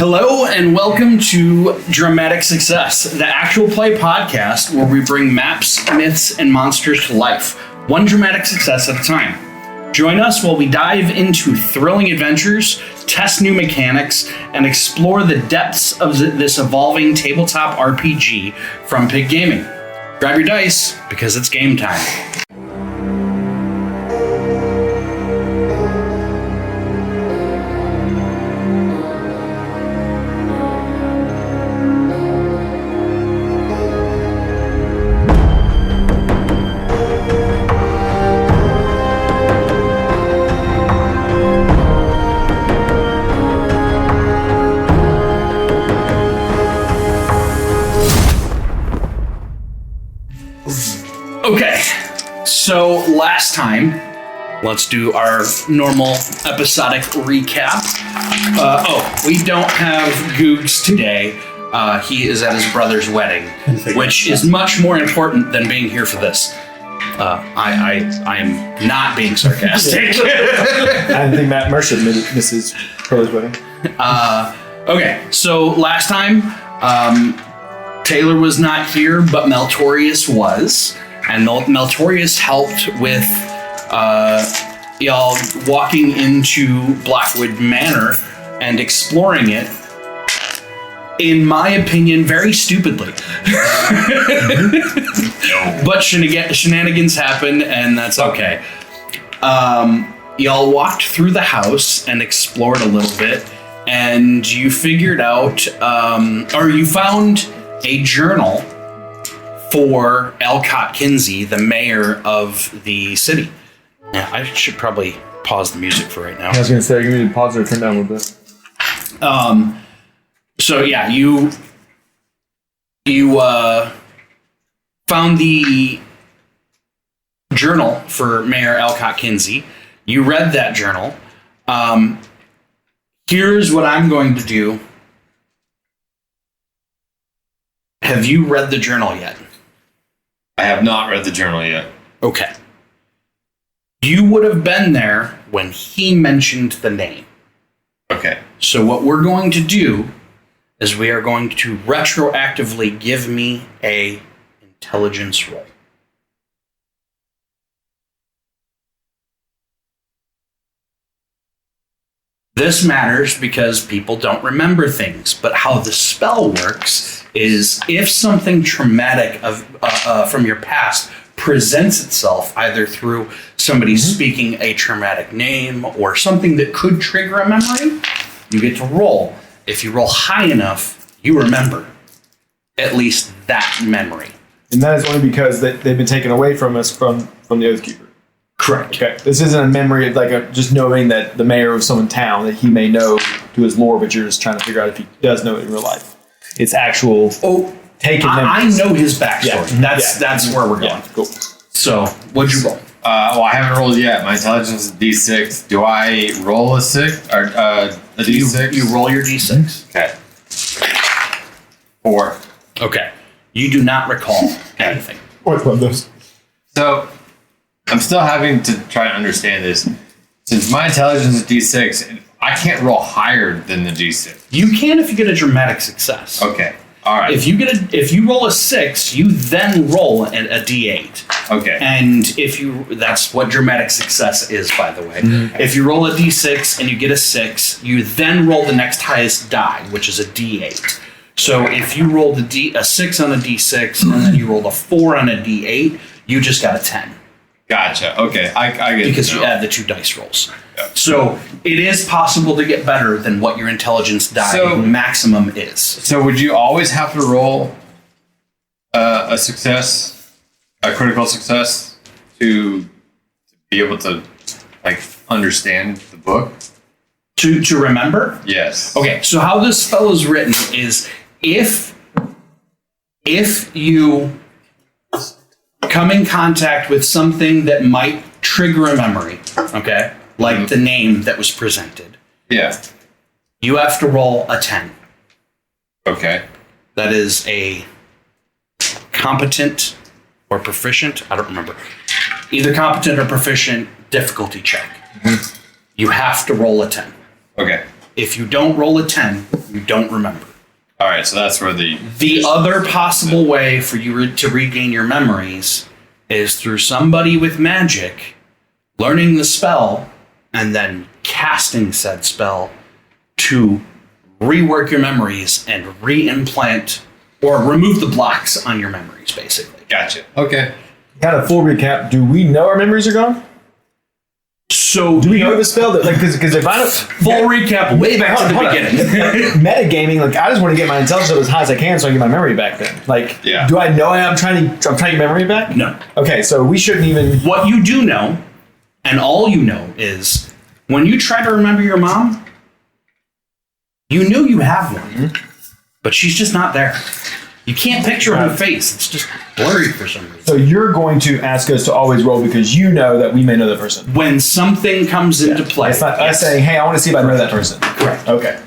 Hello and welcome to Dramatic Success, the actual play podcast where we bring maps, myths, and monsters to life, one dramatic success at a time. Join us while we dive into thrilling adventures, test new mechanics, and explore the depths of this evolving tabletop RPG from Pig Gaming. Grab your dice, because it's game time. Okay, so last time, let's do our normal episodic recap. We don't have Googs today. He is at his brother's wedding, which is much more important than being here for this. I am not being sarcastic. I didn't think Matt Mercer misses brother's wedding. Okay, so last time, Taylor was not here, but Meltorius was. And Meltorius helped with y'all walking into Blackwood Manor and exploring it, in my opinion, very stupidly. But shenanigans happen, and that's okay. Y'all walked through the house and explored a little bit, and you figured out, or you found a journal for Elcott Kinsey, the mayor of the city. Yeah, I should probably pause the music for right now. I was going to say, you need to pause or turn down a little bit. So yeah, you found the journal for Mayor Elcott Kinsey. You read that journal. Here's what I'm going to do. Have you read the journal yet? I have not read the journal yet. Okay. You would have been there when he mentioned the name. Okay. So what we're going to do is we are going to retroactively give me a intelligence roll. This matters because people don't remember things, but how the spell works is if something traumatic from your past presents itself either through somebody speaking a traumatic name or something that could trigger a memory, you get to roll. If you roll high enough, you remember at least that memory. And that is only because they've been taken away from us from the Oathkeeper. Correct. Okay. This isn't a memory of just knowing that the mayor of some town that he may know to his lore, but you're just trying to figure out if he does know it in real life. It's actual taken memories. I know his backstory. Yeah. That's where we're going. Yeah, cool. So, what'd you roll? Well, I haven't rolled yet. My intelligence is D6. Do I roll a 6? Or a D6? You roll your D6. Okay. 4. Okay. You do not recall anything. Always love those. So, I'm still having to try to understand this. Since my intelligence is D6, I can't roll higher than the D6. You can if you get a dramatic success. Okay. All right. If you roll a 6, you then roll a D8. Okay. And that's what dramatic success is, by the way. Mm-hmm. If you roll a D6 and you get a 6, you then roll the next highest die, which is a D8. So if you rolled a 6 on a D6 and then you rolled a 4 on a D8, you just got a 10. Gotcha. Okay. I get it. Because you add the 2 dice rolls. Yep. So it is possible to get better than what your intelligence die maximum is. So would you always have to roll a success, a critical success, to be able to understand the book? To remember? Yes. Okay, so how this spell is written is if you come in contact with something that might trigger a memory, okay, like the name that was presented. Yeah. You have to roll a 10. Okay. That is a competent or proficient, I don't remember. Either competent or proficient difficulty check. Mm-hmm. You have to roll a 10. Okay. If you don't roll a 10, you don't remember. All right, so that's where the other possible way for you to regain your memories is through somebody with magic learning the spell and then casting said spell to rework your memories and reimplant or remove the blocks on your memories, basically. Gotcha. Okay. Kind of full recap. Do we know our memories are gone? So Do we know the spell? Because if I don't... full recap way back to the beginning. Metagaming, like I just want to get my intelligence up as high as I can so I can get my memory back then. Like, Yeah. do I know I'm trying to get memory back? No. Okay, so we shouldn't even... What you do know, and all you know, is when you try to remember your mom, you knew you have one, but she's just not there. You can't picture her face. It's just blurry for some reason. So you're going to ask us to always roll because you know that we may know the person. When something comes into play. It's not us saying, hey, I want to see if I know that person. Correct. Okay.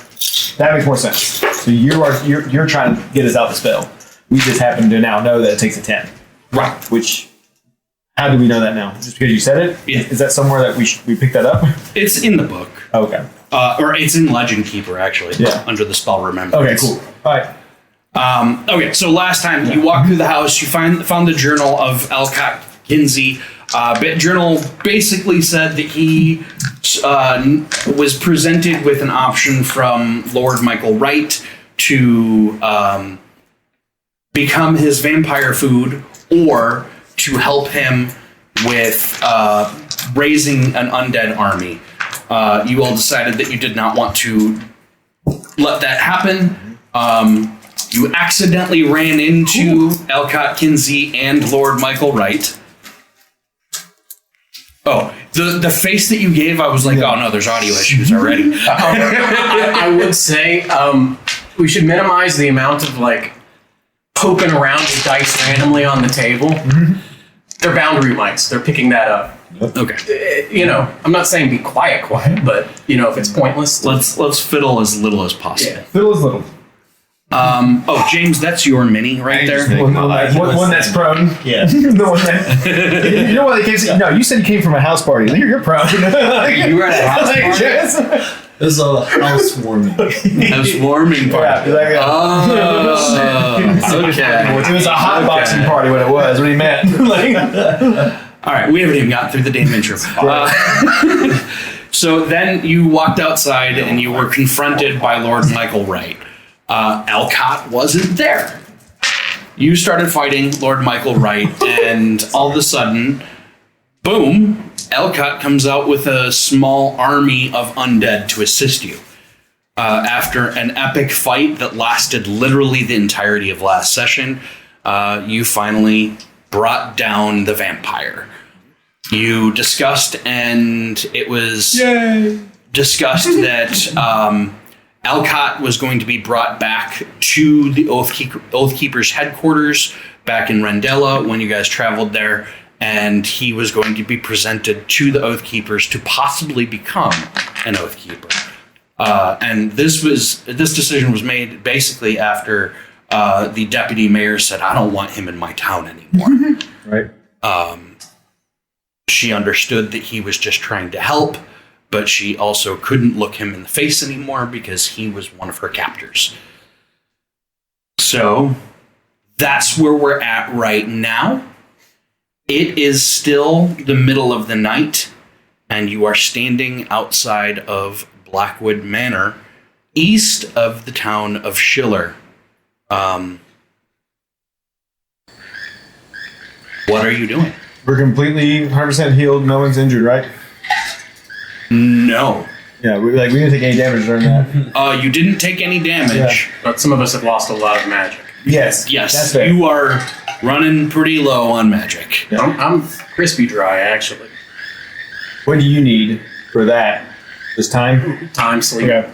That makes more sense. So you're trying to get us out the spell. We just happen to now know that it takes a 10. Right. Which, how do we know that now? Just because you said it? Yeah. Is that somewhere that we picked that up? It's in the book. Okay. Or it's in Legend Keeper, actually. Yeah. Under the spell Remembrance. Okay, cool. All right. Okay, so last time you walk through the house, you found the journal of Alcott Kinsey. Journal basically said that he was presented with an option from Lord Michael Wright to become his vampire food or to help him with raising an undead army. You all decided that you did not want to let that happen. You accidentally ran into Alcott Kinsey and Lord Michael Wright. Oh, the face that you gave, I was like, oh no, there's audio issues already. I would say we should minimize the amount of like poking around with dice randomly on the table. They're boundary mics. They're picking that up. Okay. I'm not saying be quiet, but if it's pointless, Let's fiddle as little as possible. Yeah. Fiddle is little. James, that's your mini right there. One that's prone. Yeah. The one that, you know why they came? No, you said you came from a house party. You're prone. You were at a house party? Yes. This is a housewarming. Housewarming party. Yeah, Okay. it was a hot boxing party when it was. What he meant. All right, we haven't even got through the damn intro. So then you walked outside and you were confronted by Lord Michael Wright. Alcott wasn't there. You started fighting Lord Michael Wright, and all of a sudden, boom, Alcott comes out with a small army of undead to assist you. After an epic fight that lasted literally the entirety of last session, you finally brought down the vampire. You discussed, and it was discussed that Alcott was going to be brought back to the Oathkeeper's headquarters back in Rendella when you guys traveled there, and he was going to be presented to the Oathkeepers to possibly become an Oathkeeper. And this decision was made basically after the deputy mayor said, "I don't want him in my town anymore." Right. She understood that he was just trying to help, but she also couldn't look him in the face anymore because he was one of her captors. So that's where we're at right now. It is still the middle of the night, and you are standing outside of Blackwood Manor, east of the town of Schiller. What are you doing? We're completely 100% healed. No one's injured, right? No. Yeah, we didn't take any damage during that. You didn't take any damage. but some of us have lost a lot of magic. Yes. Yes, That's fair. you are running pretty low on magic. I'm crispy dry, actually. What do you need for that? Just time? Time, sleep. Okay.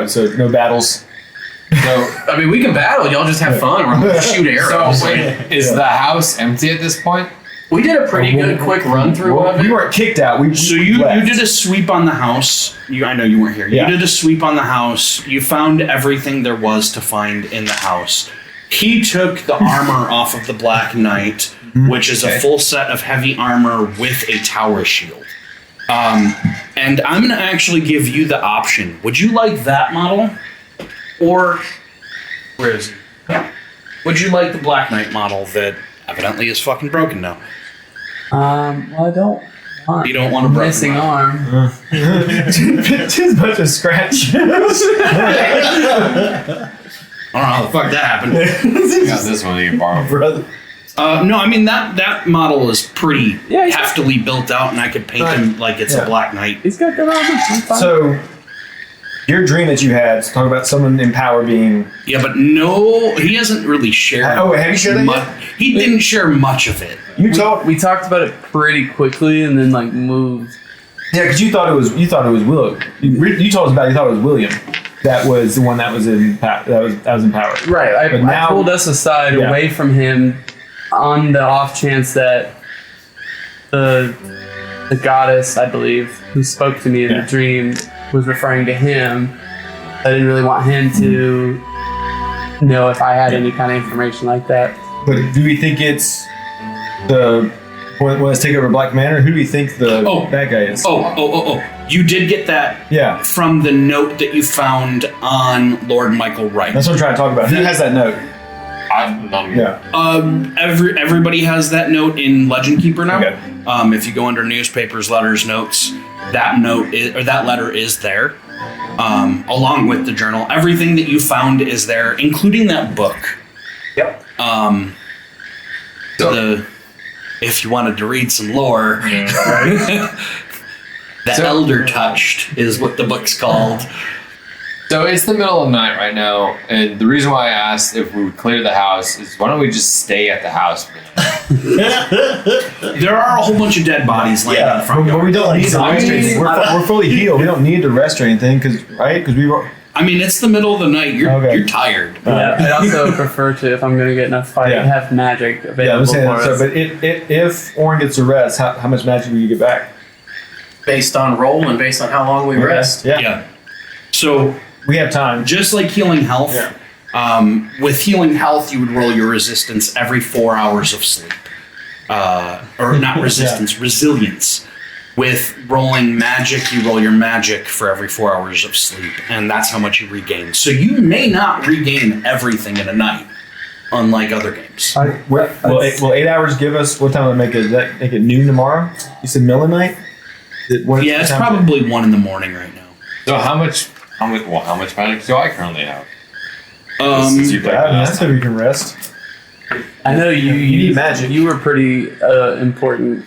So no battles. so We can battle. Y'all just have fun. We're gonna shoot arrows. so wait, is the house empty at this point? We did a pretty good quick run through of We it. weren't kicked out. So you left. did a sweep on the house. I know you weren't here. Yeah. You did a sweep on the house. You found everything there was to find in the house. He took the armor off of the Black Knight, which is a full set of heavy armor with a tower shield. And I'm going to actually give you the option. Would you like that model? Or, where is he? Would you like the Black Knight model that evidently is fucking broken now? Well, I don't want. You don't want a broken missing arm. Just a bunch of scratch. I don't know how the fuck that happened. I got this one you can borrow. Brother. No, I mean that model is pretty Yeah, he's got- heftily built out, and I could paint him like it's a Black Knight. He's got good armor. I'm fine. So, your dream that you had, talk about someone in power being. Yeah, but no, he hasn't really shared. Oh, have you shared that yet? He didn't share much of it. You told. we talked about it pretty quickly and then like moved. Yeah, because you thought it was Willow. You told us about it, you thought it was William. That was the one that was in that was in power. Right. But I now- pulled us aside Yeah. away from him on the off chance that the goddess, I believe, who spoke to me in the dream was referring to him. I didn't really want him to know if I had any kind of information like that. But do we think it's the when it's taken over Black Manor? Who do we think the bad guy is? Oh! You did get that Yeah, from the note that you found on Lord Michael Wright. that's what I'm trying to talk about. Who has that note? Yeah. Everybody has that note in Legend Keeper now. Okay. If you go under newspapers, letters, notes, that letter is there, along with the journal. Everything that you found is there, including that book. Yep. If you wanted to read some lore, the Elder Touched is what the book's called. So it's the middle of the night right now, and the reason why I asked if we would clear the house is why don't we just stay at the house for the night? There are a whole bunch of dead bodies laying in the front but yard. we don't need to rest or anything. We're fully healed. We don't need to rest or anything because we were. I mean, it's the middle of the night. You're tired. Yeah, I'd also prefer to, if I'm going to get in a fight, have magic Yeah, I'm available saying for that. us. So, but if Orin gets a rest, how much magic will you get back? Based on roll and based on how long we rest. Yeah. So We have time. just like healing health, with healing health, you would roll your resistance every 4 hours of sleep. Or not resistance, resilience. With rolling magic, you roll your magic for every 4 hours of sleep, and that's how much you regain. So you may not regain everything in a night, unlike other games. Will 8 hours give us what time would make it? Does that make it noon tomorrow? You said middle of the night? Yeah, it's probably 1 in the morning right now. So how much magic do I currently have? Um, That's how we can rest. I know you need magic. You were pretty important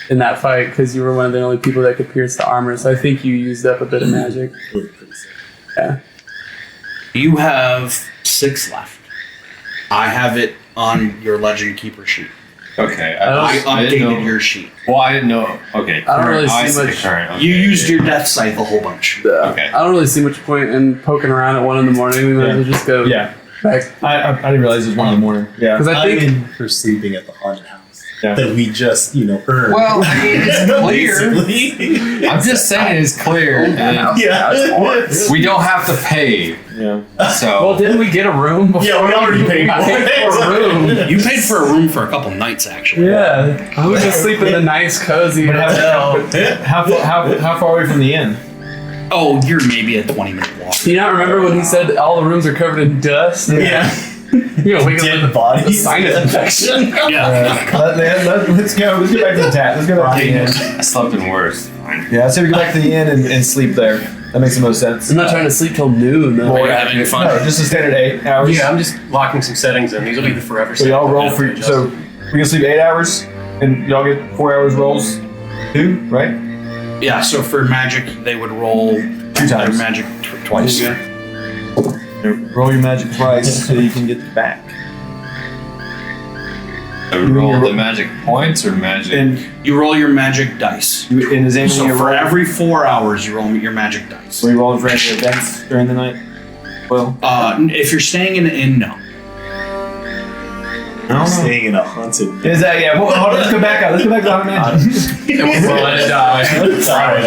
in that fight because you were one of the only people that could pierce the armor. So I think you used up a bit of magic. Yeah. you have 6 left. I have it on your Legend Keeper sheet. Okay. I didn't know. updated your sheet. Well, I didn't know. Okay. I don't really current. see I much- current. Okay. You used your death scythe a whole bunch. Okay. I don't really see much point in poking around at 1 in the morning. We might as well just go Yeah. back. I didn't realize it was 1 in the morning. Yeah. Because I I'm think in for sleeping at the haunted house. Yeah. That we just, earned. Well, I mean, it's clear. Basically. I'm just saying it's clear. and Yeah. we don't have to pay. Yeah. So well, didn't we get a room before? Yeah, we already paid for paid for a room. You paid for a room for a couple nights, actually. Yeah, I would just sleep in the nice, cozy hotel. How far away from the inn? Oh, you're maybe a 20-minute walk. Do you not remember when he said all the rooms are covered in dust? Yeah. You know, wake up with Dead a bodies. sinus infection. Yeah. Let's go. Let's get back to the tap. Let's go back to the inn. I slept in worse. Fine. Yeah, let's say we go back to the inn and sleep there. That makes the most sense. I'm not trying to sleep till noon. Though. Are you having fun? No, just a standard 8 hours. Yeah, I'm just locking some settings in. These will be the forever So settings. y'all roll for so we can sleep 8 hours and y'all get 4 hours rolls. 2, right? Yeah, so for magic, they would roll 2 their times. magic twice. Roll your magic twice so you can get the back. So we roll the magic points or magic. And You roll your magic dice. in his aim, So you for roll. every 4 hours, you roll your magic dice. Were you rolling for any events during the night? Well, If you're staying in an inn, no. I don't know. Staying in a haunted. Is that hold on, let's go back out. Let's go back to the magic. We'll let it die. All right.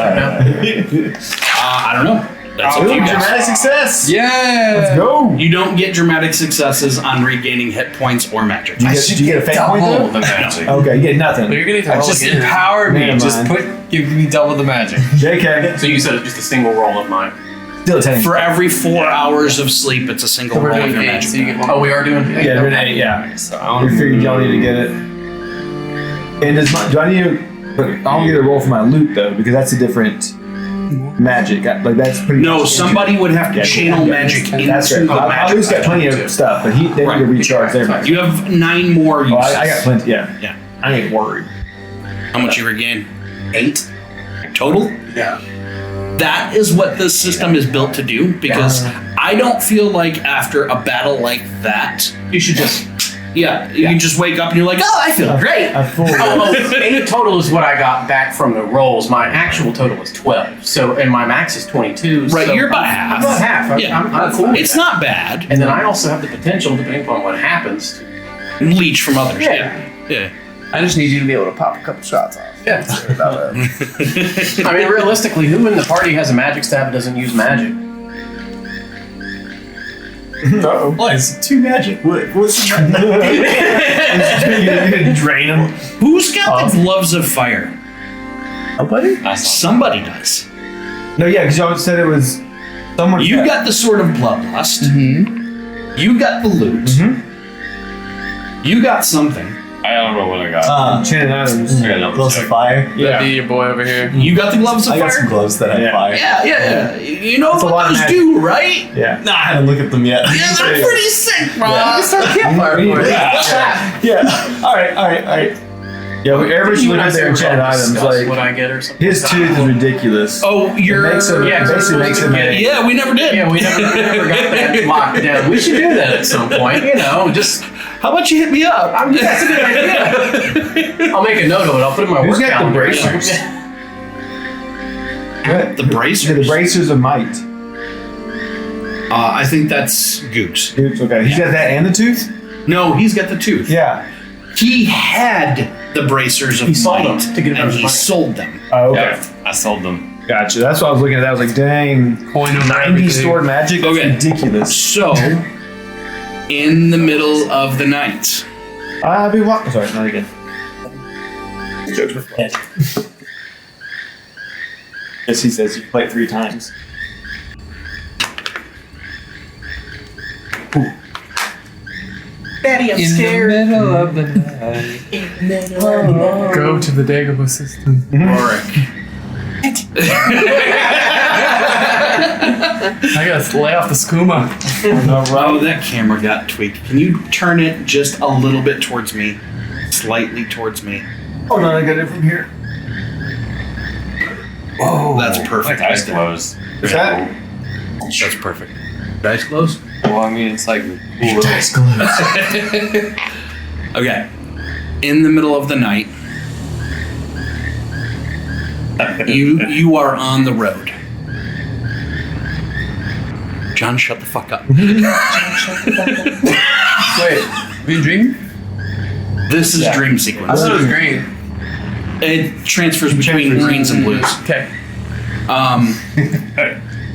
I don't know. That's up to you guys. Dramatic success. Yeah. Let's go. You don't get dramatic successes on regaining hit points or magic. Did you get a fate point Double though? the magic. Okay, you get nothing. But you're gonna need to roll Just again. empower me. Never Just mind. give me double the magic. JK. So you said it's just a single roll of mine. Still a 10. For every 4 hours of sleep, it's a single We're roll of doing your 8, magic. so you get one. Oh, we are doing. Yeah, we're at 8, yeah. So I We don't figured y'all need to get it. And do I need to? But I don't get a roll for my loot though, because that's a different magic. Like that's pretty. No, much somebody would have to Yeah, channel yeah, magic into That's right. the My magic. loot's got plenty of stuff, but they need to recharge their magic. You have 9 more uses. Oh, I got plenty. Yeah, Yeah. I ain't worried. How much you regain? 8 total? Yeah. That is what this system is built to do, because I don't feel like after a battle like that, You should just. you just wake up and you're like, oh, I feel great. I full. Oh, 8 total is what I got back from the rolls. My actual total is 12. So, and my max is 22. Right, so you're about half. I'm about half. I'm cool with It's that. not bad. And then I also have the potential, depending upon what happens. Leech from others. Yeah. Yeah. I just need you to be able to pop a couple shots off. Yeah. I mean, realistically, who in the party has a magic staff that doesn't use magic? No. What? It's 2 magic. What's the You're gonna drain them. Who's got the gloves of fire? Nobody. Somebody does. No, yeah, because y'all said it was someone. You got the sword of bloodlust. You got the loot. You got something. I don't know what I got. Enchanted items. I gotta double gloves check. of fire? That'd Yeah. be your boy over here. You got the gloves of I got some fire. gloves that have Yeah. fire. Yeah. You know That's a lot what of those magic. do, right? Yeah. Nah, I haven't looked at them yet. Yeah, they're pretty sick, bro. Campfire We need for to- it. Yeah. All right. Yeah, but everybody should look at their enchanted items. What Like I get or something. his tooth is ridiculous. Oh, you're. It makes him, yeah, basically makes him a. Yeah, we never did. Yeah, we never got that locked down. We should do that at some point. You know, just How about you hit me up? that's a good idea. I'll make a note of it. I'll put it in my Who's work got the calendar. bracers? What? The bracers? Yeah, the bracers of might. I think that's Goose. Dude, okay. He's got that and the tooth? No, he's got the tooth. Yeah. He had the bracers of He sold might, them to get and his he money. sold them. Oh, okay. Yeah, I sold them. Gotcha. That's what I was looking at. I was like, dang. Coin over 90 everything. stored magic? That's Okay. ridiculous. So, in the middle of the night, I'll be walking. Sorry, not again. Jokes were fun. Yes, he says you play it 3 times. Daddy, I'm scared. middle of the night. Go to the Dagobah system. Rorik. I gotta lay off the skooma. Oh, that camera got tweaked. Can you turn it just a little bit towards me? Slightly towards me. Oh, no, I got it from here. Oh, that's My perfect. eyes closed. Is that? That's perfect. Dice close? Well, I mean, it's like Okay. In the middle of the night, you are on the road. John, shut the fuck up. Wait, are you dreaming? This is dream I sequence. thought it was green. It transfers between greens and blues. Okay.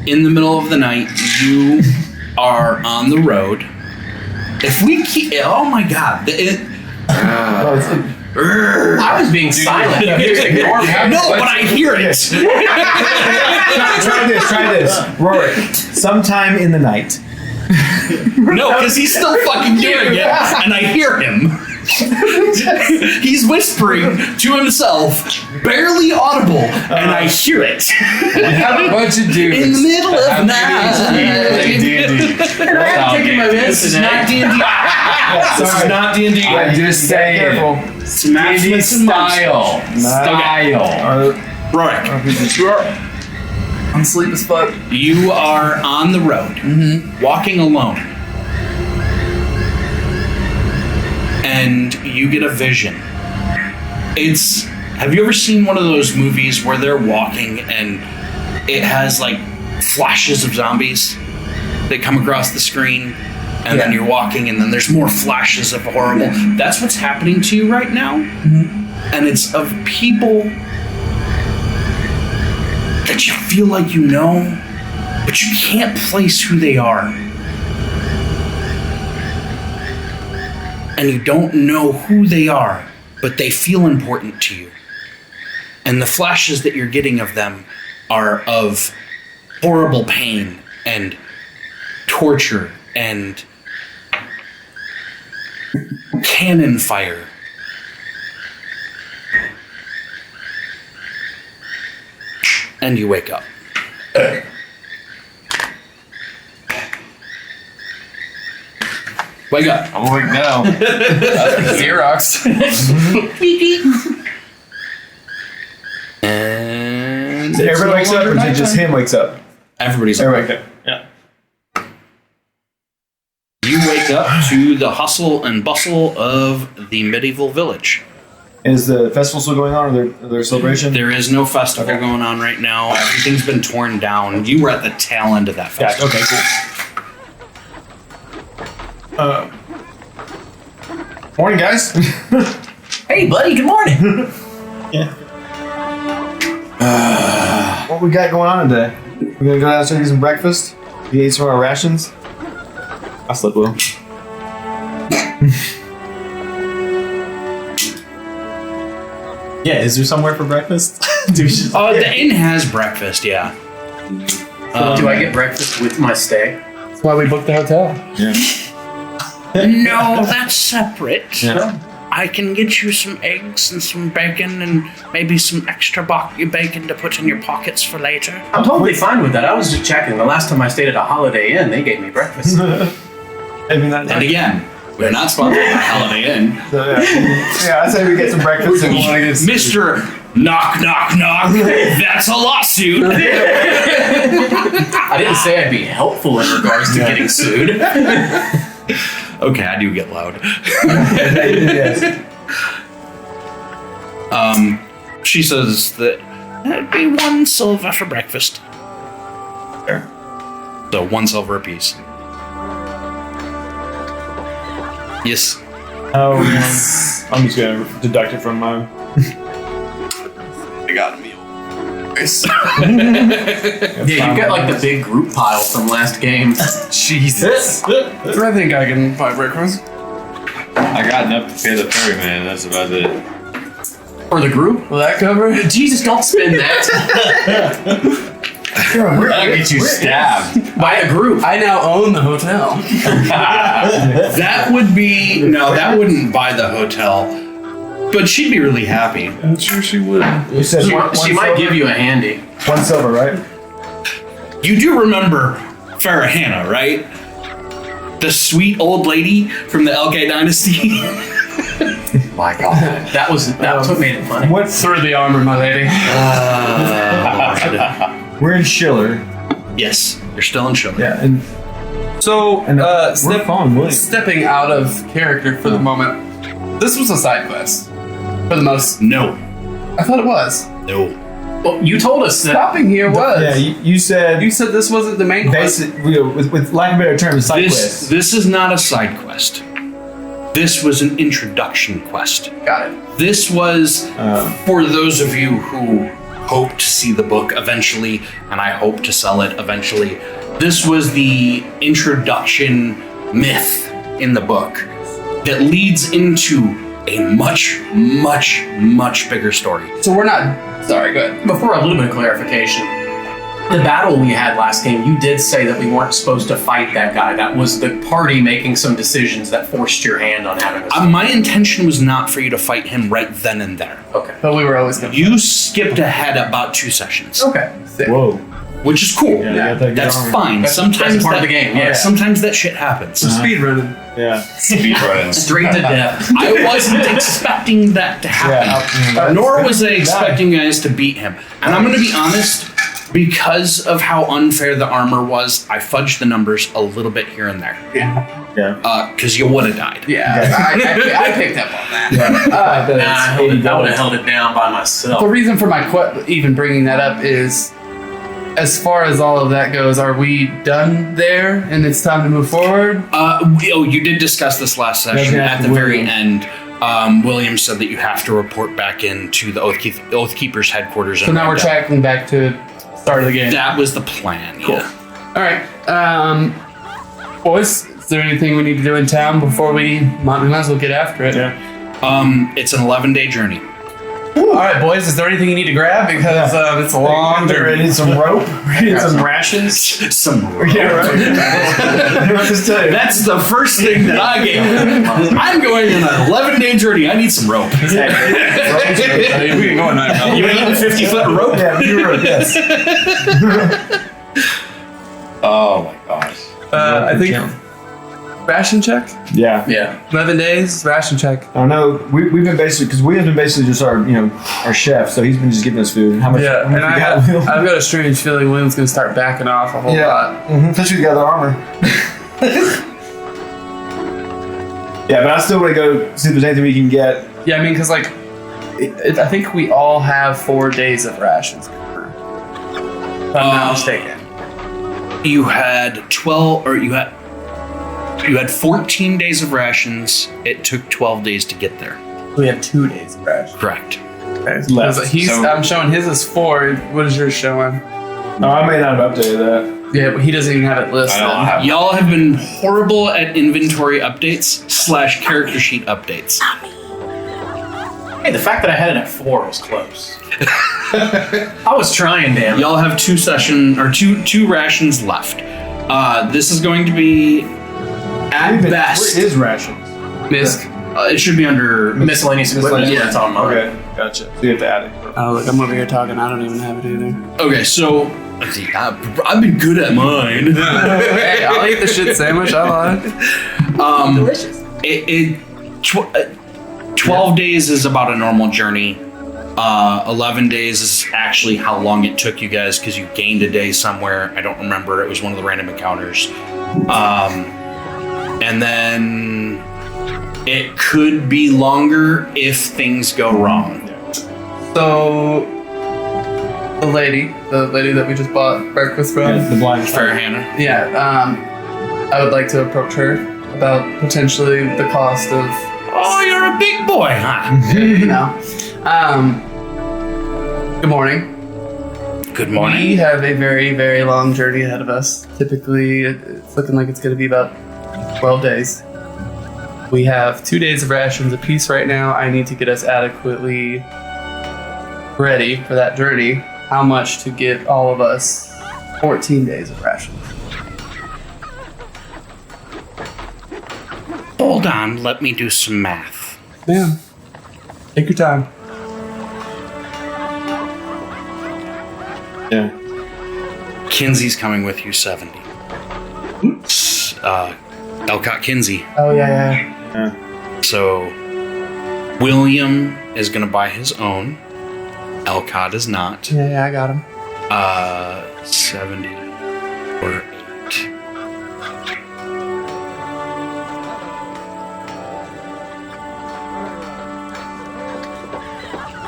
In the middle of the night, you are on the road. If we keep, oh my god, I was being silent. You just ignore me. no, but I hear it. Try this. Rorik, sometime in the night. No, because he's still fucking doing it, and I hear him. He's whispering to himself, barely audible, and I hear it. we have a bunch of dudes. In the middle of the Play D&D. And I have taken my meds This is today. not D&D. This is not D&D. I'm just saying. Careful. Smash D&D with some style. Style. Rorik, I'm asleep as fuck. you are on the road, walking alone, and you get a vision. Have you ever seen one of those movies where they're walking and it has like flashes of zombies that come across the screen, and then you're walking and then there's more flashes of horrible. That's what's happening to you right now. And it's of people that you feel like you know, but you can't place who they are. And you don't know who they are, but they feel important to you. And the flashes that you're getting of them are of horrible pain and torture and cannon fire. And you wake up. Wake up. I'm awake now. Xerox. And So everybody wakes up, or is it just him wakes up? everybody's up. Everybody wakes up. Yeah. You wake up to the hustle and bustle of the medieval village. Is the festival still going on, or their celebration? There is no festival going on right now. Everything's been torn down. You were at the tail end of that Gotcha. festival. Okay, cool. Morning, guys. Hey, buddy. Good morning. Yeah. What we got going on today? We're gonna go downstairs and get some breakfast. We ate some of our rations. I slept well. Yeah, is there somewhere for breakfast? Do we just- The inn has breakfast, yeah. Do I get breakfast with my stay? That's why we booked the hotel. No, that's separate. Yeah. I can get you some eggs and some bacon and maybe some extra bacon to put in your pockets for later. I'm totally fine with that. I was just checking. The last time I stayed at a Holiday Inn, they gave me breakfast. Maybe not. And again, we're not sponsored by Holiday Inn. So, yeah, I say we get some breakfast and we'll get some. Mr. Knock, knock, knock. That's a lawsuit. I didn't say I'd be helpful in regards to getting sued. Okay, I do get loud. Yes. She says that that'd be 1 silver for breakfast. Sure. So 1 silver apiece. Yes. Oh, I'm just gonna deduct it from my. I got a meal. Yeah, you've got like the big group pile from last game. Jesus. I think I can buy breakfast. I got enough to pay the ferryman. That's about it. For the group? Will that cover it? Jesus, don't spend that. That'll get you stabbed. Buy a group. I now own the hotel. That would be... No, that wouldn't buy the hotel. But she'd be really happy. I'm sure she would. You said She one might silver? give you a handy. 1 silver, right? You do remember Farahana, right? The sweet old lady from the LK Dynasty? My God. That's what made it funny. What? Through the armor, my lady. We're in Schiller. Yes, you're still in Shilling. Yeah, and So, we're following William. stepping out of character for the moment, this was a side quest. For the most. No. I thought it was. No. Well, you told us that. Stopping here was. Yeah, you said You said this wasn't the main quest. basic. With lack of a better term, side quest. This is not a side quest. This was an introduction quest. Got it. This was for those of you who hope to see the book eventually, and I hope to sell it eventually. This was the introduction myth in the book that leads into a much, much, much bigger story. So we're not. Sorry, go ahead. Before a little bit of clarification, the battle we had last game, you did say that we weren't supposed to fight that guy. That was the party making some decisions that forced your hand on having us. My intention was not for you to fight him right then and there. Okay. But we were always going to. You skipped ahead about 2 sessions, Okay. Whoa. which is cool. Yeah, you got that good That's armor. fine. That's Sometimes part that, of the game, yeah. Sometimes that shit happens. Speed running. Yeah. Speedrun. Straight to death. I wasn't expecting that to happen. Yeah. Nor was I expecting you guys to beat him. And I'm going to be honest, because of how unfair the armor was, I fudged the numbers a little bit here and there. Yeah. Because you would have died. Yeah, I picked up on that. I would have held it down by myself. The reason for my even bringing that up is, as far as all of that goes, are we done there and it's time to move forward? You did discuss this last session. Yeah, At the very William. end, William said that you have to report back into the Oathkeeper's headquarters. So now we're tracking back to start of the game. That was the plan. Cool. Yeah. All right. Boys, is there anything we need to do in town before we might as well get after it? Yeah. It's an 11-day journey. All right, boys, is there anything you need to grab? Because it's a long I journey. need some rope. I need some rations. Some rope. Yeah, right. Just tell you. That's the first thing that I gave him. I'm going on an 11-day journey. I need some rope. We can go on night. You need a 50-foot rope? Yeah, you're right. Yes. Oh my gosh. I think ration check. Yeah. Yeah. 11 days ration check. I know we've been basically because we have been basically just our chef, so he's been just giving us food. How much? Yeah, how much and we got, Will? I've got a strange feeling William's gonna start backing off a whole lot. Especially we got the armor. Yeah, but I still want to go see if there's anything we can get. Yeah, I mean, because like, I think we all have 4 days of rations. If I'm not mistaken. You had 12, or you had 14 days of rations. It took 12 days to get there. We have 2 days of rations. Correct. Okay. Left. I'm showing his is 4. What is yours showing? No, I may not have updated that. Yeah, but he doesn't even have it listed. I don't have Y'all have been horrible at inventory updates / character sheet updates. Hey, the fact that I had it at 4 was close. I was trying, damn. Y'all have two rations left. This is going to be at best. Where is rations? Misk. It should be under Miscellaneous equipment. Yeah. That's on mine. Okay, gotcha. So you have to add it. Oh, look, I'm over here talking. I don't even have it either. Okay, so I've been good at mine. Hey, I'll eat the shit sandwich. I like it. Delicious. 12 days is about a normal journey. 11 days is actually how long it took you guys because you gained a day somewhere. I don't remember. It was one of the random encounters. And then it could be longer if things go wrong. So, the lady that we just bought breakfast from. The blind Fair Hannah. Yeah, I would like to approach her about potentially the cost of. Oh, you're a big boy, huh? Good morning. Good We morning. have a very, very long journey ahead of us. Typically, it's looking like it's going to be about 12 days. We have 2 days of rations apiece right now. I need to get us adequately ready for that journey. How much to get all of us 14 days of rations? Hold on, let me do some math. Yeah. Take your time. Yeah. Kinsey's coming with you 70. Elcott Kinsey. Oh, yeah. So William is going to buy his own. Elcott is not. Yeah, I got him. 70 or 8.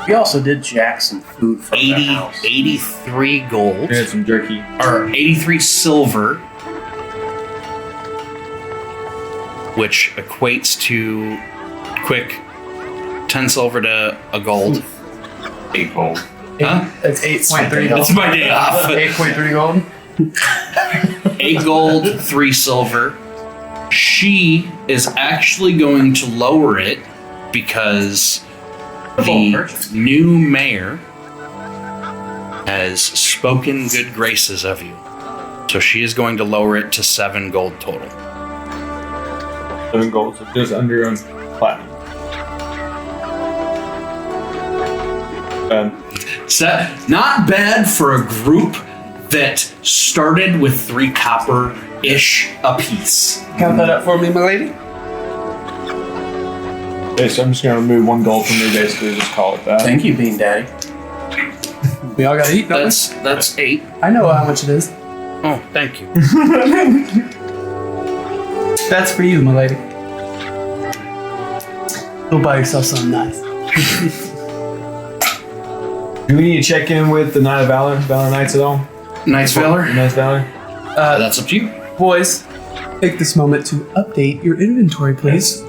We also did jack some food from the 80, house. 83 gold. We had some jerky. Or 83 silver. Which equates to quick 10 silver to a gold. 8 gold. Huh? It's 8.3 gold. It's my day off. 8.3 gold. 8 gold, 3 silver. She is actually going to lower it because the new mayor has spoken good graces of you. So she is going to lower it to 7 gold total. 7 gold, so just under on platinum. Not bad for a group that started with 3 copper-ish apiece. Count that up for me, my lady. Okay, so I'm just gonna remove 1 gold from me, basically, just call it that. Thank you, Bean Daddy. We all gotta eat, don't we? That's 8. I know how much it is. Oh, thank you. That's for you, my lady. Go buy yourself something nice. Do we need to check in with the Knight of Valor Knights at all? Knight's Valor? Knights Valor? That's up to you. Boys, take this moment to update your inventory, please.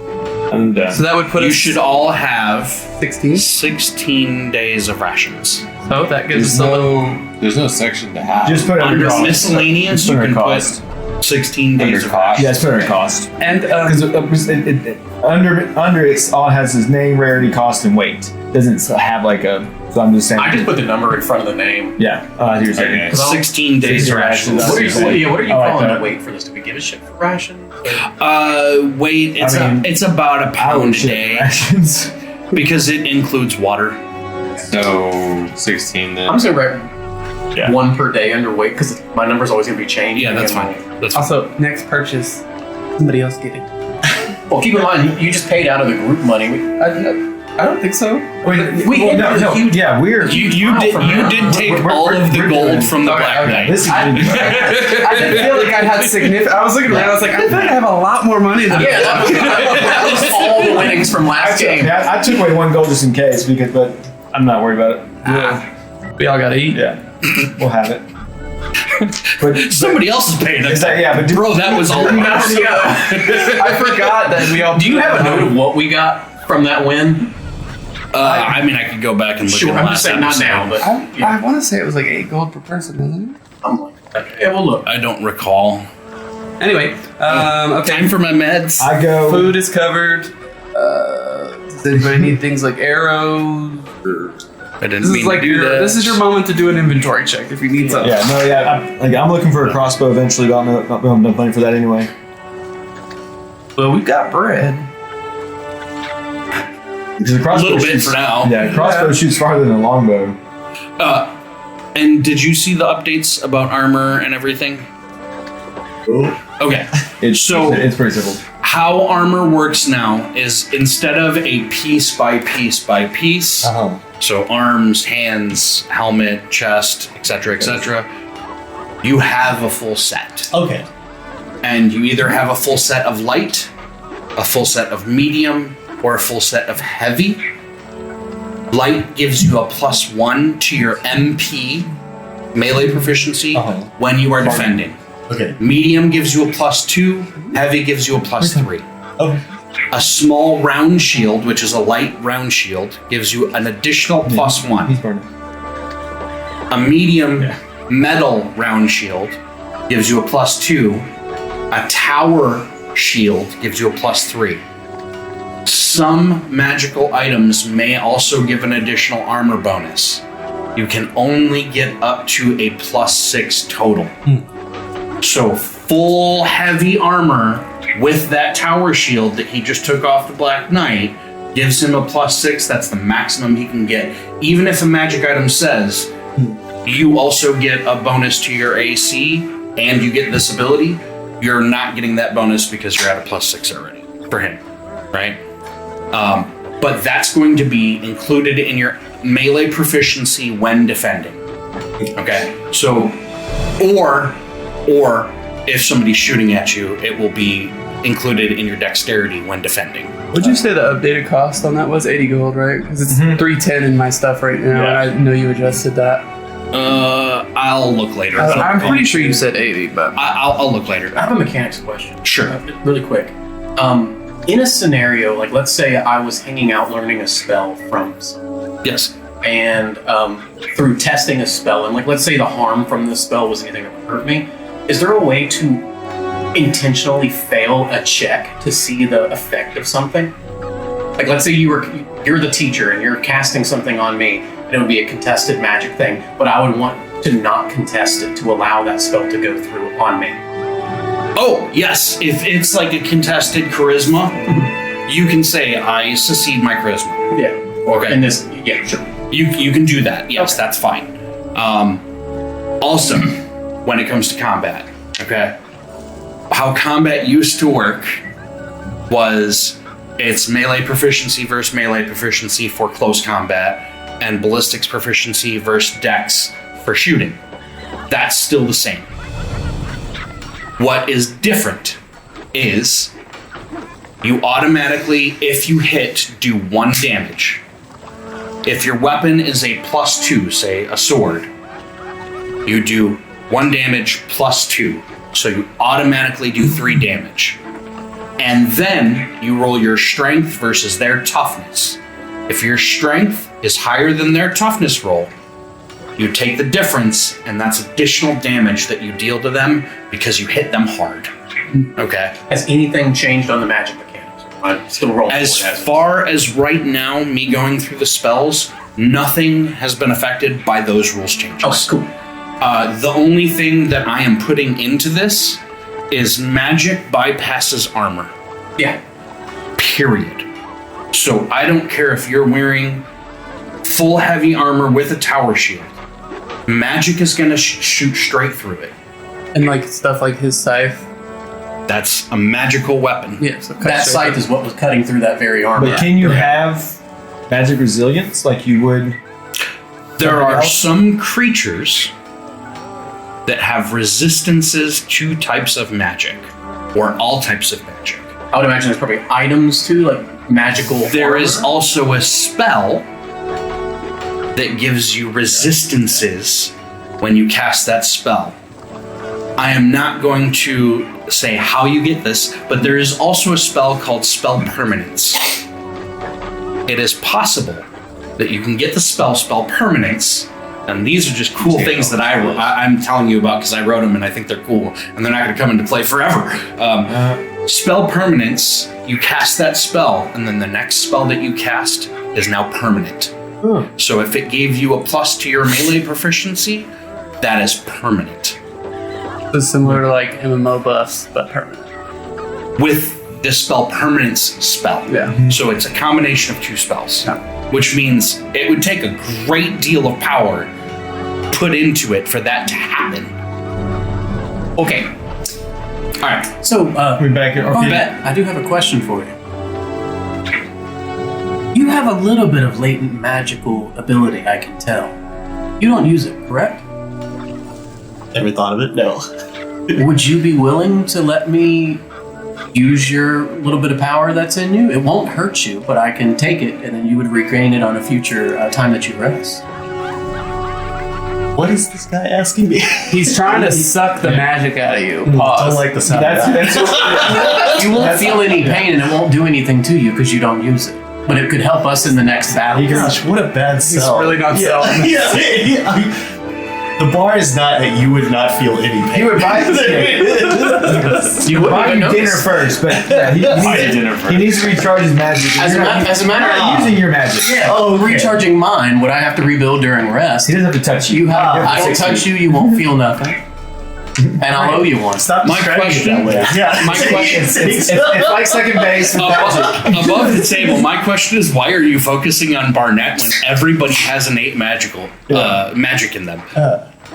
I'm done. So that would put You us should all have 16. 16 days of rations. So that gives There's us a little. no There's no section to have. Just put it under Under cost. miscellaneous, Just you put it can under cost. put 16 days Under of cost. rations. Yeah, it's put under cost. And Because under it's all it has is name, rarity, cost, and weight. Doesn't have like a. So I'm just saying. I just put the number in front of the name. Yeah. Here's Okay. 16 days 16 rations. rations. What are you I like calling that. the weight for this? Do we give a shit for rations? Weight, it's about a pound a day Rations. because it includes water. So 16 then. I'm just gonna write Yeah. 1 per day underweight because my number's always gonna be changed. Yeah, that's fine. That's fine. also, next purchase, somebody else get it. Well, keep in mind, you just paid out of the group money. I don't think so. Yeah, weird. You did take all of the gold from the Black Knight. This is I didn't feel like I had significant. I was looking around. I was like, I feel like I have a lot more money than Yeah, that was all the winnings from last game. Yeah, I took away 1 gold just in case but I'm not worried about it. we all gotta eat. Yeah, we'll have it. But Somebody else is paying us. but Bro, that was all. I forgot that we all. Do you have a note of what we got from that win? I mean, I could go back and look Sure, at the I'm last just saying not episode. now, but I want to say it was like 8 gold per person, isn't it? I'm like, yeah, well, look. I don't recall. Anyway, okay. Time for my meds. I go. Food is covered. Does anybody need things like arrows? I didn't This mean is like to do that. this is your moment to do an inventory check if you need something. I'm looking for a crossbow eventually, but I'm not planning for that anyway. Well, we've got bread. Because the a crossbow little bit shoots- for now. Yeah, crossbow shoots farther than a longbow. And did you see the updates about armor and everything? Okay. It's pretty simple. How armor works now is instead of a piece by piece by piece, so arms, hands, helmet, chest, etc., you have a full set. Okay. And you either have a full set of light, a full set of medium, or a full set of heavy. Light gives you a +1 to your MP melee proficiency when you are defending. Okay. Medium gives you a +2, heavy gives you a +3. Okay. A small round shield, which is a light round shield, gives you an additional +1. He's burning. A medium metal round shield gives you a +2. A tower shield gives you a +3. Some magical items may also give an additional armor bonus. You can only get up to a +6 total. So full heavy armor with that tower shield that he just took off the Black Knight gives him a +6. That's the maximum he can get. Even if a magic item says you also get a bonus to your AC and you get this ability, you're not getting that bonus because you're at a +6 already for him, right? But that's going to be included in your melee proficiency when defending. Okay, so or if somebody's shooting at you, it will be included in your dexterity when defending. Would you say the updated cost on that was 80 gold, right? Because it's 310 in my stuff right now, and I know you adjusted that. I'll look later. I'm pretty sure you said 80, but I'll look later. I have a mechanics question. Sure. Really quick. In a scenario, like let's say I was hanging out learning a spell from someone, Yes. and through testing a spell, and like let's say the harm from the spell was anything that would hurt me, is there a way to intentionally fail a check to see the effect of something? Like let's say you're the teacher and you're casting something on me, and it would be a contested magic thing, but I would want to not contest it to allow that spell to go through on me. Oh, yes. If it's like a contested charisma, you can say, I succeed my charisma. Yeah. Okay. And this, yeah, sure. You can do that. Yes, that's fine. Also, when it comes to combat, okay, how combat used to work was it's melee proficiency versus melee proficiency for close combat, and ballistics proficiency versus dex for shooting. That's still the same. What is different is you automatically, if you hit, do 1 damage. If your weapon is a +2, say a sword, you do 1 damage +2. So you automatically do 3 damage. And then you roll your strength versus their toughness. If your strength is higher than their toughness roll, You take the difference, and that's additional damage that you deal to them because you hit them hard. Okay. Has anything changed on the magic mechanics? I'm still rolling. As far as right now, me going through the spells, nothing has been affected by those rules changes. Oh, cool. The only thing that I am putting into this is magic bypasses armor. Yeah. Period. So I don't care if you're wearing full heavy armor with a tower shield. Magic is going to shoot straight through it. And like stuff like his scythe. That's a magical weapon. Yeah, so That scythe is what was cutting through that very armor. But can you have magic resilience like you would? There are some creatures that have resistances to types of magic, or all types of magic. I would imagine there's probably items too, like magical. There armor. is also a spell that gives you resistances when you cast that spell. I am not going to say how you get this, but there is also a spell called Spell Permanence. It is possible that you can get the spell Permanence, and these are just cool things that I'm telling you about because I wrote them and I think they're cool, and they're not going to come into play forever. Spell Permanence, you cast that spell, and then the next spell that you cast is now permanent. So if it gave you a plus to your melee proficiency, that is permanent. So similar to like MMO buffs, but permanent. With the Spell Permanence spell. Yeah. So it's a combination of two spells. Yeah. Which means it would take a great deal of power put into it for that to happen. Okay. All right. So, We back here. Okay. Bet, I do have a question for you. You have a little bit of latent magical ability, I can tell. You don't use it, correct? Never thought of it. No. Would you be willing to let me use your little bit of power that's in you? It won't hurt you, but I can take it, and then you would regain it on a future time that you rest. What is this guy asking me? He's trying to suck the magic out of you. Don't Pause. like the sound of that. You won't feel any pain, and it won't do anything to you because you don't use it. But it could help us in the next battle. Gosh, what a bad He's sell. really not selling. Yeah. The bar is not that you would not feel any pain. He would buy You wouldn't buy even you dinner notice. first, but yeah, he needs to recharge his magic. As a matter You're not of using your magic. recharging mine, what I have to rebuild during rest. He doesn't have to touch you. You have. I don't touch you. You won't feel nothing, and I'll owe you one. Stop My describing it question- that way. Yeah. my question- It's like second base. Above the table, my question is, why are you focusing on Barnett when everybody has innate magic in them?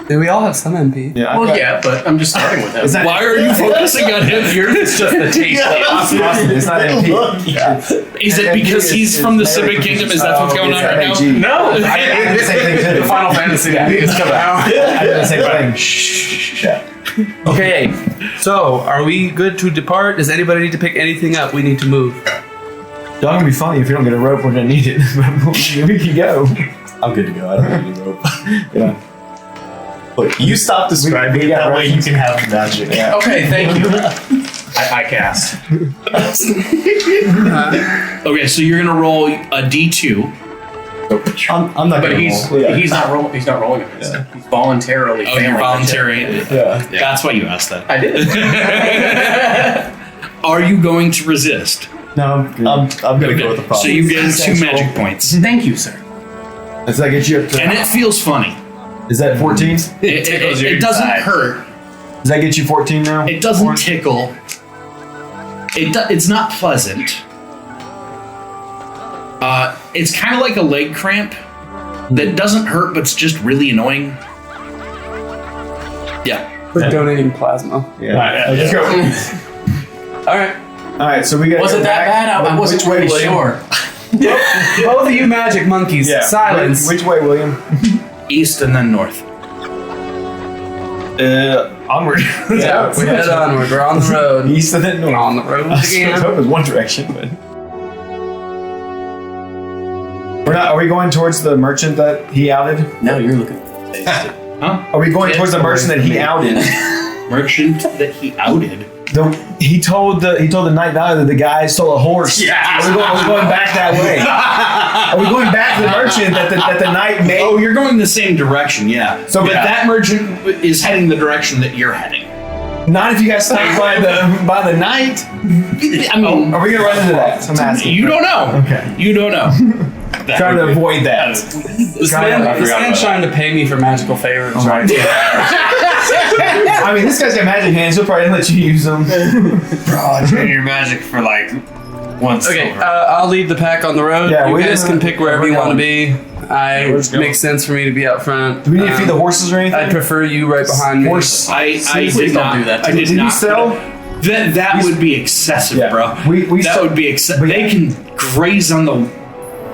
We all have some MP. Yeah, Well, yeah, but I'm just starting with him. Is that- Why are you focusing on him? It's just the taste. It's not MP. Yeah. Is it because he's from the Civic Kingdom? Is that what's going on right now? No, I did the same thing too. the Final Fantasy is coming out. I did the same thing. Okay, so are we good to depart? Does anybody need to pick anything up? We need to move. It's gonna be funny if you don't get a rope. We're gonna need it. We can go. I'm good to go. I don't need a rope. Yeah. Look, you stop describing it that way, you can have the magic. Yeah. Okay, thank you. I cast. Okay, so you're gonna roll a d2. I'm not But gonna he's roll. he's not rolling. He's not rolling it. Yeah. He's voluntarily. Oh, failing you're the voluntary. Yeah. That's why you asked that. check. I did. Are you going to resist? No, I'm gonna go with the problem. So you get 2 magic points, Thank you, sir. Does that get you up to? and it feels funny. Is that 14? It doesn't hurt. Does that get you 14 now? It doesn't tickle. It's not pleasant. It's kind of like a leg cramp that doesn't hurt, but it's just really annoying. Yeah. We're donating plasma. Yeah. Let's go. All right. All right, so we got. Was it that bad? I wasn't Which way, really William? sure. Both of you magic monkeys, silence. Which way, William? East and then north. Onward. Yeah, we head onward. We're on the road. East and then We're north. on the road I suppose again. hope it's one direction, but. We're not. Are we going towards the merchant that he outed? Now you're looking. Huh? Are we going towards the merchant that he outed? Merchant that he outed. he told the Night Valley that the guy stole a horse. Yeah. Are we going back that way? Are we going back to the merchant that the knight made? Oh, you're going the same direction, yeah. So, but yeah. that merchant is heading the direction that you're heading. Not if you guys stop by the knight. I mean, Are we gonna run into that? I'm asking. you don't know. Okay. You don't know. Trying to avoid that. This man's trying to pay me for magical favors, right? I mean, this guy's got magic hands. He'll probably let you use them. Bro, train your magic for like one Okay, silver. I'll lead the pack on the road. Yeah, you we guys didn't- can pick wherever we're you want to going. be. It makes sense for me to be out front. Do we need to feed the horses or anything? I'd prefer you right behind me. Horse. I Please did don't not do that to I me. did Did not you sell? That would be excessive, Yeah. bro. We that sold- would be excessive. but- They can graze on the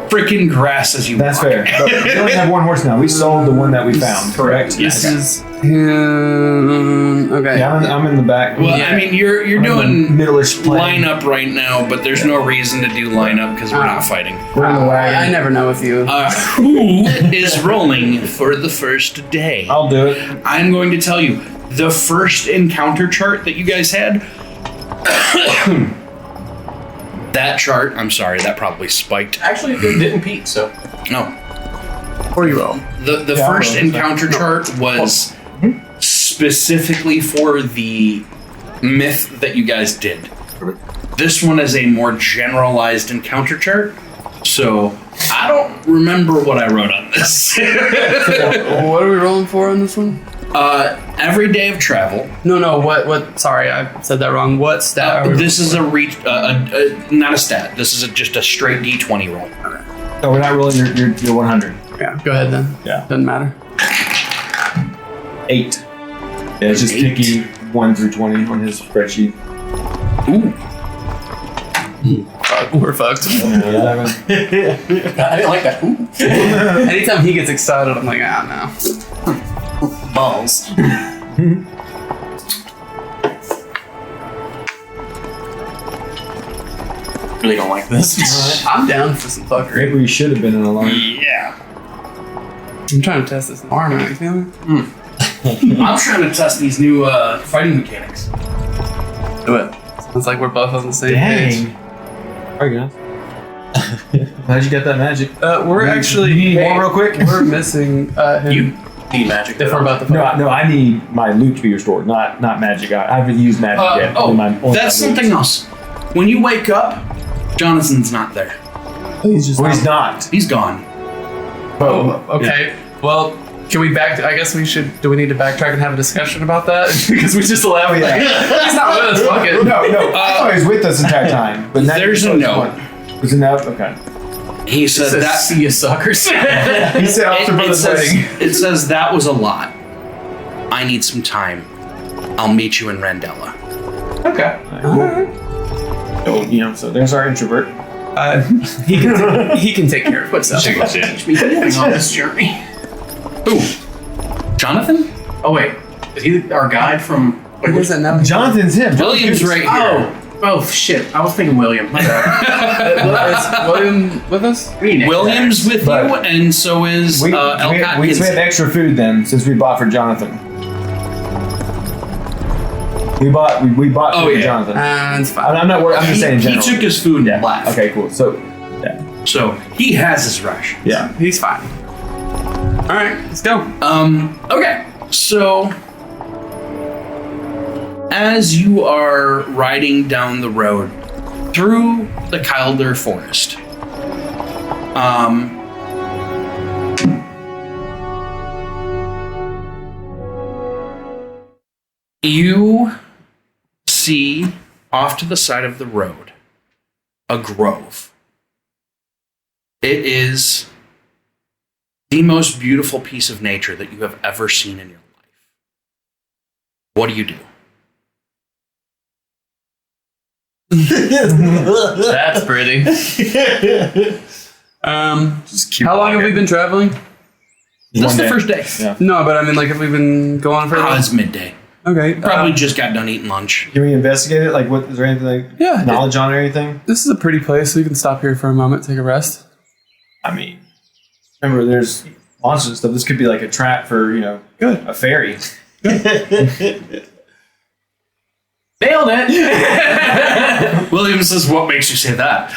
freaking grass as you That's walk. fair. But we only have one horse now. We sold the one that we found, correct? Yes. This is him. Okay. Yeah, I'm in the back. Well, I mean, you're doing middle-ish plane. lineup right now, but there's no reason to do lineup because we're not fighting. We're in the wagon. I never know with you. Who is rolling for the first day? I'll do it. I'm going to tell you the first encounter chart that you guys had. That chart, I'm sorry, that probably spiked. Actually, it didn't peak, so. No. Or you roll. The Yeah, first I'll roll. encounter chart was specifically for the myth that you guys did. This one is a more generalized encounter chart, so I don't remember what I wrote on this. What are we rolling for on this one? Every day of travel. No, what? Sorry, I said that wrong. What stat? are we This is a not a stat. This is just a straight D20 roll. Oh, we're not rolling your 100. Yeah, go ahead then. Yeah. Doesn't matter. 8. Yeah, it's just 8. picky 1 through 20 on his spreadsheet. Ooh. We're fucked. I didn't like that. Ooh. Anytime he gets excited, I'm like, no. Balls. Really don't like this. I'm down for some fuckery. Maybe we should have been in a line. Yeah. I'm trying to test this armor. You feel me? I'm trying to test these new fighting mechanics. Do it. Sounds like we're both on the same page. Alright, guys. How'd you get that magic? We're actually You need more real quick? We're missing him. You need magic. If we're about to No, fight. no, I need my loot to be restored, not magic. I haven't used magic yet. Only my- only that's my loot. something else. When you wake up, Jonathan's not there. He's just Well, he's not. He's gone. Oh, okay. Well, can we back? I guess we should. Do we need to backtrack and have a discussion about that? Because we just allowed him. He's not with us. Fuck it. No, I thought he was with us the entire time. But now There's a note. Was it no? Okay. He said Says, that. see you suckers. He said after It brother's says, wedding. it says that was a lot. I need some time. I'll meet you in Randella. Okay. So, so there's our introvert. He can take care of himself. Teach me going on this journey. Who? Jonathan? Oh wait, is he our guide from? What is that now? Jonathan's him. William's right here. Oh shit! I was thinking William. My bad. Is William with us? We need William's with you, But- and so is We Elcott. have extra food then, since we bought for Jonathan. We bought food for Jonathan. It's fine. I'm not worried. I'm just saying in He general. took his food and left. Okay, cool. So, So he has his rush. yeah. He's fine. All right, let's go. Okay, so as you are riding down the road through the Kylder Forest, you see off to the side of the road a grove. It is the most beautiful piece of nature that you have ever seen in your life. What do you do? That's pretty. How long have we been traveling? This is the day. first day. Yeah. No, but I mean, like, have we been going for? It's midday. Okay. Probably just got done eating lunch. Can we investigate it? Like, what is there anything like Yeah. knowledge on it or anything? This is a pretty place. We can stop here for a moment, take a rest. I mean, remember, there's monsters and stuff. This could be like a trap for a fairy. Nailed it. William says, "What makes you say that?"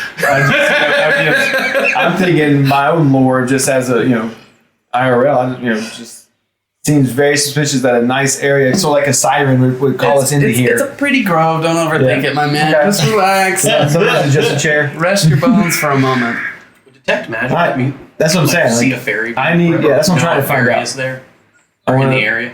I'm thinking my own lore just as a IRL. Just seems very suspicious that a nice area, so like a siren would call us into here. It's a pretty grove. Don't overthink it, my man. Okay. Just relax. Sometimes it's just a chair. Rest your bones for a moment. Detect magic. Right. I mean, That's what I'm saying. see Like, a fairy. I need. Yeah, that's what I'm trying to find out. Is there I or in wanna- the area?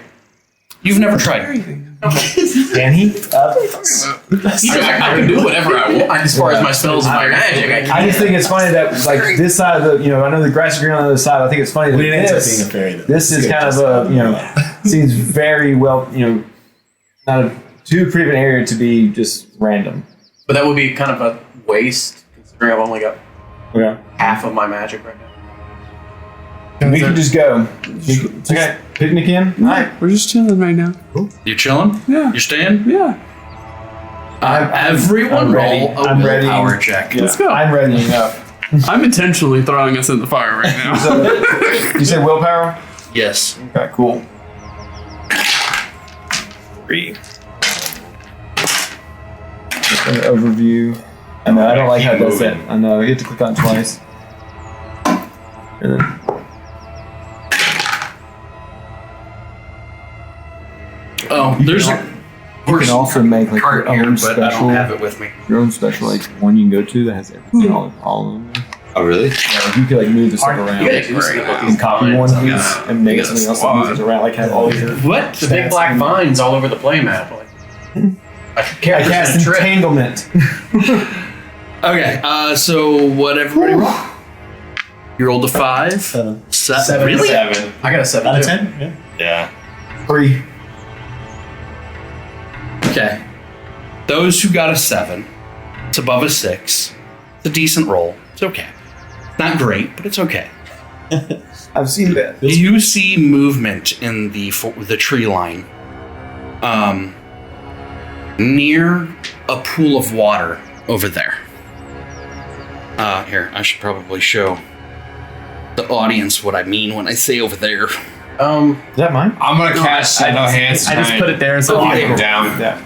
You've never tried. Can he? I can do whatever I want as far as my spells and my magic. I just think it's funny that like this side of the, I know the grass is green on the other side. I think it's funny that We didn't end up this, being a fairy, though. this is kind of a, seems very well, not a too pretty of an area to be just random. But that would be kind of a waste considering I've only got Yeah. half of my magic right now. We can just go. Okay. Picnic in? All right. We're just chilling right now. You chilling? Yeah. You staying? Yeah. Everyone I'm ready. roll a I'm ready. willpower check. Let's go. I'm ready enough. I'm intentionally throwing us in the fire right now. So, you said willpower? Yes. Okay, cool. 3. An overview. I know, I don't like how it does that. I know, you have to click on it twice. And then, Oh, there's a you can also make like card your here, own but I special, don't have it with me. your own special like one you can go to that has everything all of them. Oh, really? Yeah, like you could like move the stuff around. You gotta do something You about can these copy one of these Yeah. and make You it got a something else that moves it around, like have all your. What? The big black vines all over the play map. Like, I cast entanglement. Okay, so what everybody roll? You rolled a 5? 7. Seven. Really? 7. I got a 7 Out of too. 10? Yeah. Yeah. 3. Okay. Those who got a 7, it's above a 6. It's a decent roll. It's okay. Not great, but it's okay. I've seen that. You see movement in the tree line, near a pool of water over there. Here, I should probably show the audience what I mean when I say over there. Is that mine? I'm gonna cast Shadow Hands. I just put it there so Okay, people down. Yeah.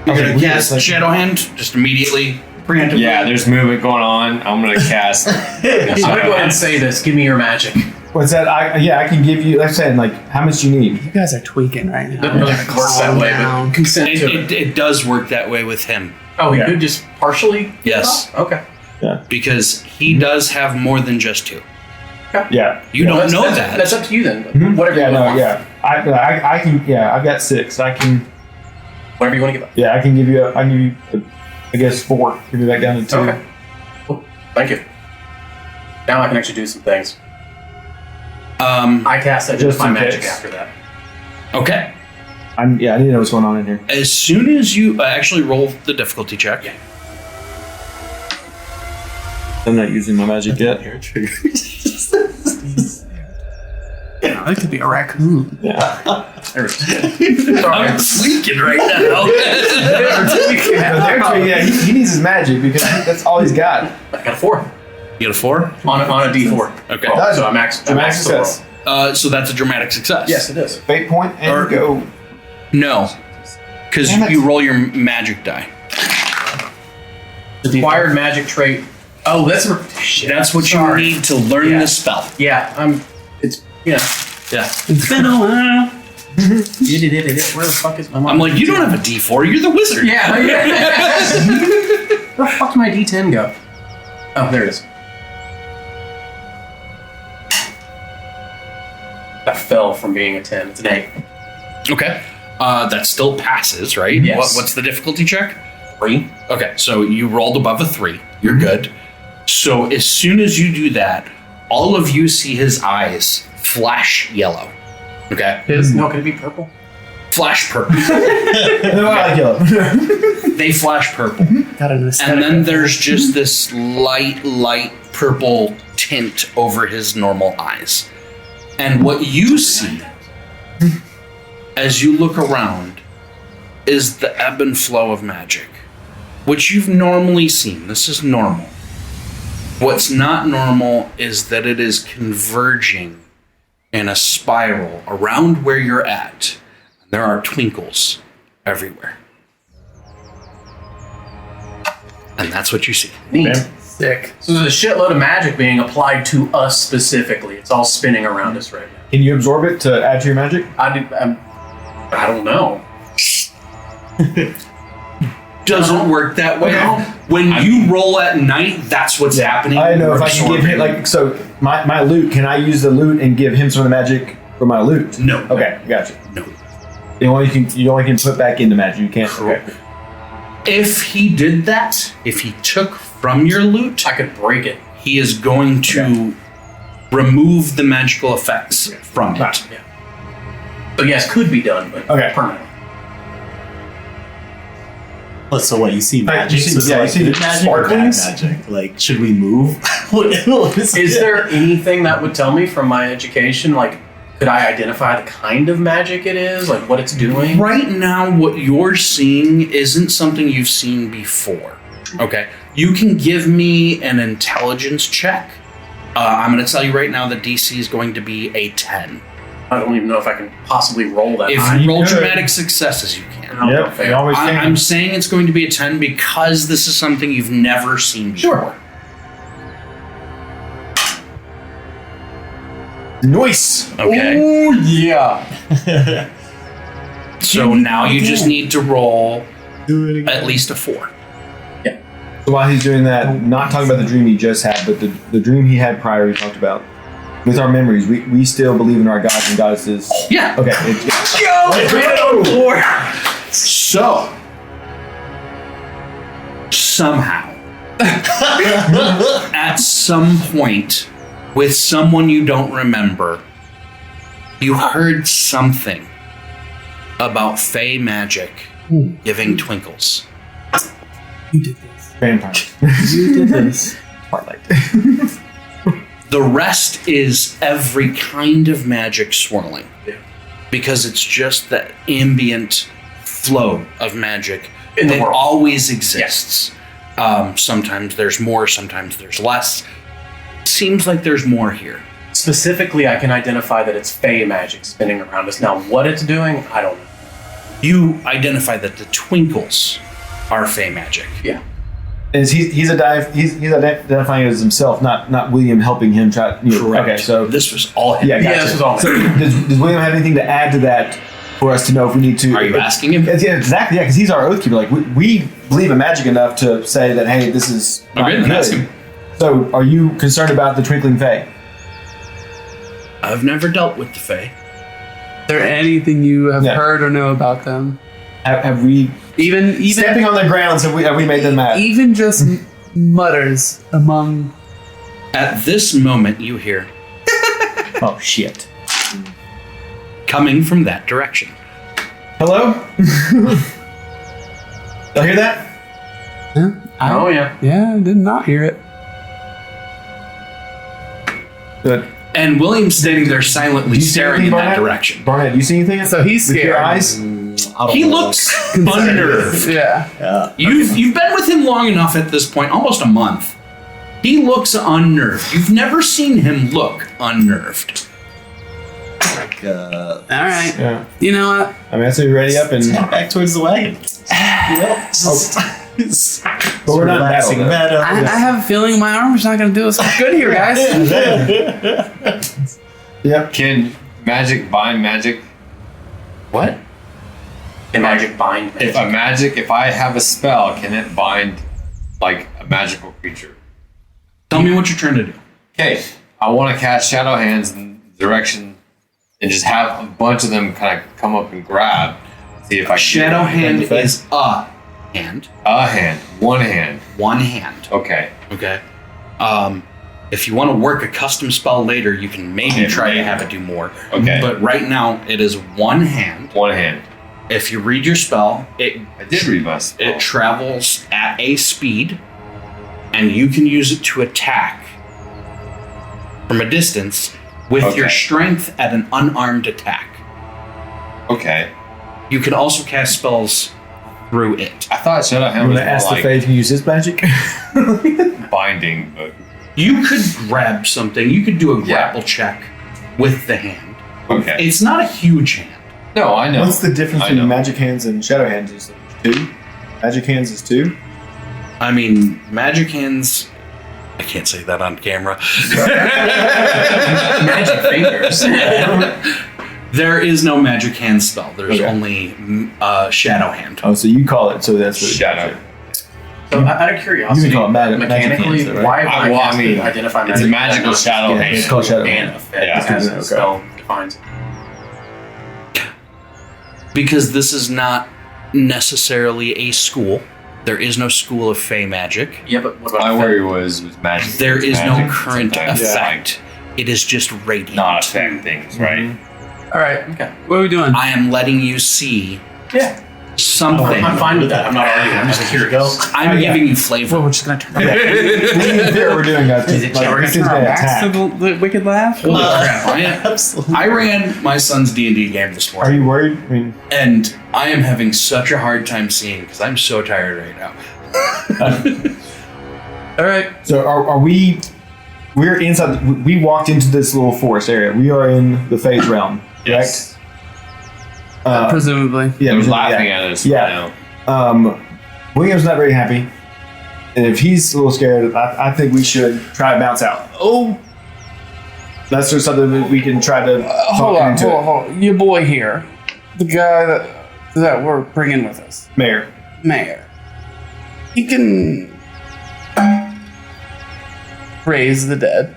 You're Okay, gonna weird, cast it's like- Shadow Hand just immediately, preemptively. Yeah, there's movement going on. I'm gonna cast. I'm gonna go ahead and say this. Give me your magic. What's that? I can give you. Like I said, like how much you need. You guys are tweaking right now. Doesn't really work that way, but consent to it. It does work that way with him. Oh, he Yeah. could just partially? Yes, Okay. because he does have more than just 2. Yeah. You don't know that. That's up to you then. Mhm. Whatever Yeah. you No. want. Yeah. I can. Yeah. I've got 6. I can. Whatever you want to give up. Yeah. I can give you. I guess 4. Give me back down to 2. Okay. Cool. Thank you. Now I can actually do some things. I cast that Just my in magic case. after that. Okay. I need to know what's going on in here. As soon as you actually roll the difficulty check, Yeah. I'm not using my magic yet. That could be a raccoon. Yeah. I'm tweaking right now. Yeah. He needs his magic because that's all he's got. I got a 4 You get a 4? on a D4. Okay. Roll. So I max Dramatic the roll. success. So that's a dramatic success. Yes, it is. Fate point and Or- go. No, because Damn it. you roll your magic die. Acquired magic trait. Oh, that's shit. That's what Sorry. you need to learn Yeah. the spell. Yeah, it's Yeah. It's been a while. Where the fuck is my? I'm like, you don't have a D4. You're the wizard. Yeah. Where the fuck did my D10 go? Oh, there it is. That fell from being a 10. It's an 8. Okay. That still passes, right? Yes. What's the difficulty check? 3. Okay, so you rolled above a 3. You're good. So as soon as you do that, all of you see his eyes flash yellow. Okay? No, could it be purple? Flash purple. No, I like yellow. They flash purple. Got an aesthetic. And then there's just this light purple tint over his normal eyes. And what you see as you look around is the ebb and flow of magic, which you've normally seen. This is normal. What's not normal is that it is converging in a spiral around where you're at. There are twinkles everywhere. And that's what you see. Neat. Sick. So there's a shitload of magic being applied to us specifically. It's all spinning around us right now. Can you absorb it to add to your magic? I don't know. Doesn't work that way. Okay. When you roll at night, that's what's happening. I know if You're I can give him absorbing. like so my loot. Can I use the loot and give him some of the magic for my loot? No. Okay, gotcha. No. You only can put back into magic. You can't. Okay. If he did that, if he took from your loot, I could break it. he is going to remove the magical effects from it. Right. Yeah. So yes, could be done, but Okay. permanently. So what, you see magic? you see- So yeah, like you see good magic or bad sparklings? magic? Like, should we move? What Is there anything that would tell me from my education, like, could I identify the kind of magic it is, like what it's doing? Right now, what you're seeing isn't something you've seen before. Okay. You can give me an intelligence check. I'm going to tell you right now the DC is going to be a 10. I don't even know if I can possibly roll that If high. you roll could. dramatic successes, you can. I don't know Yep. if I- You always can. I'm saying it's going to be a 10 because this is something you've never seen before. Sure. Nice. Okay. Oh yeah. So now you just need to roll Do it again. at least a 4. So while he's doing that, not talking about the dream he just had, but the dream he had prior, we talked about. With our memories, we still believe in our gods and goddesses. Yeah. Okay. So, somehow, at some point, with someone you don't remember, you heard something about Fey magic giving twinkles. You did this. Vampire. You did this. Spotlight. The rest is every kind of magic swirling. Because it's just the ambient flow of magic In the that world. always exists. Sometimes there's more, sometimes there's less. Seems like there's more here. Specifically, I can identify that it's Fey magic spinning around us. Now, what it's doing, I don't know. You identify that the twinkles are Fey magic. Yeah. And he's identifying it as himself, not William helping him try. Correct. Okay, so this was all him. yeah, gotcha. this is all So does William have anything to add to that for us to know if we need to? Are you asking him? Yeah, exactly. Yeah, because he's our oath keeper. Like we believe in magic enough to say that hey, this is not Okay, then ask good. him. So, are you concerned about the twinkling Fae? I've never dealt with the Fey. Is there anything you have Yeah. heard or know about them? Have we Even stepping on their grounds? Have we made them mad? even just mutters among. At this moment, you hear Oh shit! coming from that direction. Hello? Y'all hear that? Yeah, Oh, yeah. yeah, I did not hear it. Good. And William's standing there silently Do you see staring anything, in that Barnett? direction. Barnett, do you see anything? So he's With your scared. eyes? I don't He know. looks unnerved. Yeah. Yeah. You've been with him long enough at this point, almost a month. He looks unnerved. You've never seen him look unnerved. Like, All right. Yeah. You know what? I mean, I say ready up and. head back towards the wagon. But we're not relaxing battle, meta. I have a feeling my armor's not going to do us much good here, guys. Yep. Can magic bind magic? What? Can magic bind magic? If I have a spell, can it bind like a magical creature? Tell me what you're trying to do. Okay, I want to cast Shadow Hands in the direction and just have a bunch of them kind of come up and grab. See if I can Shadow hand the face. is a hand. a hand, one hand. One hand. Okay, Okay. If you want to work a custom spell later, you can maybe Okay, try to maybe. have it do more. Okay. But right now, it is one hand. one hand. If you read your spell, it I did read my spell. it travels at a speed, and you can use it to attack from a distance with your Okay. strength at an unarmed attack. Okay, You can also cast spells through it. I thought Shadow I'm Hand was gonna more ask the like Fae to use his magic. binding, but You could grab something. You could do a grapple check with the hand. okay. It's not a huge hand. No, I know. What's the difference I between know. magic hands and shadow hands? Is 2? Magic hands is 2. I mean, magic hands. I can't say that on camera. Magic fingers. There is no magic hand spell. There's Okay. only shadow hand. Oh, so you call it. So that's what Shadow. So out of curiosity, You can call it magic mechanically, hands, right? why have I Well, I cast mean, the identify It's a magic? magical shadow Yeah, hand. it's called shadow and hand. effect Yeah. as Okay. the spell defines. Because this is not necessarily a school. There is no school of Fey magic. Yeah, but what about My effect? worry was magic. There is no magic. current Sometimes it's effect. It is just radiant. not affect things, right? All right. Okay. What are we doing? I am letting you see Yeah. something. I'm fine with that. I'm not arguing. I'm just curious. I'm giving you flavor. We're just gonna turn. we need to we're doing that. Is it Like, we're this Turn is our gonna backs to attack. the wicked laugh. Holy crap! Absolutely. I ran my son's D&D game this Are morning, you worried? I mean, and I am having such a hard time seeing because I'm so tired right now. All right. so are we? We're inside. We walked into this little forest area. We are in the Fae's realm, correct? Presumably. Yeah, They were yeah. laughing at us Yeah. right now. William's not very happy, and if he's a little scared, I think we should try to bounce out. Oh, That's just something that we can try to hold talk on, into. hold on. Your boy here, the guy that we're bringing with us, Mayor. Mayor. He can raise the dead,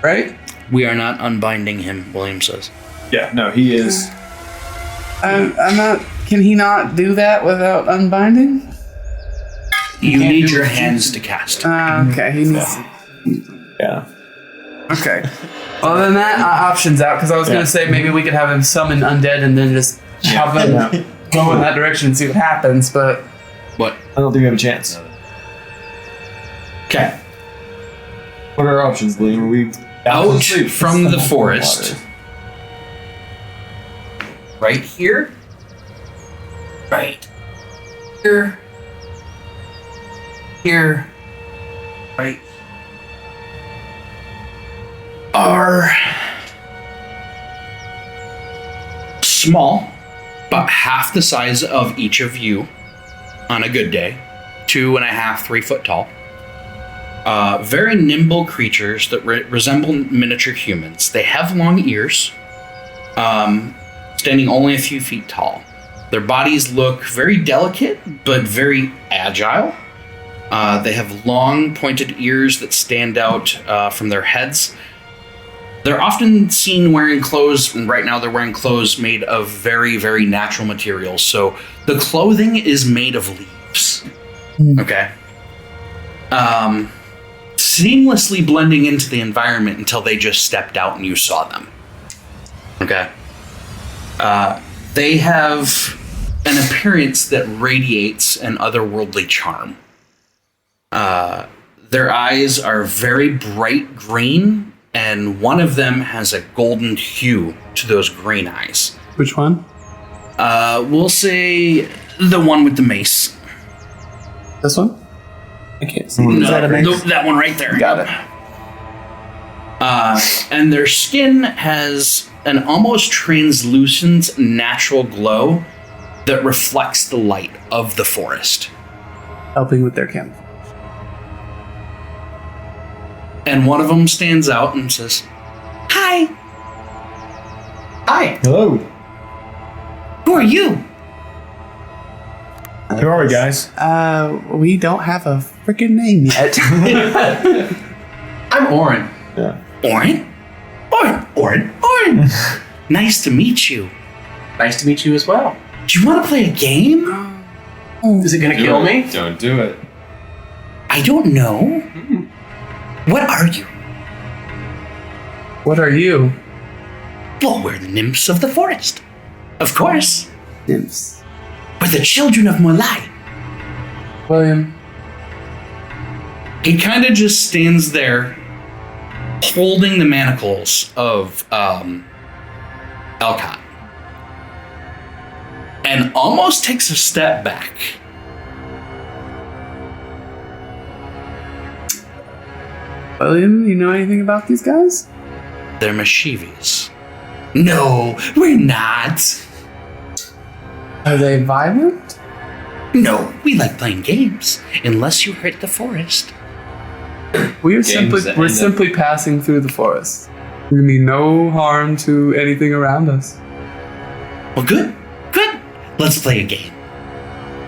right? We are not unbinding him, William says. Yeah, no, he is. I'm not. Can he not do that without unbinding? You can't need do your it. hands to cast. Okay, he needs. Yeah. Okay. Well, then that option's out because I was Yeah. gonna say maybe we could have him summon undead and then just have them Yeah. go in that direction and see what happens. But What? I don't think we have a chance. Okay. What are our options, William? Are we Out from the forest. Right here. Right here. Here. Right. Are small, about half the size of each of you on a good day. 2.5, 3 foot tall. Very nimble creatures that resemble miniature humans. They have long ears, standing only a few feet tall. Their bodies look very delicate, but very agile. They have long, pointed ears that stand out from their heads. They're often seen wearing clothes, and right now they're wearing clothes made of very, very natural materials. So the clothing is made of leaves. Okay. Seamlessly blending into the environment until they just stepped out and you saw them. Okay. They have an appearance that radiates an otherworldly charm. Their eyes are very bright green, and one of them has a golden hue to those green eyes. which one? We'll say the one with the mace. This one? I can't see. No, Is that a mace? that one right there. Got it. And their skin has an almost translucent natural glow that reflects the light of the forest. Helping with their camouflage. And one of them stands out and says, "Hi, Hi. Hello. who are you?" Who are we, guys? We don't have a freaking name yet. I'm Oren. Yeah. Orin? Orin. Nice to meet you. Nice to meet you as well. Do you want to play a game? Is it gonna kill me? Don't do it. I don't know. What are you? What are you? Well, we're the nymphs of the forest. Of course. Nymphs. We're the children of Molai. William. He kind of just stands there holding the manacles of Elcott and almost takes a step back. William, you know anything about these guys? They're Mischievous. No, we're not. Are they violent? No, we like playing games, unless you hurt the forest. We're Games that we're end up- simply passing through the forest. We mean no harm to anything around us. Well, good. Let's play a game.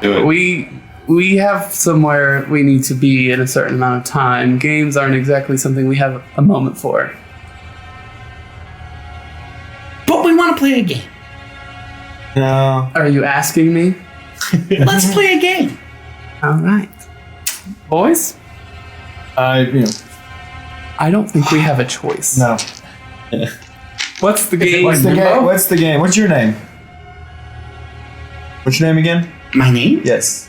Do it. We have somewhere we need to be in a certain amount of time. Games aren't exactly something we have a moment for. But we want to play a game. No. Are you asking me? Let's play a game. All right, boys. You know, I don't think we have a choice. no. What's the game? What's the Limbo? game? What's the game? What's your name? What's your name again? My name? Yes.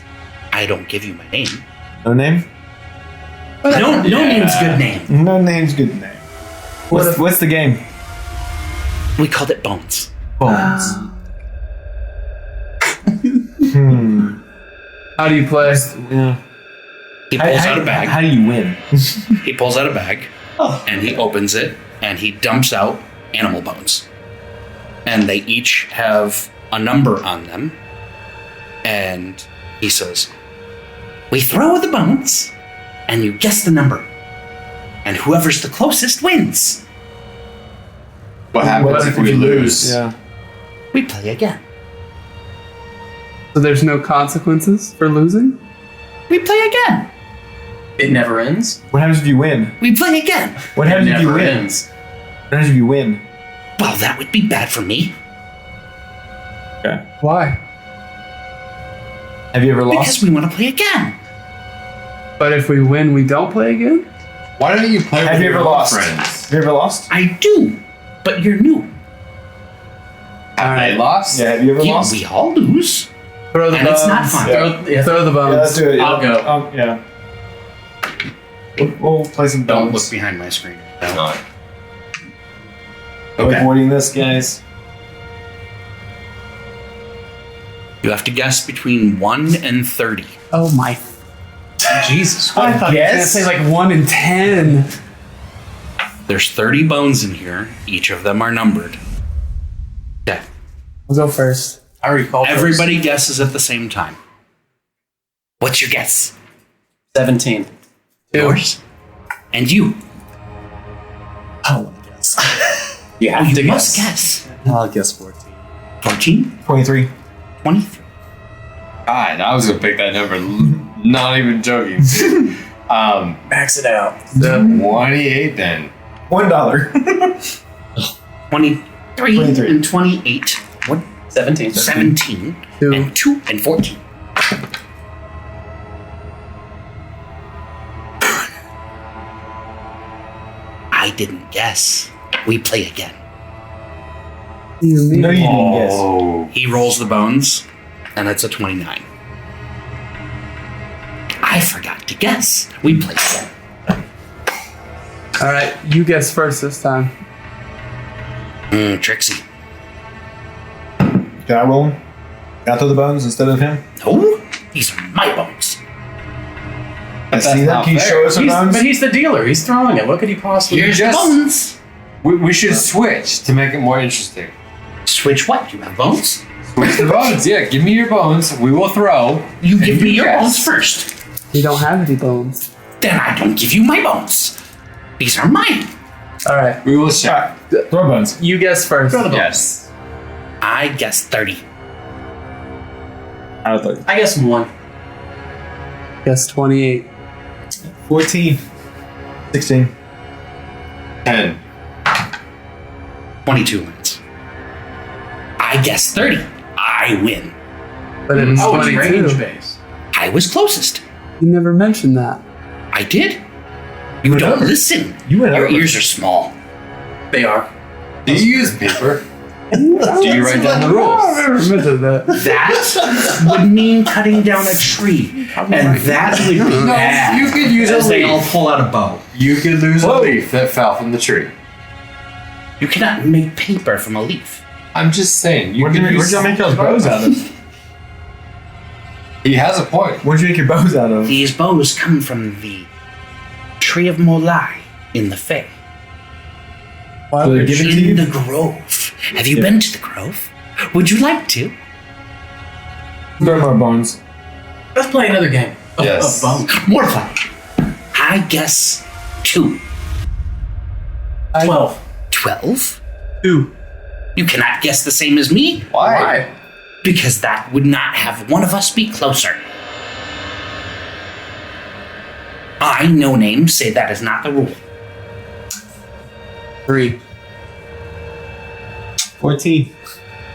I don't give you my name. No name? No name's good name. No name's good name. What's the game? We called it Bones. Bones. How do you play? Yeah. He pulls out a bag. How do you win? He pulls out a bag, and he opens it, and he dumps out animal bones. And they each have a number on them. And he says, we throw the bones, and you guess the number. And whoever's the closest wins. What happens if we lose? Yeah. We play again. So there's no consequences for losing? We play again. It never ends. What happens if you win? We play again. What happens It if you never win? ends. What happens if you win? Well, that would be bad for me. Okay. Why? Have you ever Because lost? we want to play again. But if we win, we don't play again? Why don't you play Have with you your ever old lost? friends? Have you ever lost? I do. But you're new. Have they lost? Yeah, have you ever Yeah, lost? we all lose. Throw the And bones. it's not fun. Yeah. Throw the bones. Yeah, let's do it. I'll go. Yeah. We'll play some Don't bones. look behind my screen. No. Okay. Avoiding this, guys. You have to guess between 1 and 30. Oh my. Jesus. I thought you were going to say like 1 in 10. There's 30 bones in here. Each of them are numbered. Okay. I'll go first. I recall. Everybody guesses at the same time. What's your guess? 17. Yours? And you? I don't want to guess. You have You to must guess. guess. I'll guess 14. 14? 23. 23. God, I was gonna pick that number. Not even joking. Max it out. 28 then. $1. 23 23. and 28. What? 17. 17 Two. and 2 and 14. I didn't guess. We play again. You mean? No, you didn't guess. Oh. He rolls the bones, and it's a 29. I forgot to guess. We play again. All right, you guess first this time. Trixie. Can I roll him? Can I throw the bones instead of him? No, these are my bones. I see that. not Can you fair. show us some bones? But he's the dealer. He's throwing it. What could he possibly Here's just- the bones. We should switch to make it more interesting. Switch what? You have bones? Switch the bones. Yeah, give me your bones. We will throw. You and give me your guess. bones first. You don't have any bones. Then I don't give you my bones. These are mine. All right, We will check. Throw bones. you guess first. Yes. I guess 30. I throw I guess 1. Guess 28. 14. 16. 10. 22 wins. I guess 30. I win. But it was Oh, it's 22. range based. I was closest. You never mentioned that. I did. You don't listen. You went Your over. ears are small. They are. Do you use paper? Do you write down the I rules? never mentioned that. That would mean cutting down a tree. And that would be bad. You could use a As they all leaf. pull out a bow. You could lose a leaf that fell from the tree. You cannot make paper from a leaf. I'm just saying. Where'd y'all make y'all's bows out of? He has a point. Where'd you make your bows out of? These bows come from the tree of Molai in the Fae. So they give it to you? In the grove. Have you been to the grove? Would you like to? Throw more bones. Let's play another game. Yes. Of bones. More fun. I guess 2. 12. 12? 2. You cannot guess the same as me? Why? Because that would not have one of us be closer. I, no name, say that is not the rule. 3. 14.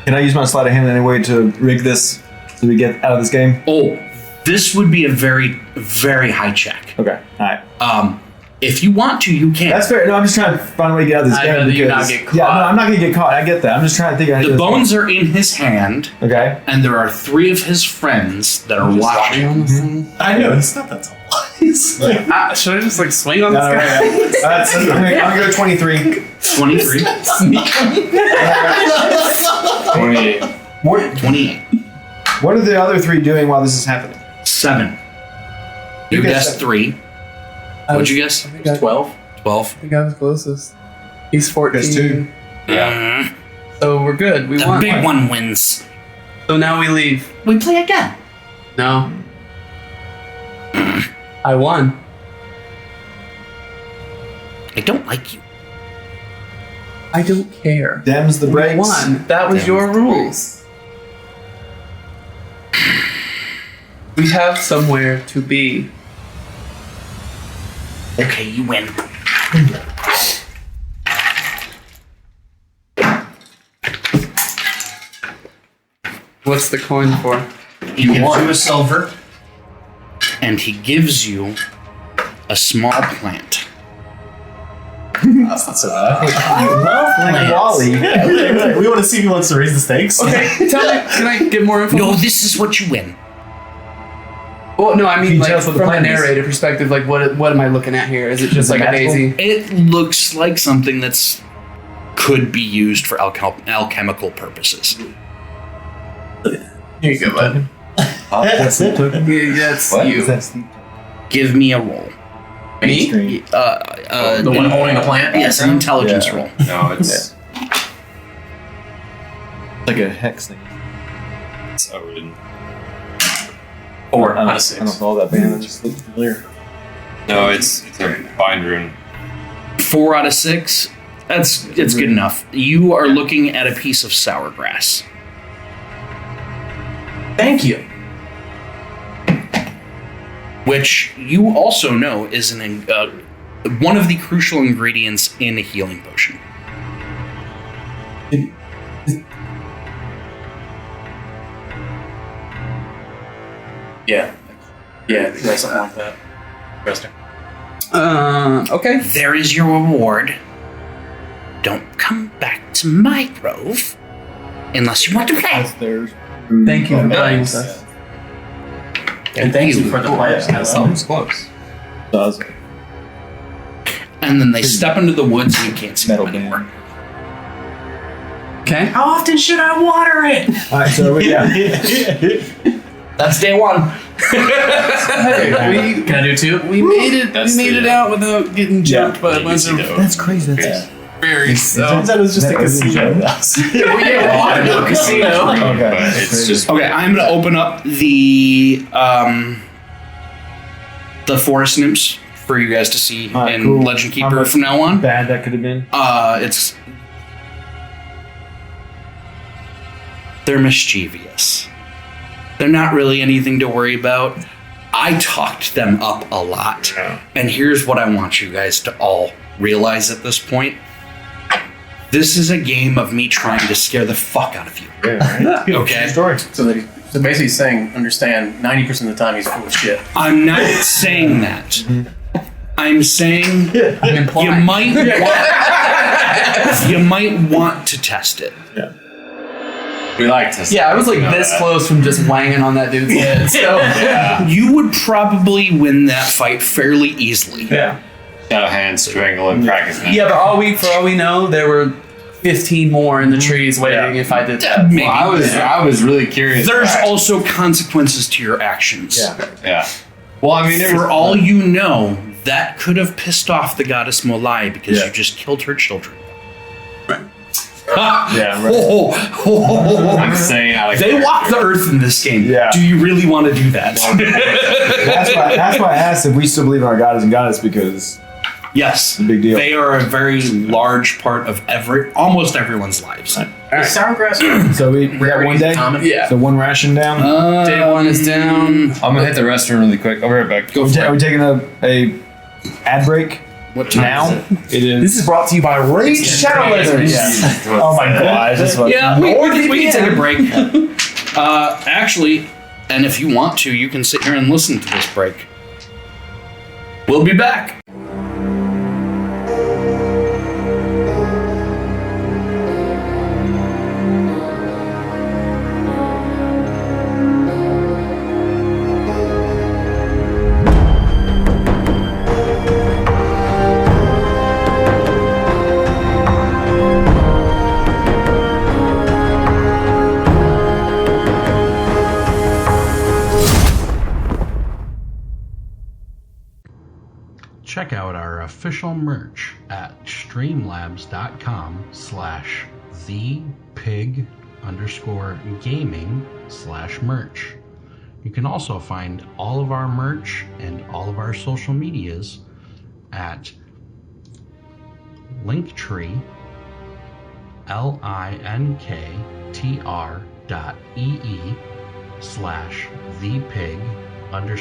Can I use my sleight of hand in any way to rig this so we get out of this game? Oh, this would be a very, very high check. Okay. All right. If you want to, you can. That's fair. No, I'm just trying to find a way to get out of this I'd game. rather you because- not get caught. Yeah, no, I'm not going to get caught. I get that. I'm just trying to think of The bones are in his hand, Okay. and there are 3 of his friends that are watching. I know, it's not that tall. He's like, Should I just like swing on this No, guy? I'm going to go 23. 23, 28. 28, What are the other 3 doing while this is happening? 7. You You guessed guessed 3. What'd you guess? 12. 12. I think I was closest. He's 14. There's 2. Yeah. So we're good. We The won. big one wins. So now we leave. We play again. No. I won. I don't like you. I don't care. Dems the We brakes. won. That was your rules. We have somewhere to be. Okay, you win. What's the coin for? He gives you a silver, and he gives you a small plant. that's not so bad. Like Wally. We want to see who wants to raise the stakes. Okay, tell me. Can I get more info? No, this is what you win. Well, no, I Can mean you like tell us what the from a plan is? narrator perspective. Like, what am I looking at here? Is it just Is it like a magical? daisy? It looks like something that's could be used for alchemical purposes. Here you go, bud. That's it. Yeah, that's What? you. That's the Give me a roll. Me? The one holding the plant? Yes, an intelligence Yeah. roll. No, it's like a hex thing. it's Odin. 4 I out don't of 6. I don't know that band. It just looks familiar. No, it's a bind rune. 4 out of 6. It's good enough. You are looking at a piece of sour grass. Thank you. Which you also know is one of the crucial ingredients in a healing potion. Yeah. Yeah, something like that. Interesting. Okay. There is your reward. Don't come back to my grove unless you want to play. That's theirs. Thank you for playing with Nice. us. And thank you for the players. Sounds close. Does. And then they step into the woods and you can't see Metal them anymore. Okay. How often should I water it? All right, so yeah. That's day 1. Hey, Can I do 2? we made it. That's we made the- it out without getting jumped by a bunch of That's crazy. That's berries. So. Turns out it was just a That was casino. Water to a casino. okay. But That's it's crazy. just Okay, I'm going to open up the forest nymphs for you guys to see Alright, in cool. Legend How Keeper much from now on. bad that could have been. They're mischievous. They're not really anything to worry about. I talked them up a lot. And here's what I want you guys to all realize at this point. This is a game of me trying to scare the fuck out of you. Okay? Story. So basically saying, understand, 90% of the time he's full of shit. I'm not saying that. I'm saying you might want to test it. we like to. Yeah, I was like you know this that. close from just wanging on that dude's head. So Yeah. You would probably win that fight fairly easily. Yeah. Shadow hand, strangle, and crack his neck. yeah, but for all we know, there were 15 more in the trees waiting if I did that. Maybe. Well, I was really curious. There's about- also consequences to your actions. Yeah. Well, I mean, For all you know, that could have pissed off the goddess Molai because you just killed her children. Right. Yeah, right. I'm saying out of They walk the earth in this game. Yeah. Do you really want to do that? That's why I asked if we still believe in our goddess and goddess, because Yes. Big deal. They are a very large part of almost everyone's lives. Is sourgrass so we got one day. common? Yeah. So one ration down. Day one is down. I'm gonna hit the restroom really quick. I'll be right back. Go Are for we it. taking a ad break What time now? is it? It is. This is brought to you by Raid Shadowlands. Yeah. Oh my gosh. That's what, Yeah, we can take a break. Actually, and if you want to, you can sit here and listen to this break. We'll be back. Check out our official merch at streamlabs.com/thepig_gaming/merch. You can also find all of our merch and all of our social medias at Linktree,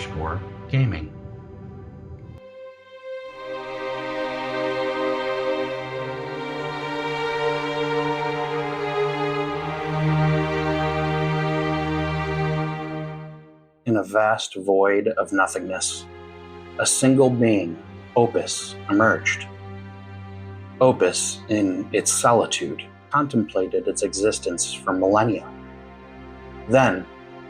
linktr.ee/thepig_gaming. In a vast void of nothingness, a single being, Opus, emerged. Opus, in its solitude, contemplated its existence for millennia. Then,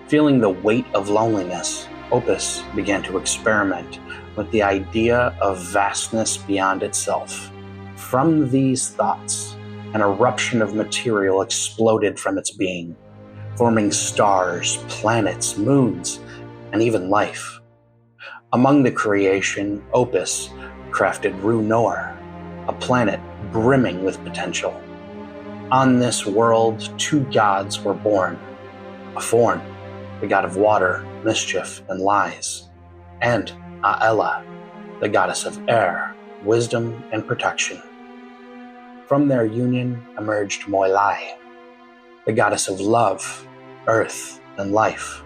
feeling the weight of loneliness, Opus began to experiment with the idea of vastness beyond itself. From these thoughts, an eruption of material exploded from its being, forming stars, planets, moons, and even life. Among the creation, Opus crafted Runor, a planet brimming with potential. On this world, two gods were born: Aforn, the god of water, mischief, and lies, and Aella, the goddess of air, wisdom, and protection. From their union emerged Moilai, the goddess of love, earth, and life,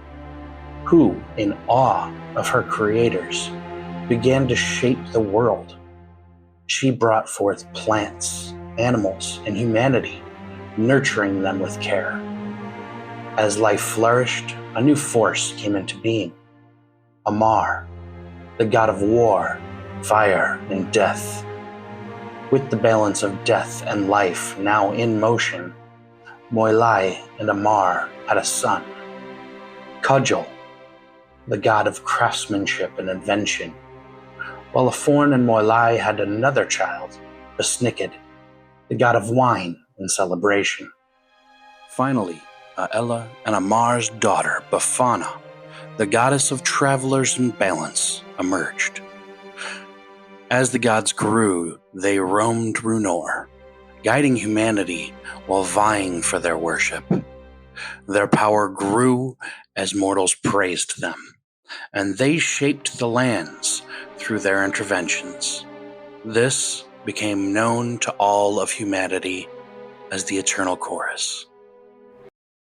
who, in awe of her creators, began to shape the world. She brought forth plants, animals, and humanity, nurturing them with care. As life flourished, a new force came into being: Amar, the god of war, fire, and death. With the balance of death and life now in motion, Moilai and Amar had a son, Cudgel, the god of craftsmanship and invention, while Aforn and Moilai had another child, Besnicked, the god of wine and celebration. Finally, Aella and Amar's daughter, Bafana, the goddess of travelers and balance, emerged. As the gods grew, they roamed Runor, guiding humanity while vying for their worship. Their power grew as mortals praised them, and they shaped the lands through their interventions. This became known to all of humanity as the Eternal Chorus.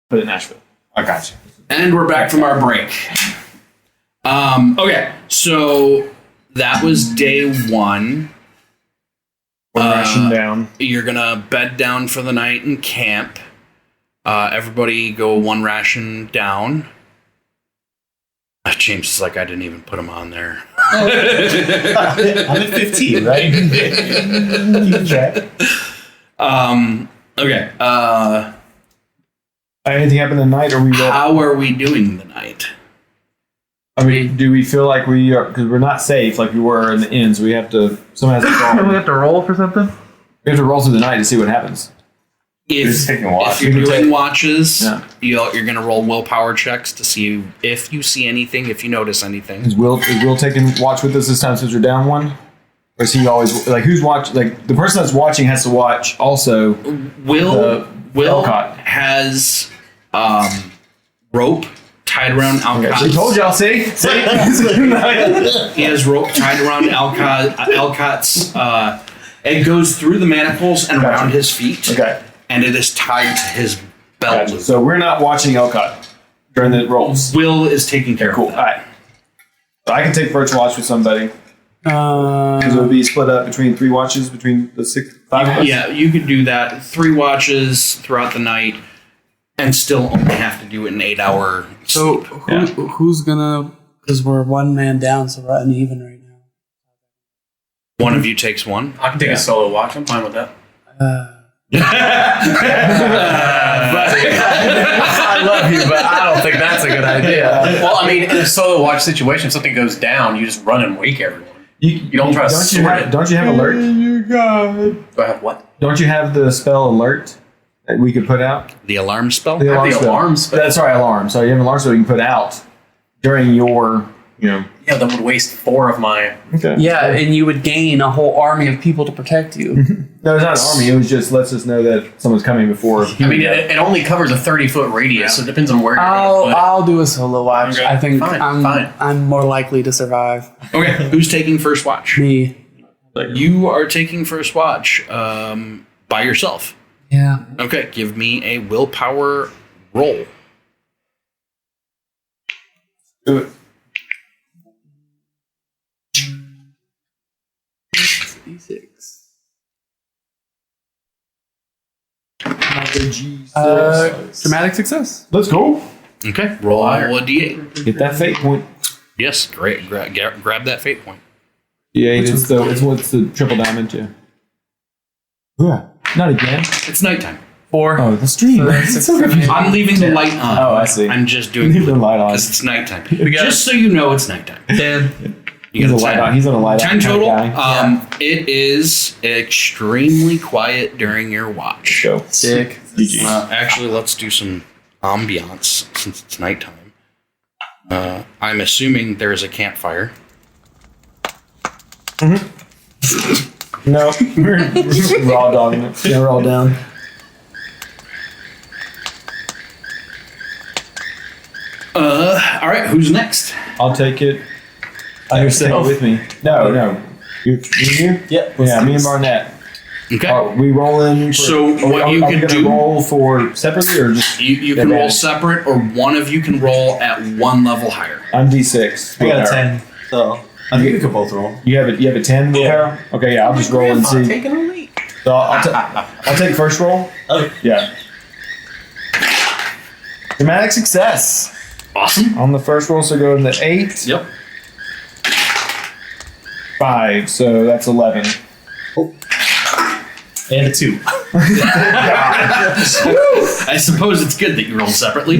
Put it in Nashville. I got you. And we're back from our break. Okay, so that was day one. One ration down. You're gonna bed down for the night and camp. Everybody go one ration down. James is like, I didn't even put him on there. I'm at 15, right? Keep track. Okay. Anything happen tonight, or we go? How are we doing the night? I mean, do we feel like we are, because we're not safe like we were in the inn, so we have to, someone has to call. We have to roll for something? We have to roll through the night to see what happens. Just taking a watch. If you're doing watches, Yeah. you're going to roll willpower checks to see if you see anything, if you notice anything. Is Will taking watch with us this time since we're down one? Or is he always like who's watching? Like the person that's watching has to watch also. Will Alcott. has rope tied around Alcott's. We told y'all. See. He has rope tied around Alcott's. It goes through the manacles and around his feet. Okay. And it is tied to his belt loop. So we're not watching Alcott during the rolls. Will is taking care Cool. of All right. So I can take first watch with somebody. Because it would be split up between 3 watches between the 5 of us. Yeah, you could do that. 3 watches throughout the night, and still only have to do it in 8-hour So sleep. who's gonna? Because we're 1 man down, so we're uneven right now. One of you takes one. I can take a solo watch. I'm fine with that. I love you, but I don't think that's a good idea. Well, I mean, in a solo watch situation, if something goes down, you just run and wake everyone. You don't try to sort it. Don't you have alert? Do I have what? Don't you have the spell alert that we could put out? The alarm spell? The alarm spell. alarm spell. That's sorry, alarm. So you have an alarm spell you can put out during your, Yeah, that would waste 4 of my. Okay. Yeah, and you would gain a whole army of people to protect you. No, it's not an army. It was just lets us know that someone's coming before. I mean, it only covers a 30-foot radius, so it depends on where you're going to put it. I'll do a solo watch. Okay. I think Fine. I'm more likely to survive. Okay, who's taking first watch? Me. You are taking first watch by yourself. Yeah. Okay, give me a willpower roll. Do it. D6. Dramatic success. Let's go. Okay, roll a d8. Get that fate point. Yes, great. Grab that fate point. Yeah, it's what's the triple damage. Yeah. Not again. It's nighttime. 4. Oh, the stream. So that's It's so 6, 7, confusing. 8. I'm leaving the light on. Oh, I see. I'm just doing Leave the light on. because it's nighttime. got Just so you know, it's nighttime. 10. You He's got a light 10. on. He's on a light 10 on. total. Guy. It is extremely quiet during your watch. Go. Sick. Actually, let's do some ambiance since it's nighttime. I'm assuming there is a campfire. No, we're raw dogging it. Yeah, we're all down. All right, who's next? I'll take it. You're staying with me. No. You and you? Yeah. Yeah, me and Barnett. Okay. Are we rolling? So what you can do- roll for separately or just? You can roll separate, or one of you can roll at 1 level higher. I'm D6. I got a 10, so I think we could both roll. You have a 10 willpower? Okay, yeah, I'll just roll and see. Taking a leak. So I'll take first roll. Okay. Yeah. Dramatic success Awesome. on the first roll, so go to the 8. Yep. 5, so that's 11. And a 2. I suppose it's good that you roll separately.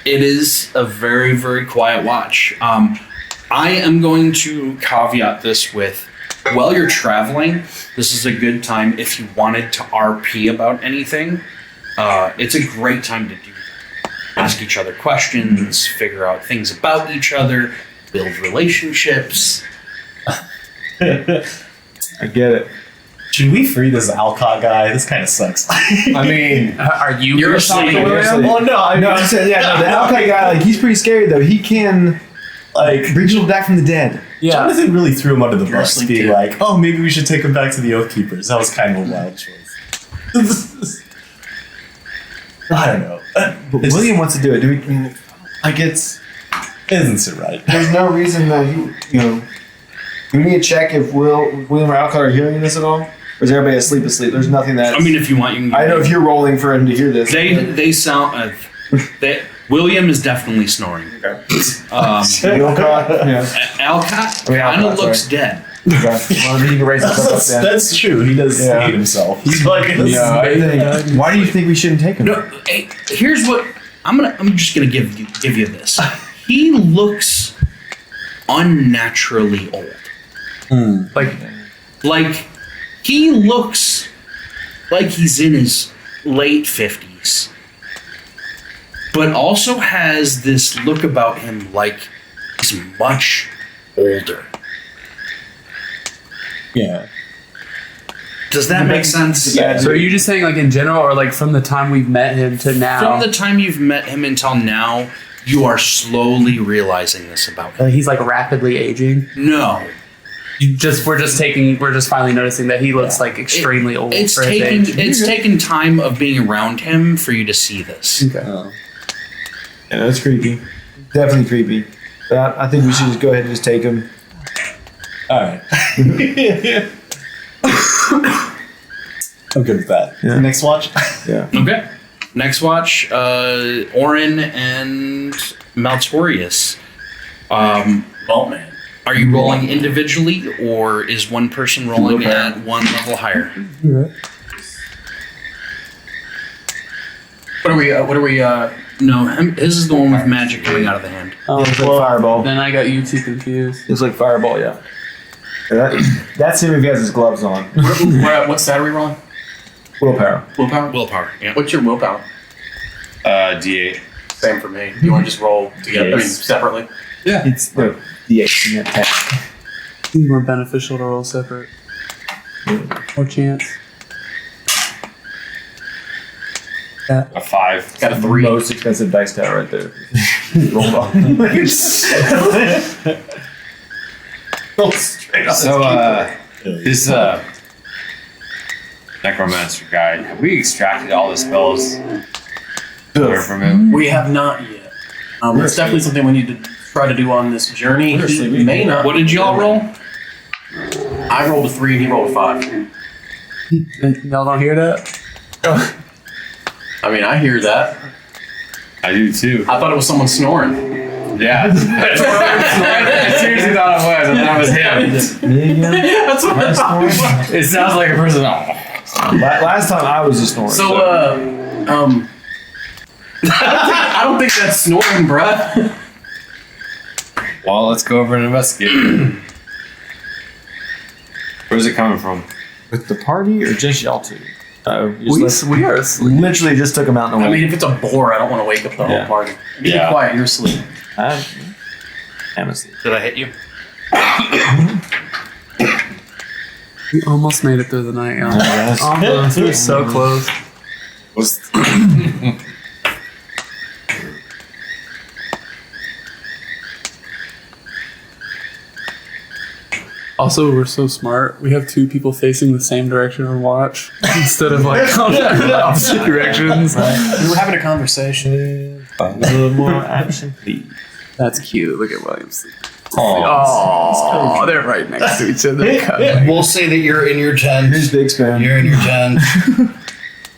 It is a very, very quiet watch. I am going to caveat this with, while you're traveling, this is a good time if you wanted to RP about anything. It's a great time to do that. Ask each other questions, figure out things about each other, build relationships. I get it. Should we free this Alcott guy? This kind of sucks. I mean, Are you You're gonna asleep. talk to You're William? asleep. Well, no, I mean, I'm saying, the Alcott guy, like, he's pretty scary, though. He can, like, bring people back from the dead. Yeah. Jonathan really threw him under the You're bus, asleep being too. like, "Oh, maybe we should take him back to the Oath Keepers." That was kind of a wild choice. I don't know. But William wants to do it. Do we, I mean, like, It doesn't sit right. there's no reason that do we need to check if William or Alcott are hearing this at all? Or is everybody asleep? There's nothing that. I mean, if you want, you can. I know if you're rolling for him to hear this. They sound. William is definitely snoring. Alcott, yeah. Alcott I mean, kind of Alcott, looks sorry. dead. Okay. Well, he can raise himself up then. That's true. He does Yeah. hate himself. He's like, Yeah, I think, why do you think we shouldn't take him? No, hey, here's what I'm just gonna give you this. He looks unnaturally old. Like he looks like he's in his late 50s, but also has this look about him like he's much older. Yeah. Does that make sense? Yeah. So are you just saying like in general, or like from the time we've met him to now? From the time you've met him until now, you are slowly realizing this about him. He's like rapidly aging. No. We're just finally noticing that he looks like extremely old. It's for his age. taken time of being around him for you to see this. Okay. Yeah, that's creepy. Definitely creepy. But I think we should just go ahead and just take him. All right. I'm good with that. Yeah. Next watch. Yeah. Okay. Next watch, Orin and Maltorius. Well, man. Are you rolling individually, or is one person rolling at one level higher? What are we? No, his is the one with magic coming out of the hand. Looks like Fireball. Then I got you two confused. Looks like Fireball, yeah. That's him if he has his gloves on. What stat are we rolling? Willpower. Willpower. Willpower, yeah. What's your willpower? D8. Same for me. You want to just roll together? I mean, separately. Yeah. It's the D8 in that tab. Seems more beneficial to roll separate. More chance. Yeah. A 5. Got a 3. Most expensive dice tower right there. Roll on. Roll straight on. So, this necromancer guy, have we extracted all the spells from him? We have not yet. It's definitely something we need to try to do on this journey. He may not. What did y'all roll? I rolled a 3 and he rolled a 5. Y'all don't hear that? I mean, I hear that. I do too. I thought it was someone snoring. Yeah. I seriously thought it was, and that was him. Me again? That's what I thought. It sounds like a person. Last time I was a snorer. So, I don't think that's snoring, bruh. Well, let's go over and investigate. Where's it coming from? With the party or just y'all two? We are asleep. Literally just took him out in the I way. mean, if it's a boar, I don't want to wake up the Yeah. whole party. Be Yeah. quiet, you're asleep. I'm asleep. Did I hit you? We almost made it through the night, y'all. Yes. Almost. We were so close. Also, we're so smart. We have two people facing the same direction on watch instead of like opposite directions. We were having a conversation. A little more action, please. That's cute. Look at Williams. Oh. Oh, they're right next to each other. cuddling. We'll say that you're in your tent. Here's Big Spoon. You're in your tent.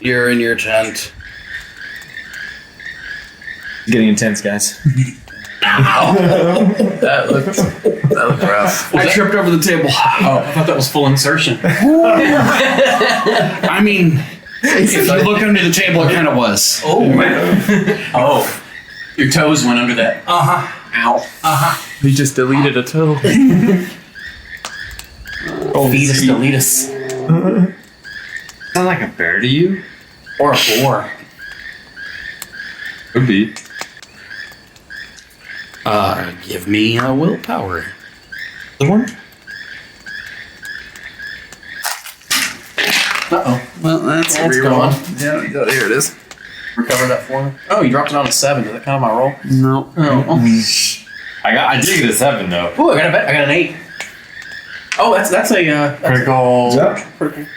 You're in your tent. Getting intense, guys. That looked rough. I tripped over the table. Oh, I thought that was full insertion. I mean, if you look under the table, it kind of was. Oh, your toes went under that. Ow. He just deleted a toe. Fetus deletus. Sound like a bear to you? Or a boar. Could be. Give me a willpower. The one? Uh-oh. Well, that's That's reroll. gone. Yeah, here it is. Recover that for me. Oh, you dropped it on a 7. Is that kind of my roll? No. Oh. I did get a 7 though. Ooh, I got an 8. Oh, that's a Critical. Yep.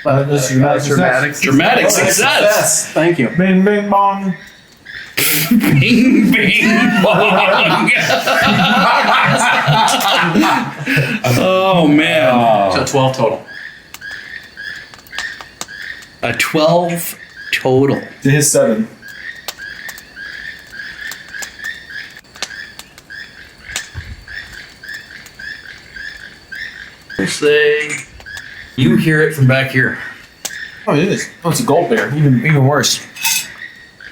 That's dramatic. Dramatic success. Thank you. Bing, bing, bong. Bing, bing, bong. Oh, man. So 12 total. A 12 total. To his 7. We'll say you hear it from back here. Oh, it is. Oh, it's a gold bear. Even worse.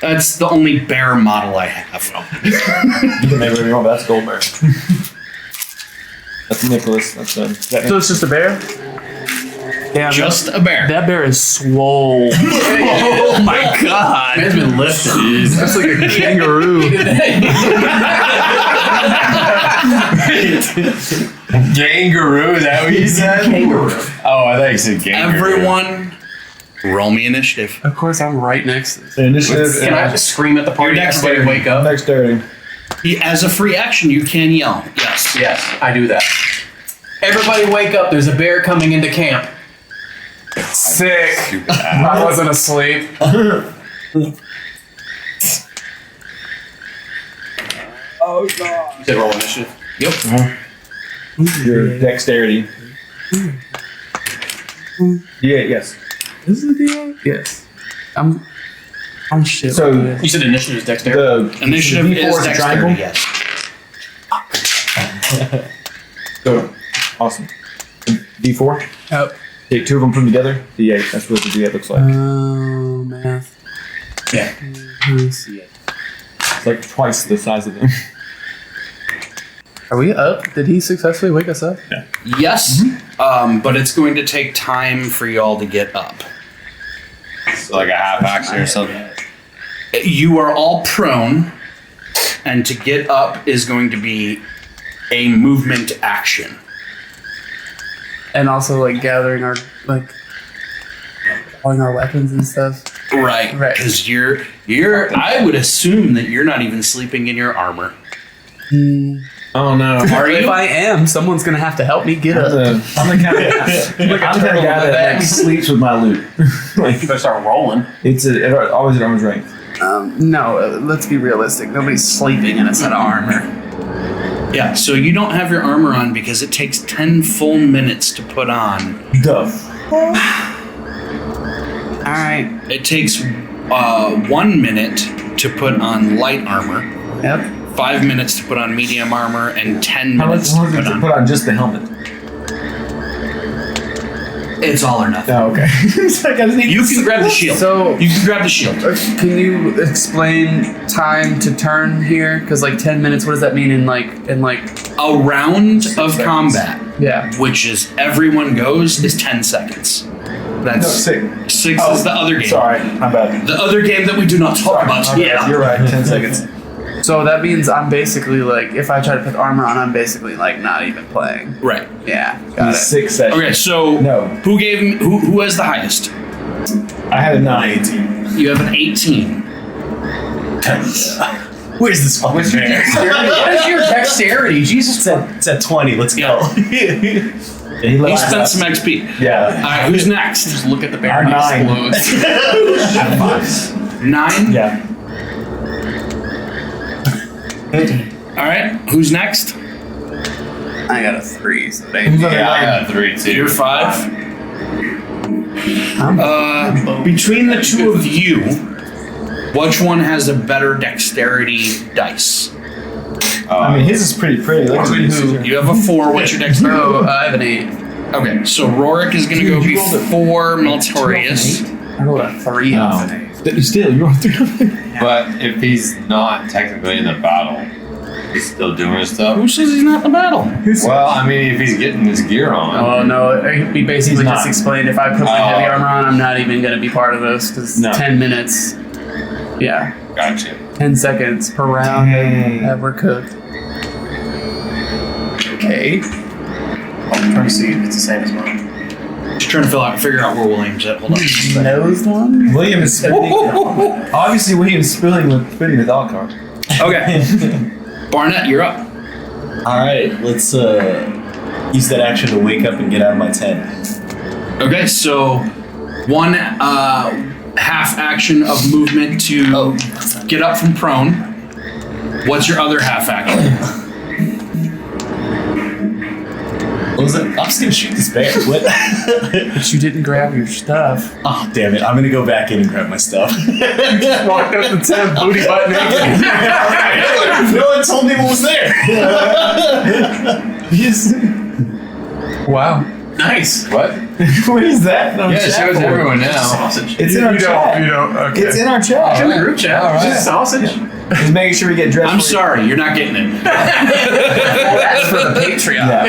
That's the only bear model I have. You can make whatever you want, but that's a gold bear. That's Nicholas. That's So it's just a bear? Damn, Just a bear. that bear is swole. Oh my god. Man's been lifting. That's like a kangaroo. Kangaroo, is that what you said? Kangaroo. Oh, I thought you said kangaroo. Everyone, roll me initiative. Of course, I'm right next to this. The initiative. Can I just scream at the party? Your Everybody dexterity. wake up. Dexterity. As a free action, you can yell. Yes. Yes, I do that. Everybody wake up. There's a bear coming into camp. Sick. Stupid I wasn't asleep. Oh god. You said roll initiative. Yep. Your dexterity. Yeah. Yes. This is the deal? Yes. I'm shit. So- with this. You said initiative is dexterity. The Initiative D4 is a dexterity. triangle? Yes. So awesome. D4. Yep. Take 2 of them, put them together. D8. That's what the D8 looks like. Math. Yeah. It's like twice the size of them. Are we up? Did he successfully wake us up? Yes. But it's going to take time for y'all to get up. So like a half action or something. You are all prone, and to get up is going to be a movement action. And also like gathering our pulling our weapons and stuff. Right. Right. Because you're. I would assume that you're not even sleeping in your armor. Oh no. Are If you? I am, someone's gonna have to help me get up. I'm the kind of guy that like, sleeps with my loot. Like, You better start rolling. it's always at arm's length. No, let's be realistic. Nobody's sleeping in a set of armor. Yeah. So you don't have your armor on because it takes 10 full minutes to put on. Duh. All right. It takes 1 minute to put on light armor. Yep. 5 minutes to put on medium armor, and 10 How much minutes to was it put to on. put on just the helmet? It's all or nothing. Oh, okay. It's like, I just need You can grab the shield. So- you can grab the shield. Can you explain time to turn here? Because like 10 minutes. What does that mean in like? A round of seconds. combat, Yeah. which is everyone goes, is 10 seconds. That's No, 6. 6 is the other game. Sorry, my bad. The other game that we do not talk about. My bad. You're right. 10 seconds. So that means I'm basically like, if I try to put armor on, I'm basically like not even playing. Right. Yeah. Got it. 6 sessions. Okay, so No. who gave me, who has the highest? I had a 9. You have an 18. Where's this fucking bear? What is your dexterity? Jesus Christ. It's at 20. Let's go. He He spent some XP. Yeah. Alright, who's next? Just look at the bear Our and nine. explodes. 9? Yeah. Alright, who's next? I got a 3. So they. Yeah, I got 3 too. You're 5. Between the two of you, which one has a better dexterity dice? I mean, his is pretty pretty. Look at his. You have a 4. What's your dexterity? Oh, I have an 8. Okay, so Rorik is going to go you rolled a- before Meltorius. I rolled a 3 off an 8. Still, you rolled 3. But if he's not technically in the battle, he's still doing his stuff. Who says he's not in the battle? Well, I mean, if he's getting his gear on. Oh no! He basically He's just not. explained if I put my heavy armor on, I'm not even gonna be part of this because No. 10 minutes. Yeah, Gotcha. 10 seconds per round. Dang. That we're cooked. Okay. I'm trying to see if it's the same as mine. Just trying to figure out where William's at. Hold on. Nose one. William is spinning. Obviously, William's spinning the thought card. Okay. Barnett, you're up. All right, let's use that action to wake up and get out of my tent. Okay, so one half action of movement to get up from prone. What's your other half action? What was it? I'm just gonna shoot this bear. What? But you didn't grab your stuff. Oh, damn it. I'm gonna go back in and grab my stuff. Walked up the tent, booty butt naked. No one told me what was there. Yes. Wow. Nice. What? What is that? Yeah, it shows everyone now. Sausage. It's in our chat. You don't. Okay. It's in our chat. In the group chat. All right. Just sausage. Just making sure we get dressed. I'm for it. sorry, you're not getting it. That's for the Patreon. Yeah.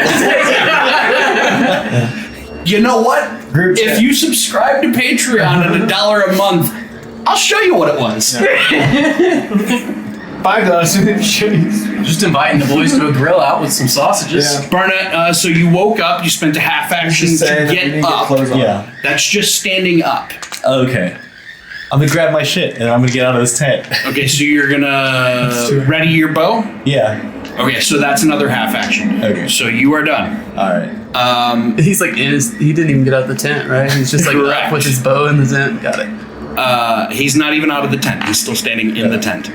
You know what? Group chat. If you subscribe to Patreon at $1 a month, I'll show you what it was. $5 Just inviting the boys to a grill out with some sausages. Yeah. Barnett, so you woke up, you spent a half action Just saying to that we need get to up. clothes on. Yeah. That's just standing up. Okay. I'm gonna grab my shit and I'm gonna get out of this tent. Okay, so you're gonna ready your bow? Yeah. Okay, so that's another half action. Okay. So you are done. Alright. He's like he didn't even get out of the tent, right? He's just like Correct. up with his bow in the tent. Got it. He's not even out of the tent. He's still standing in the tent.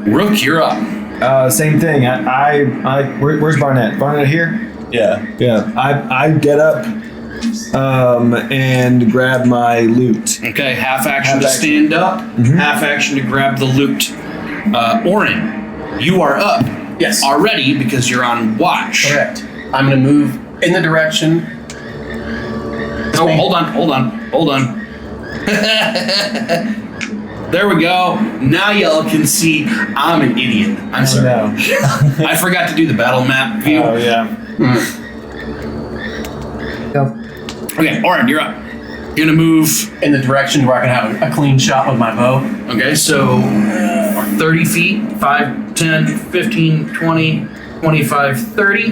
Rook, you're up. Same thing. Where's Barnett? Barnett here? Yeah. Yeah. I get up and grab my loot. Okay, half action Half to action. stand up, half action to grab the loot. Orin, you are up Yes. already because you're on watch. Correct. I'm going to move in the direction. Oh, hold on. There we go. Now y'all can see I'm an idiot. I'm sorry. No. I forgot to do the battle map view. Oh yeah. Okay, Orin, you're up. You're gonna move. In the direction where I can have a clean shot with my bow. Okay, so 30 feet, 5, 10, 15, 20, 25, 30.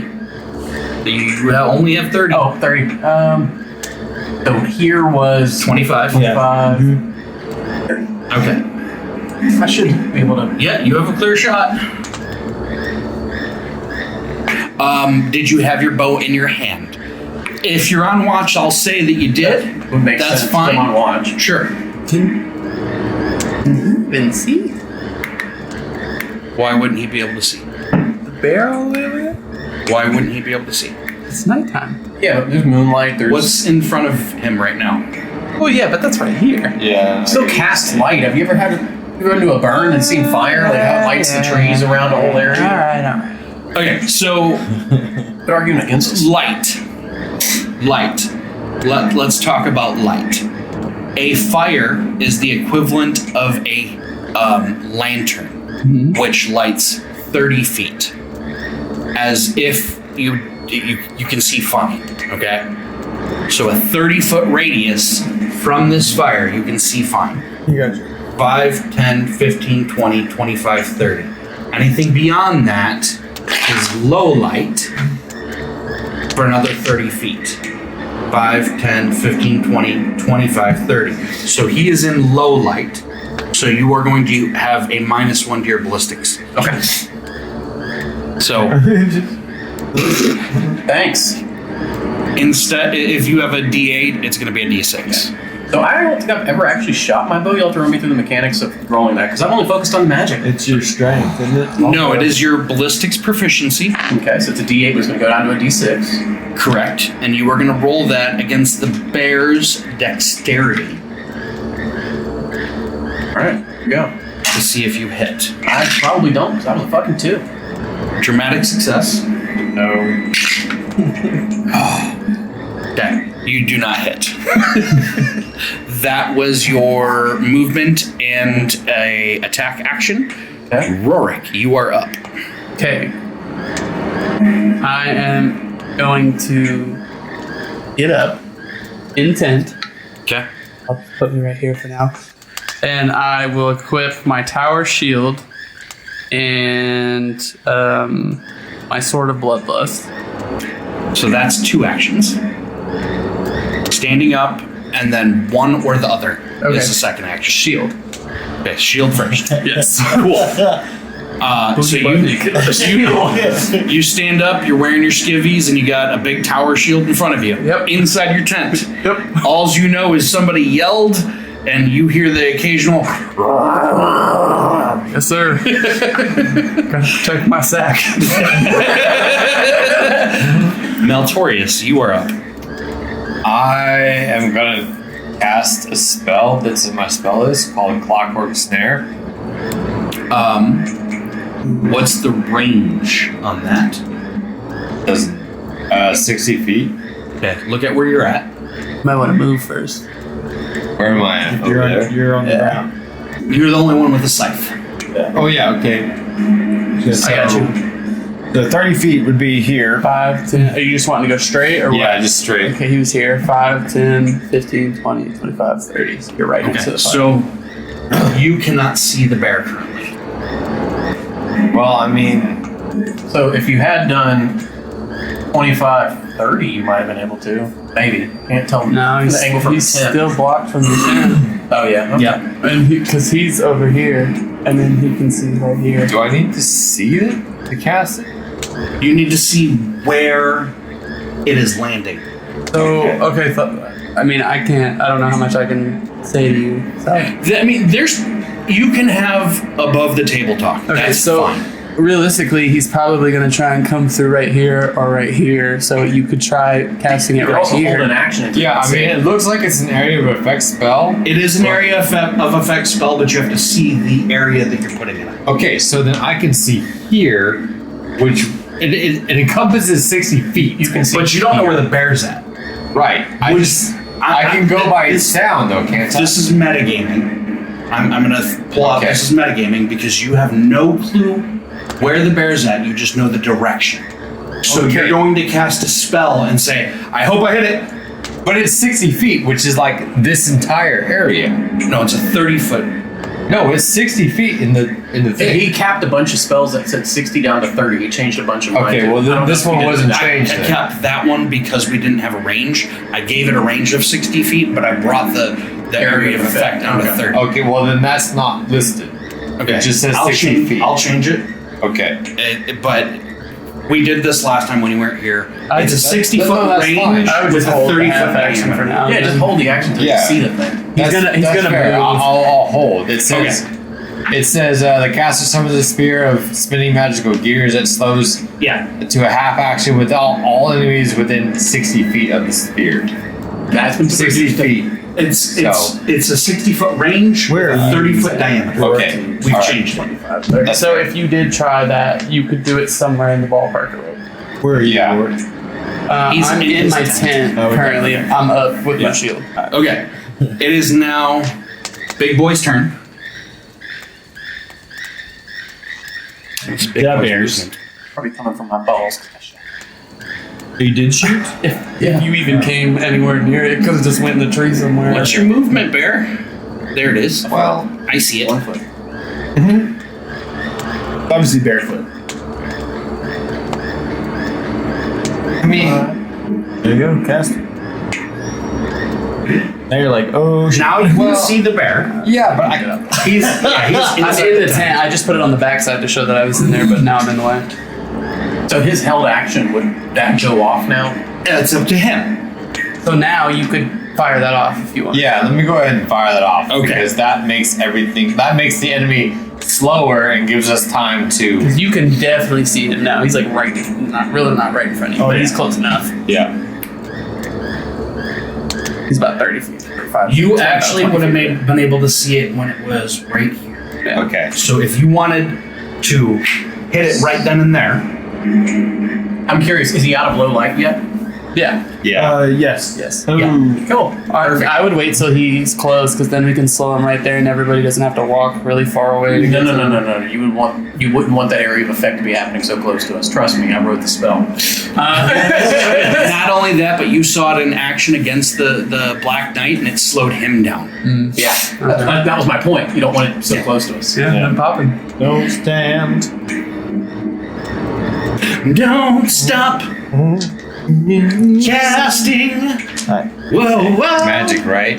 You only have 30. Oh, 30. So here was 25. 25. Okay. I should be able to. Yeah, you have a clear shot. Did you have your bow in your hand? If you're on watch, I'll say that you did. Would make That's sense. fine. I'm on watch. Sure. Been see Why wouldn't he be able to see? the barrel area? Why wouldn't he be able to see? It's nighttime. Yeah, there's moonlight. There's What's in front of him right now? Oh yeah, but that's right here. Yeah. still cast light. Have you ever gone to a burn and seen fire? Like how it lights the trees around the whole area? Alright. Okay, so Good argument against us. light. Let's talk about light. A fire is the equivalent of a lantern, which lights 30 feet, as if you can see fine. Okay, so a 30-foot radius from this fire, you can see fine. You got you. 5, 10, 15, 20, 25, 30. Anything beyond that is low light for another 30 feet. 5, 10, 15, 20, 25, 30. So he is in low light. So you are going to have a -1 to your ballistics. Okay. So Thanks. instead, if you have a D8, it's going to be a D6. So I don't think I've ever actually shot my bow. You'll have to run me through the mechanics of rolling that because I'm only focused on magic. It's your strength, isn't it? No, it is your ballistics proficiency. Okay, so it's a D8, but it's going to go down to a D6. Correct. And you are going to roll that against the bear's dexterity All right, here we go. to see if you hit. I probably don't because I'm a fucking 2. Dramatic success. No. Okay, you do not hit. That was your movement and a attack action. Okay. Rorik, you are up. Okay. I am going to get up, intent. Okay. I'll put me right here for now. And I will equip my tower shield and my sword of bloodlust. So that's 2 actions. Standing up, and then one or the other is the second action. Shield. Okay, shield first. Yes. Cool. So you stand up, you're wearing your skivvies, and you got a big tower shield in front of you. Yep. Inside your tent. Yep. All you know is somebody yelled, and you hear the occasional. Yes, sir. Gotta protect my sack. Meltorius, you are up. I am gonna cast a spell that's in my spell list called Clockwork Snare. What's the range on that? Does 60 feet. Okay, look at where you're at. Might want to move first. Where am I at? Over there? You're on the ground. You're the only one with a scythe. Oh yeah. Okay. I got you. The 30 feet would be here. 5, 10. Are you just wanting to go straight or Yeah, what? just straight. Okay, he was here. 5, 10, 15, 20, 25, 30. So you're right into Okay, the fire. so you cannot see the bear currently. Well, I mean, So if you had done 25, 30, you might have been able to. Maybe. Can't tell No, the angle from he's 10. still blocked from the 10. Oh, yeah. Okay. Yeah. And because he's over here, and then he can see right here. do I need to see it to cast it? You need to see where it is landing. So, okay, I mean, I don't know how much I can say to you. So. I mean, you can have above the table talk. Okay, That's so fine. realistically, he's probably going to try and come through right here or right here. So you could try casting it You could right also here. hold an action. until Yeah, you I can mean, see it looks like it's an area of effect spell. It is an area of effect spell, but you have to see the area that you're putting it in. Okay, so then I can see here, which it encompasses 60 feet. You can see. But you don't know where the bear's at. Right. I can go by sound though, can't I? This is metagaming. I'm going to pull out. Okay. This is metagaming because you have no clue where the bear's at. You just know the direction. So Okay. you're going to cast a spell and say, "I hope I hit it." But it's 60 feet, which is like this entire area. No, it's a 30-foot. No, it's 60 feet in the thing. He capped a bunch of spells that said 60 down to 30. He changed a bunch of mine. Okay, too. well I then don't this know if one he did wasn't that. changed I then. kept that one because we didn't have a range. I gave it a range of 60 feet, but I brought the area of effect down to 30. Okay, well then that's not listed. Okay. It just says I'll 60 change, feet. I'll change it. Okay. But we did this last time when you weren't here. It's a that's 60-foot fine. range I would with just a hold the 30-foot half action for now. Yeah, just hold the action until Yeah. you see the thing. He's gonna fair. move. I'll hold. It says the caster summons a spear of spinning magical gears that slows Yeah. to a half action with all enemies within 60 feet of the spear. That's been 60 feet. It's a 60-foot range Where with a are you 30-foot diameter. Okay. We've All right. changed it. That's So fair. if you did try that, you could do it somewhere in the ballpark already. Where are you, Yeah. Lord? He's I'm in in his my tent. tent Oh, okay. currently. I'm up with my shield. Okay. It is now Big Boy's turn. It's Big Yeah, Boy's bears. movement. Probably coming from my balls. You did shoot? If you even came anywhere near it, because it just went in the tree somewhere. What's your movement, Bear? There it is. Well, I see it. 1 foot. Obviously barefoot. I mean, There you go, cast. Now you're like, oh shit. Now you can see the bear. yeah, but He's I'm inside in the tent. I just put it on the backside to show that I was in there, but now I'm in the way. So his held action, would that go off now? It's up to him. So now you could fire that off if you want. yeah, let me go ahead and fire that off. Okay. Because that makes the enemy slower and gives us time to. Because you can definitely see him now. He's like not right in front of you, but he's close enough. Yeah. He's about 30 feet. 35 You feet, actually about would have 20 feet. been able to see it when it was right here. Yeah. Okay. So if you wanted to hit it right then and there, I'm curious, is he out of low light yet? Yeah. Yeah. Yes. Yes. Ooh. Cool. I would wait till he's close, because then we can slow him right there, and everybody doesn't have to walk really far away. To No, get no, to no, him. no, no. You wouldn't want that area of effect to be happening so close to us. Trust me, I wrote the spell. not only that, but you saw it in action against the Black Knight, and it slowed him down. Yeah, that was my point. You don't want it so close to us. Yeah, I'm popping. Don't stand. Don't stop casting. Alright. Whoa, whoa. Magic, right?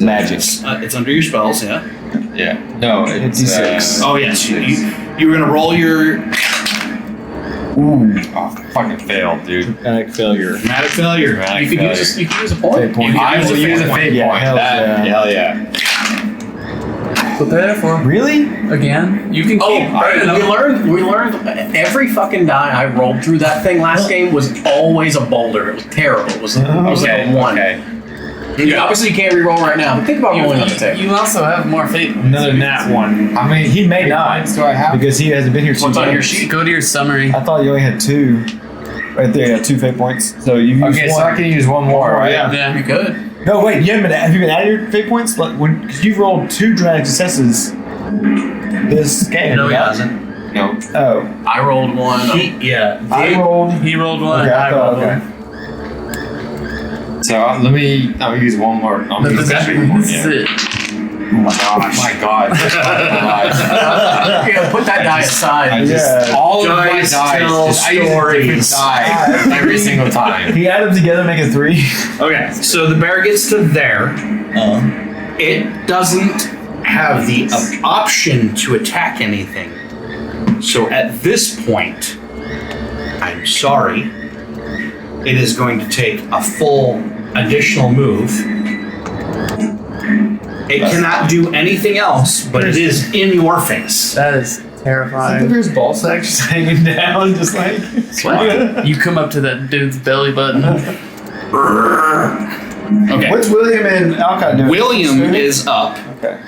Magic. It's under your spells, yeah. Yeah. No, it's D6. Oh yes, you were gonna roll your fucking failed, dude. Dramatic failure. dramatic failure. Dramatic You could failure. use a point. Fate point. I will use a fate Yeah, point. hell yeah. Hell yeah. Prepare for Really? again. You can keep. We learned every fucking die I rolled through that thing last game was always a boulder. It was terrible. It was like a 1. Okay. Yeah, obviously you can't re-roll right now, but think about rolling on the table. You also have more fate. Another nat one. How many? He may fate not. points do I have? Because he hasn't been here too What's on your much. sheet? Go to your summary. I thought you only had 2. Right there, you got 2 fate points. So you used Okay, one. so I can use one more, right? Yeah. Yeah. You could. No, wait, you haven't been, have you been adding your fate points? Like because you've rolled 2 dramatic successes this game. No, he right? hasn't. No. Oh. I rolled one. I rolled. He rolled one. Okay, I rolled okay. one. So I'll use one more. I'll use This that one. is Yeah. it. My God. Yeah, put that die aside. All of my Guys tell stories. every single time. He add them together, make a 3. Okay, so the bear gets to there. It doesn't have the option to attack anything. So at this point, I'm sorry, it is going to take a full additional move. It cannot do anything else, but it is in your face. That is terrifying. There's ball sack just hanging down, just like. What? You come up to that dude's belly button. Okay. What's William and Alcott doing? William is up. Okay.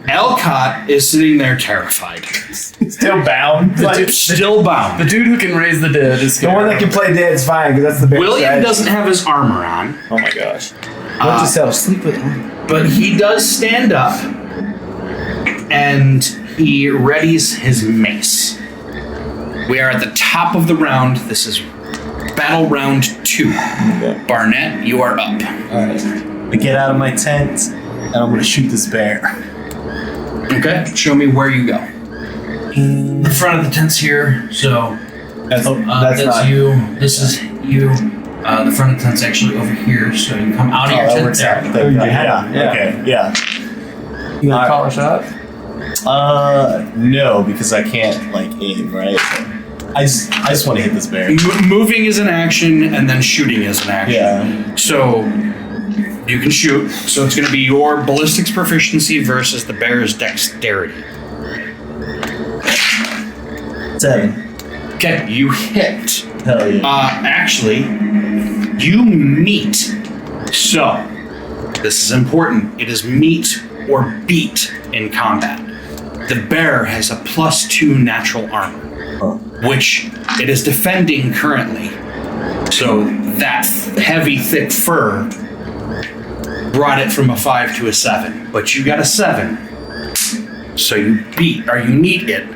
Alcott is sitting there terrified. Still bound. Still The bound. dude who can raise the dead is The one that can play dead is fine, because that's the bear. William doesn't have his armor on, Oh my gosh. What to sell? Sleep with him. but he does stand up and he readies his mace. We are at the top of the round. This is battle round 2. Okay. Barnett, you are up. Alright. I get out of my tent and I'm gonna shoot this bear. Okay, show me where you go. The front of the tent's here, so That's that's not you. This is you. The front of the tent's actually over here, so you come out of your that tent works there. out. Thank God. Yeah. Okay, yeah. You gonna call a shot? No, because I can't like aim, right? I just want to hit this bear. Moving is an action, and then shooting is an action. Yeah. So you can shoot. So it's going to be your ballistics proficiency versus the bear's dexterity. 7. Okay, you hit. Hell yeah. Actually, you meet. So this is important. It is meet or beat in combat. The bear has a +2 natural armor, which it is defending currently. So that heavy, thick fur brought it from a 5 to a 7, but you got a 7. So you beat, or you meet it,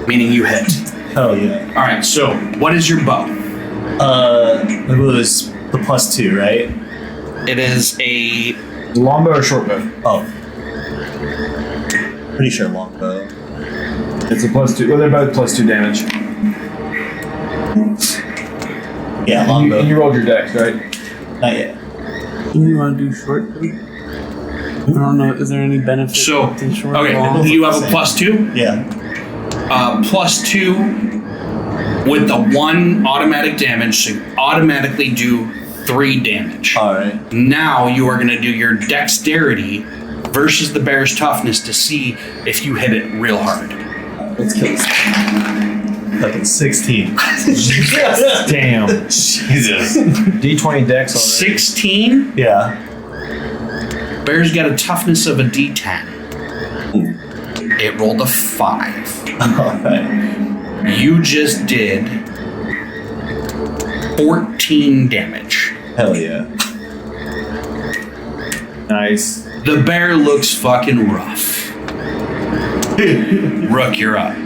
meaning you hit. Hell yeah. All right. So what is your bow? It was the +2, right? It is a longbow or short bow? Oh. Pretty sure longbow. It's a +2. Well, they're both +2 damage. Yeah, longbow. And you rolled your dex, right? Not yet. You want to do short? I don't know. Is there any benefit so to short? okay. long? You have a +2. Yeah. +2 with the 1 automatic damage, so you automatically do 3 damage. Alright. Now you are going to do your dexterity versus the bear's toughness to see if you hit it real hard. Let's kill this. Fucking 16. Damn. Jesus. D20 dex already. 16. Yeah. Bear's got a toughness of a D10. It rolled a 5. Alright. You just did 14 damage. Hell yeah. Nice. The bear looks fucking rough. Rook, you're up.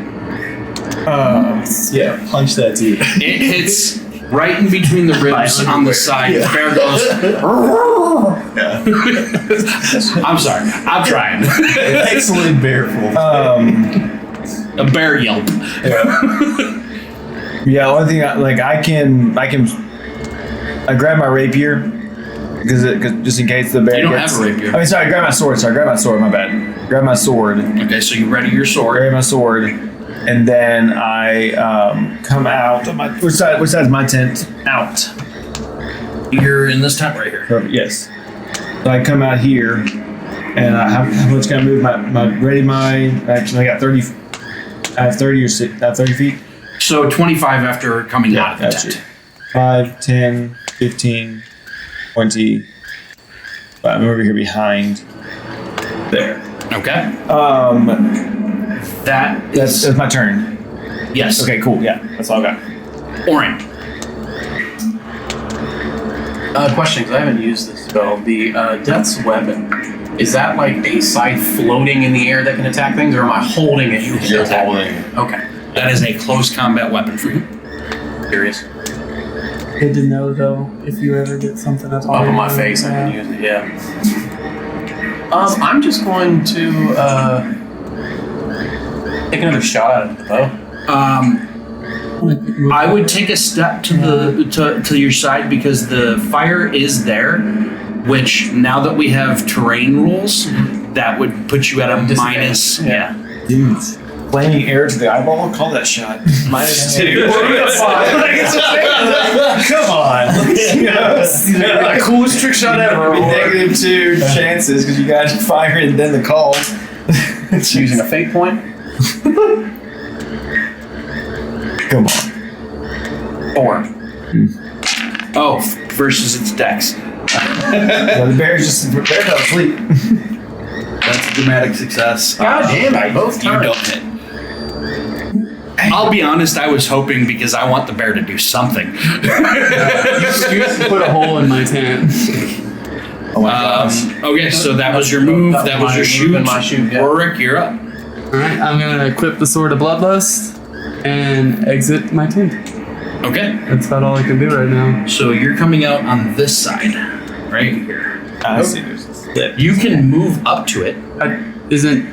Yeah, punch that dude. It hits right in between the ribs on the side. The bear goes. I'm sorry. I'm trying. Excellent bearful. A bear yelp. Yeah, one thing I grab my rapier because just in case the bear. You don't gets, have a rapier. I mean, sorry, grab my sword. Grab my sword. My bad. Grab my sword. Okay, so you ready your sword. Grab my sword, and then I come out of my. Which side is my tent? Out. You're in this tent right here. Perfect. Yes. So I come out here, and how much can I move actually I got 30. I have 30 or 6. I have 30 feet. So 25 after coming out of the Gotcha. tent. 5, 10, 15, 20. But I'm over here behind. There. Okay. That's my turn. Yes. Okay, cool. Yeah, that's all I got. Orin. Question, because I haven't used this spell. The Death's Weapon, is that like a side floating in the air that can attack things, or am I holding it? You're holding. Okay. That is a close combat weapon for you. Curious. Good to know though. If you ever get something that's Up in my face, I can use it. Yeah. I'm just going to take another shot at the bow. I would take a step to to your side because the fire is there, which now that we have terrain rules, that would put you at a minus. Yeah. Dudes. Flaming arrow to the eyeball? Call that shot. -2. Come on. The coolest trick shot ever. -2 chances because you got fire and then the call. It's using a fate point. Come on. 4. Oh, versus its dex. The bear's just fell asleep. That's a dramatic success. God damn it, both You turns. don't hit. I'll be honest, I was hoping because I want the bear to do something. You put a hole in my tent. Oh my gosh. Okay, so that was your move. That was your shoot. and my shoot, yeah. Warwick, you're up. Alright, I'm gonna equip the Sword of Bloodlust and exit my tent. Okay, That's about all I can do right now. so you're coming out on this side, right here. I see there's a slip. You can move up to it. Isn't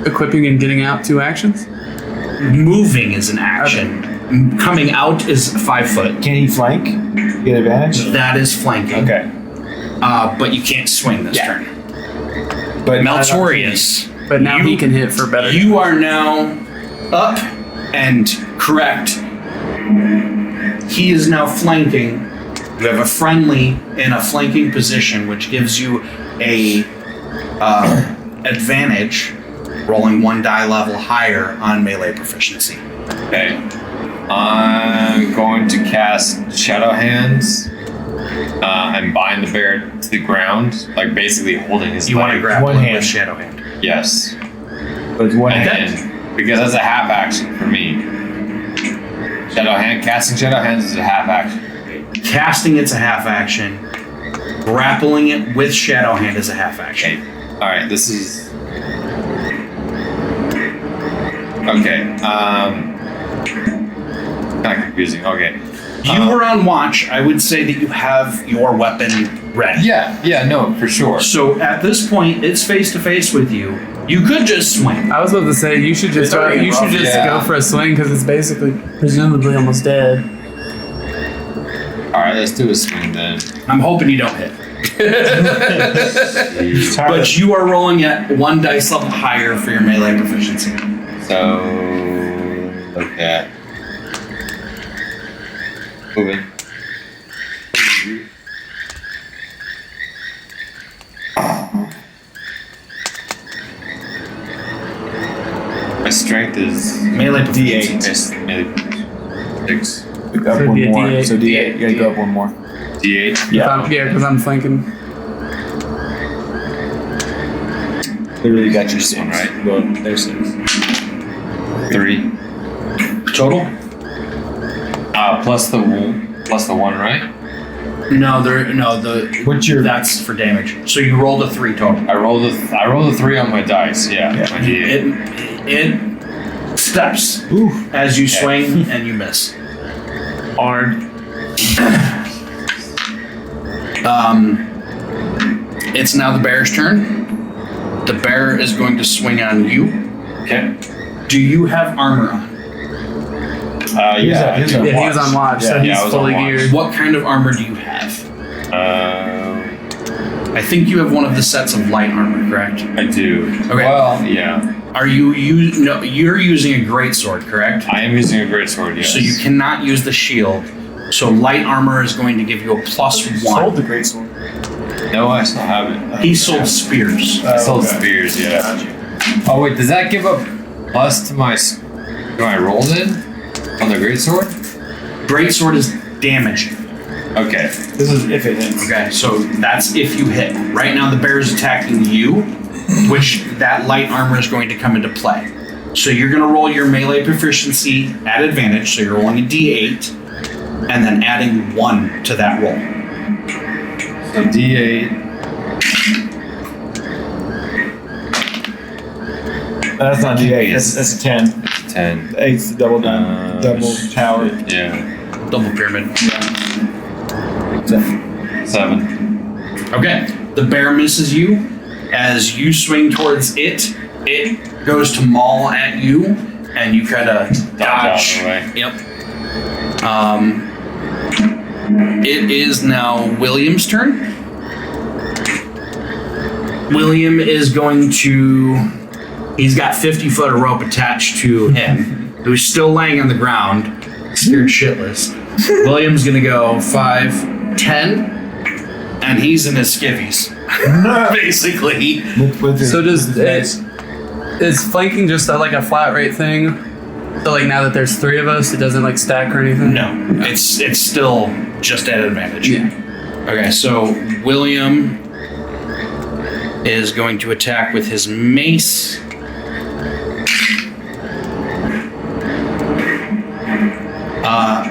equipping and getting out 2 actions? Moving is an action. Coming out is 5 foot. Can he flank? Get advantage? That is flanking. Okay. But you can't swing this Yeah. turn. But Meltorius. But now he can hit for better. You are now up and correct. He is now flanking. You have a friendly in a flanking position, which gives you a advantage, rolling 1 die level higher on melee proficiency. Okay. I'm going to cast Shadow Hands and bind the bear to the ground, like basically holding his You want to leg. grab one one hand. with Shadow Hand. Yes. But it's one And hand. then, because that's a half action for me. Casting Shadow Hands is a half action. Casting it's a half action. Grappling it with Shadow Hand is a half action. Okay. Alright, this is. Okay. Kind of confusing. Okay. You were on watch. I would say that you have your weapon ready. Yeah, no, for sure. So at this point, it's face to face with you. You could just swing. I was about to say you should just already rough, yeah. go for a swing because it's basically presumably almost dead. Alright, let's do a swing then. I'm hoping you don't hit. But you are rolling at 1 dice level higher for your melee proficiency. So, look at. Moving. My strength is Melee proficiency. D8. maybe 6. Pick up Should one be a more. D8. So D8. You gotta go up one more. D8. Yeah. Yeah, because I'm flanking. Literally got your This one, right? Well, there's 6. 3. Total? Plus the 1, right? No, What's your- that's for damage. So you rolled a 3 total. I rolled a 3 on my dice. Yeah. My D8. It steps Ooh. as you swing and you miss. Hard. It's now the bear's turn. The bear is going to swing on you. Okay. Do you have armor on? Yeah, Yeah, he was on watch, so Yeah, I he's was on fully watch. geared. What kind of armor do you have? I think you have one of the sets of light armor, correct? I do. Okay. Well, yeah. Are you no? You're using a greatsword, correct? I am using a greatsword, yes. So you cannot use the shield. So light armor is going to give you a +1. Sold the great sword. No, I still have it. He sold spears. I sold okay. spears, yeah. Oh, wait, does that give a plus to my roll then? On the greatsword? Greatsword is damaging. Okay. This is if it hits. Okay, so that's if you hit. Right now the bear is attacking you, which that light armor is going to come into play. So you're going to roll your melee proficiency at advantage. So you're rolling a d8 and then adding 1 to that roll. So D8. That's not D8. That's a 10. 10. The 8's the double tower. Yeah. Double pyramid. 7. Okay, the bear misses you As you swing towards it, it goes to maul at you, and you kind of dodge. Yep. It is now William's turn. William is going to. He's got 50 foot of rope attached to him, who's still laying on the ground, scared shitless. William's gonna go 5, 10, and he's in his skivvies, basically. So is flanking just like a flat rate thing? So like now that there's 3 of us, it doesn't like stack or anything? No, it's still just at advantage. Yeah. Okay, so William is going to attack with his mace.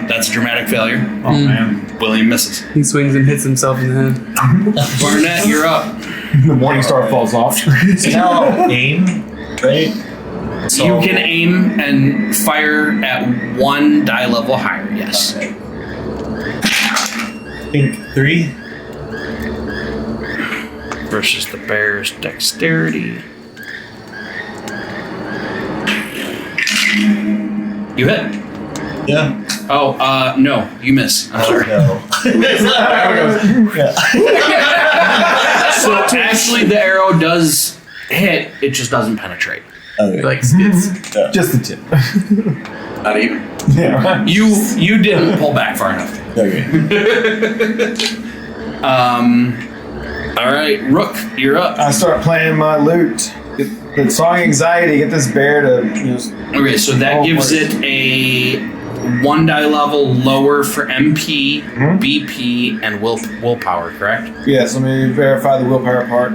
That's a dramatic failure. Oh man. William misses. He swings and hits himself in the head. Barnett, you're up. The morning star falls off. Now aim, right? So, You can aim and fire at 1 die level higher, yes. I think 3. Versus the bear's dexterity. You hit. Yeah. Oh, no, you miss. I'm sorry. No. So actually, the arrow does hit; it just doesn't penetrate. Okay. Like skids. Just the tip. Not even. Yeah. You didn't pull back far enough. Okay. All right, Rook, you're up. I start playing my lute. Get the song anxiety. Get this bear to Okay, so that gives it a 1 die level lower for MP, BP, and willpower. Correct? Yes. Let me verify the willpower part.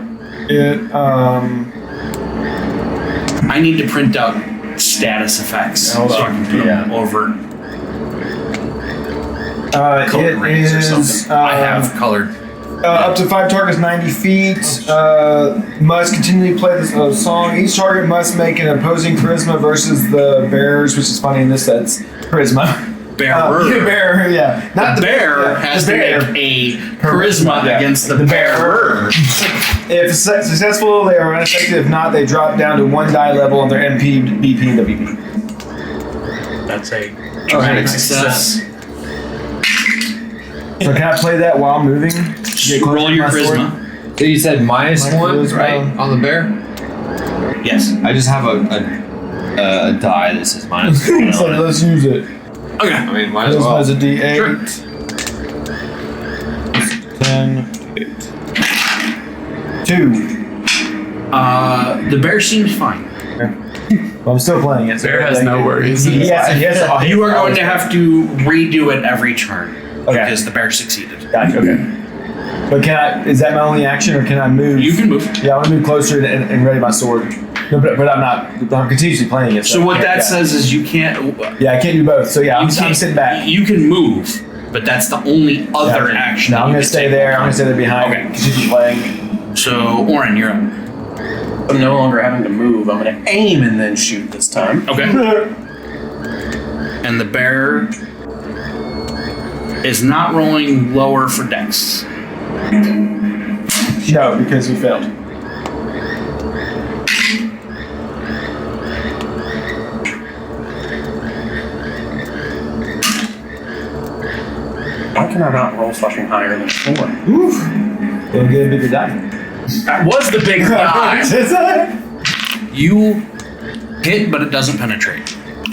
I need to print out status effects Hold so I on. can put them over code it rings or is something. I have colored. up to 5 targets, 90 feet. Must continually play this song. Each target must make an opposing charisma versus the bearers, which is funny in this sense. Charisma. Bearer. Bearer, yeah. Not The bear has to make a charisma against the bearer. If successful, they are unaffected. If not, they drop down to 1 die level on their MP, BP, and WP. That's a Dramatic success. So can I play that while moving? Get closer Roll to your my sword? charisma. So you said minus My 1, charisma. right? On the bear? Yes. I just have a die that says minus 1. So let's use it. Okay. I mean, might as Charisma well. is a D8. Sure. 10, 2. The bear seems fine. Well, I'm still playing it. So Bear has no worries. Yes. You are going to have to redo it every turn Okay. because the bear succeeded. Gotcha. Okay. But can I? Is that my only action, or can I move? You can move. Yeah, I want to move closer and ready my sword. No, but I'm not. I'm continuously playing it. So what I can't- that says is you can't. Yeah, I can't do both. So yeah, I'm can't- sitting back. You can move, but that's the only other action. No, that I'm you gonna can stay take. there. I'm gonna stay there behind. Okay. Continue playing. So Oren, you're up. I'm no longer having to move. I'm going to aim and then shoot this time. Okay. And the bear is not rolling lower for dex. No, because we failed. Why can I not roll fucking higher than 4? Oof. Then get a bigger die. That was the big die. Is that? You hit, but it doesn't penetrate.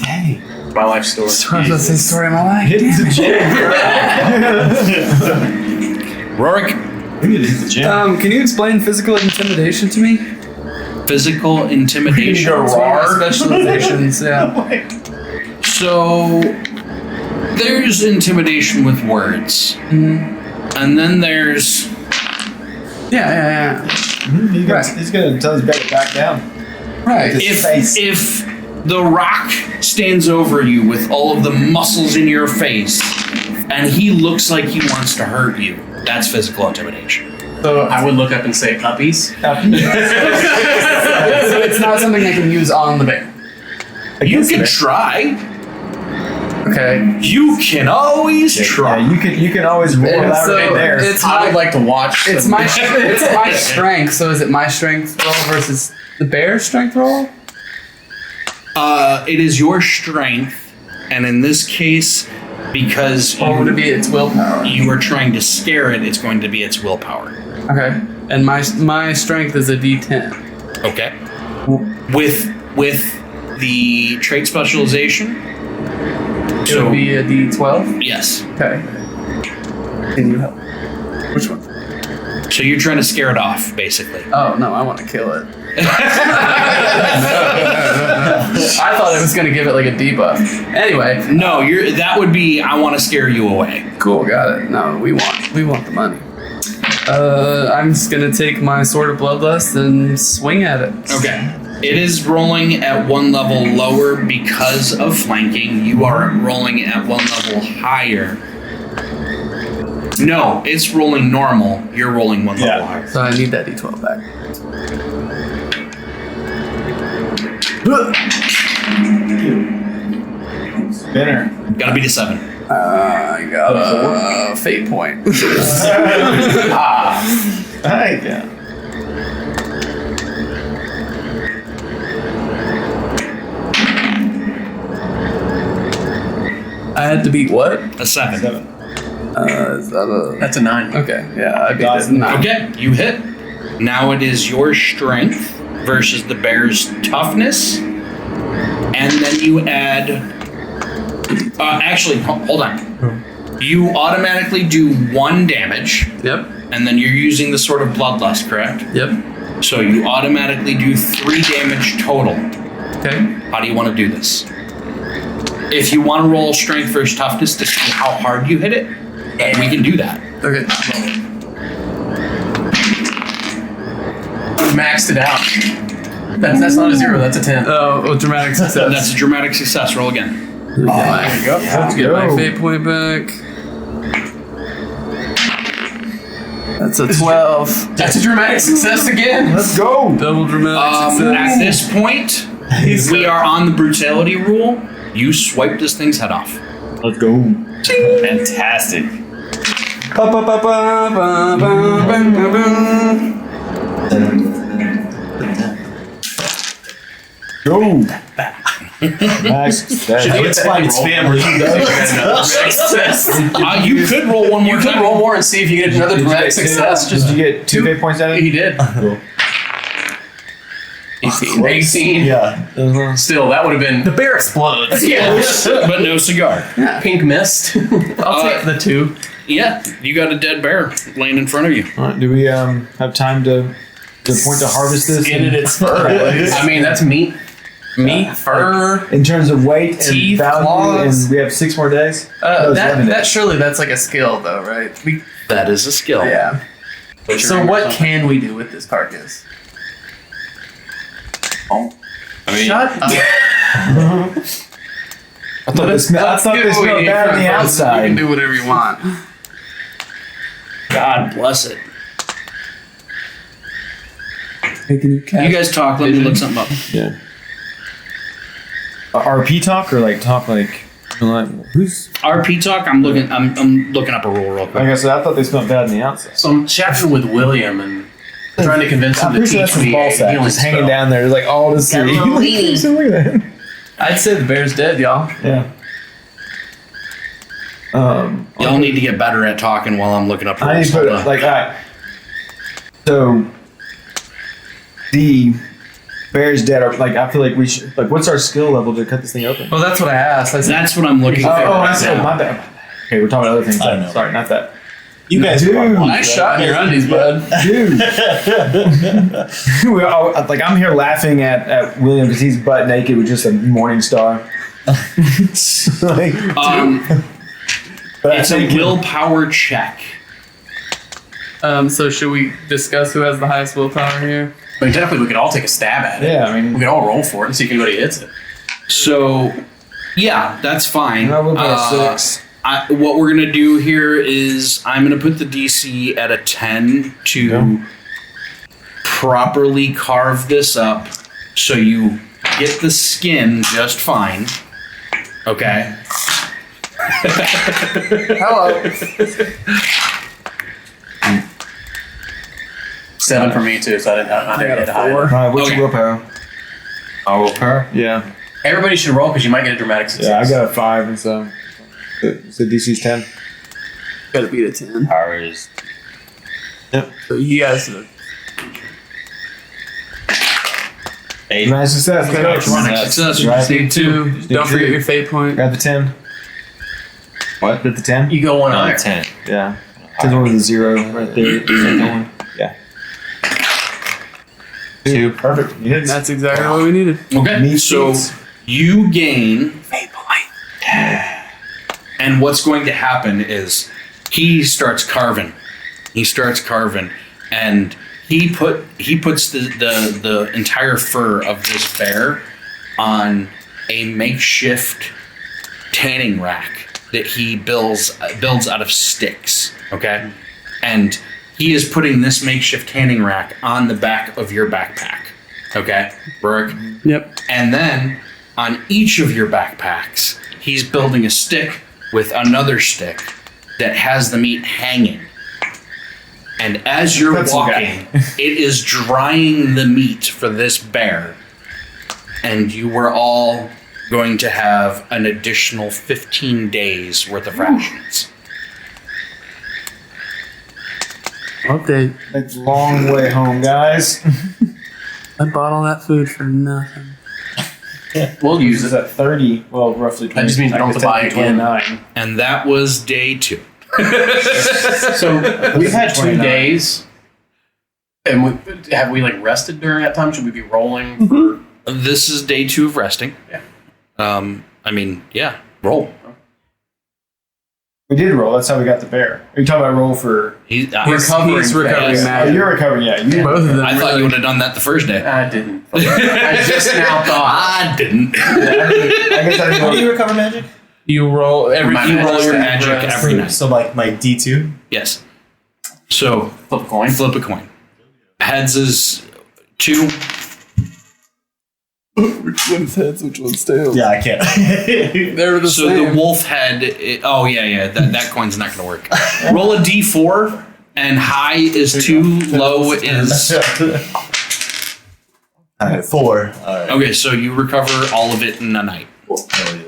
Dang. My life story. That's the story of my life. Hitting the gym. Rorik, We need to hit the gym. Can you explain physical intimidation to me? physical intimidation. It's one of my specializations, yeah. So there's intimidation with words, and then there's Yeah. He's gonna tell his bear to back down. Right. His face. if the rock stands over you with all of the muscles in your face, and he looks like he wants to hurt you, that's physical intimidation. So I would look up and say uppies. So it's not something I can use on the bear. You can try. Okay. You can always try. Yeah, you can always roll And out so right there. I would like to watch. It's my strength. So is it my strength roll versus the bear's strength roll? It is your strength, and in this case, because Or would it be its willpower? you are trying to scare it, it's going to be its willpower. Okay. And my strength is a D10. Okay. With the trait specialization. It would be a D12. Yes. Okay. Can you help? Which one? So you're trying to scare it off, basically. Oh no, I want to kill it. I thought it was gonna give it like a debuff. Anyway, No, that would be I want to scare you away. cool, got it. No, we want the money. I'm just gonna take my sword of bloodlust and swing at it. Okay. It is rolling at one level lower because of flanking. You are rolling at one level higher. No, it's rolling normal. You're rolling one level higher. So I need that D12 back. Spinner. Gotta beat a 7. I got a fate point. Hey, yeah. I had to beat what? A 7. Is that a... That's a 9. Okay, yeah, I beat it. 9. Okay, you hit. Now it is your strength versus the bear's toughness. And then you add... actually, hold on. You automatically do 1 damage. Yep, And then you're using the Sword of Bloodlust, correct? yep. So you automatically do 3 damage total. Okay. How do you want to do this? If you want to roll strength versus toughness to see how hard you hit it, we can do that. Okay. Maxed it out. That's not a 0. That's a 10. Oh, dramatic success. That's a dramatic success. Roll again. There you go. Let's get my fate point back. That's a 12. That's a dramatic success again. Let's go. Double dramatic success. At this point, we are on the brutality rule. You swipe this thing's head off. Let's go. Fantastic. Go. Nice. It's fine. It's spam. You could roll one more You could time. roll more and see if you get another dramatic success. Did you get 2 fate points out of it? He did. Cool. 18. Yeah. Still, that would have been The bear explodes. But no cigar. pink mist. I'll take the 2. Yeah, you got a dead bear laying in front of you. All right. Do we have time to point to harvest this? Skin it its fur. I mean, that's meat. Meat, fur. In terms of weight Teeth, and value, claws. and we have 6 more days. No, it's 11 days. That surely that's like a skill though, right? That is a skill. Yeah. So what can we do with this carcass? I mean, Shut up. I thought this smelled bad on the You outside. can do whatever you want. God bless it. Hey, can you You guys talk. Let me look something up. Yeah. RP talk or like talk like who's? RP talk. I'm looking up a rule real quick. Like I said, I thought they smelled bad on the outside. So I'm chatting with William and trying to convince him I'm to pretty sure teach that's his me ball a sack healing just hanging spell. down there, like all to see. Look at that. I'd say the bear's dead, y'all. Yeah. Y'all need to get better at talking while I'm looking up I need rules. to put Hold it on. like alright. So the bear's dead. Or, like I feel like we should. Like, what's our skill level to cut this thing open? Well, that's what I asked. I said, That's what I'm looking for. That's it. My bad. Okay, we're talking about other things. I don't know. Sorry, not that. You guys Dude. nice shot in your undies, bud. Dude. Like I'm here laughing at William because he's butt naked with just a morning star. Like, but I It's a think willpower check. So should we discuss who has the highest willpower here? But definitely, we could all take a stab at it. Yeah, I mean, We could all roll for it and see if anybody hits it. So, yeah, that's fine. I will go 6. What we're gonna do here is I'm gonna put the DC at a 10 to properly carve this up, so you get the skin just fine. Okay. Hello. 7 for me too, so I didn't hit high. All right, what's Okay. your willpower? My willpower? Yeah. Everybody should roll because you might get a dramatic success. Yeah, I got a 5 and so. So DC's 10. Gotta beat a 10. Power is So you guys. 8. Nice success. Success. You Right. just need 2. Don't forget your fate point. Got the 10. What? Got the 10? You go one No, higher. 10. Yeah. 10's one with a 0 right there. Second one. Yeah. 2. Perfect. You hit. That's exactly what we needed. Okay, Neat so feats. you gain fate point. And what's going to happen is he starts carving. And he puts the entire fur of this bear on a makeshift tanning rack that he builds out of sticks. Okay, and he is putting this makeshift tanning rack on the back of your backpack. Okay, Burke. Yep. And then on each of your backpacks, he's building a stick with another stick that has the meat hanging. And as you're That's walking, it is drying the meat for this bear. And you were all going to have an additional 15 days worth of rations. Okay. It's a long way home, guys. I bought all that food for nothing. We'll use It's it. at 30. Well, roughly 20. That just means we don't have to buy it again. 29. And that was day 2. So we've had 2 29. days. And have we like rested during that time? Should we be rolling for This is day 2 of resting. Yeah. Roll. We did roll. That's how we got the bear. Are you talking about roll for? He's recovering? He's recovering fast. Oh, magic. you're recovering. Yeah. You Both of them. I thought you would have done that the first day. I didn't. I just now thought. I didn't. I guess I didn't How do you roll. recover magic? You roll every. My You roll your magic magic every night. So like my D2? Yes. So Flip a coin. flip a coin. Heads is 2. Which one's heads? Which one's tails? Yeah, I can't. They're the So same. the wolf head. That coin's not going to work. Roll a d4, and high is 2, low is. Alright, 4. Alright. Okay, so you recover all of it in a night. Oh, yeah.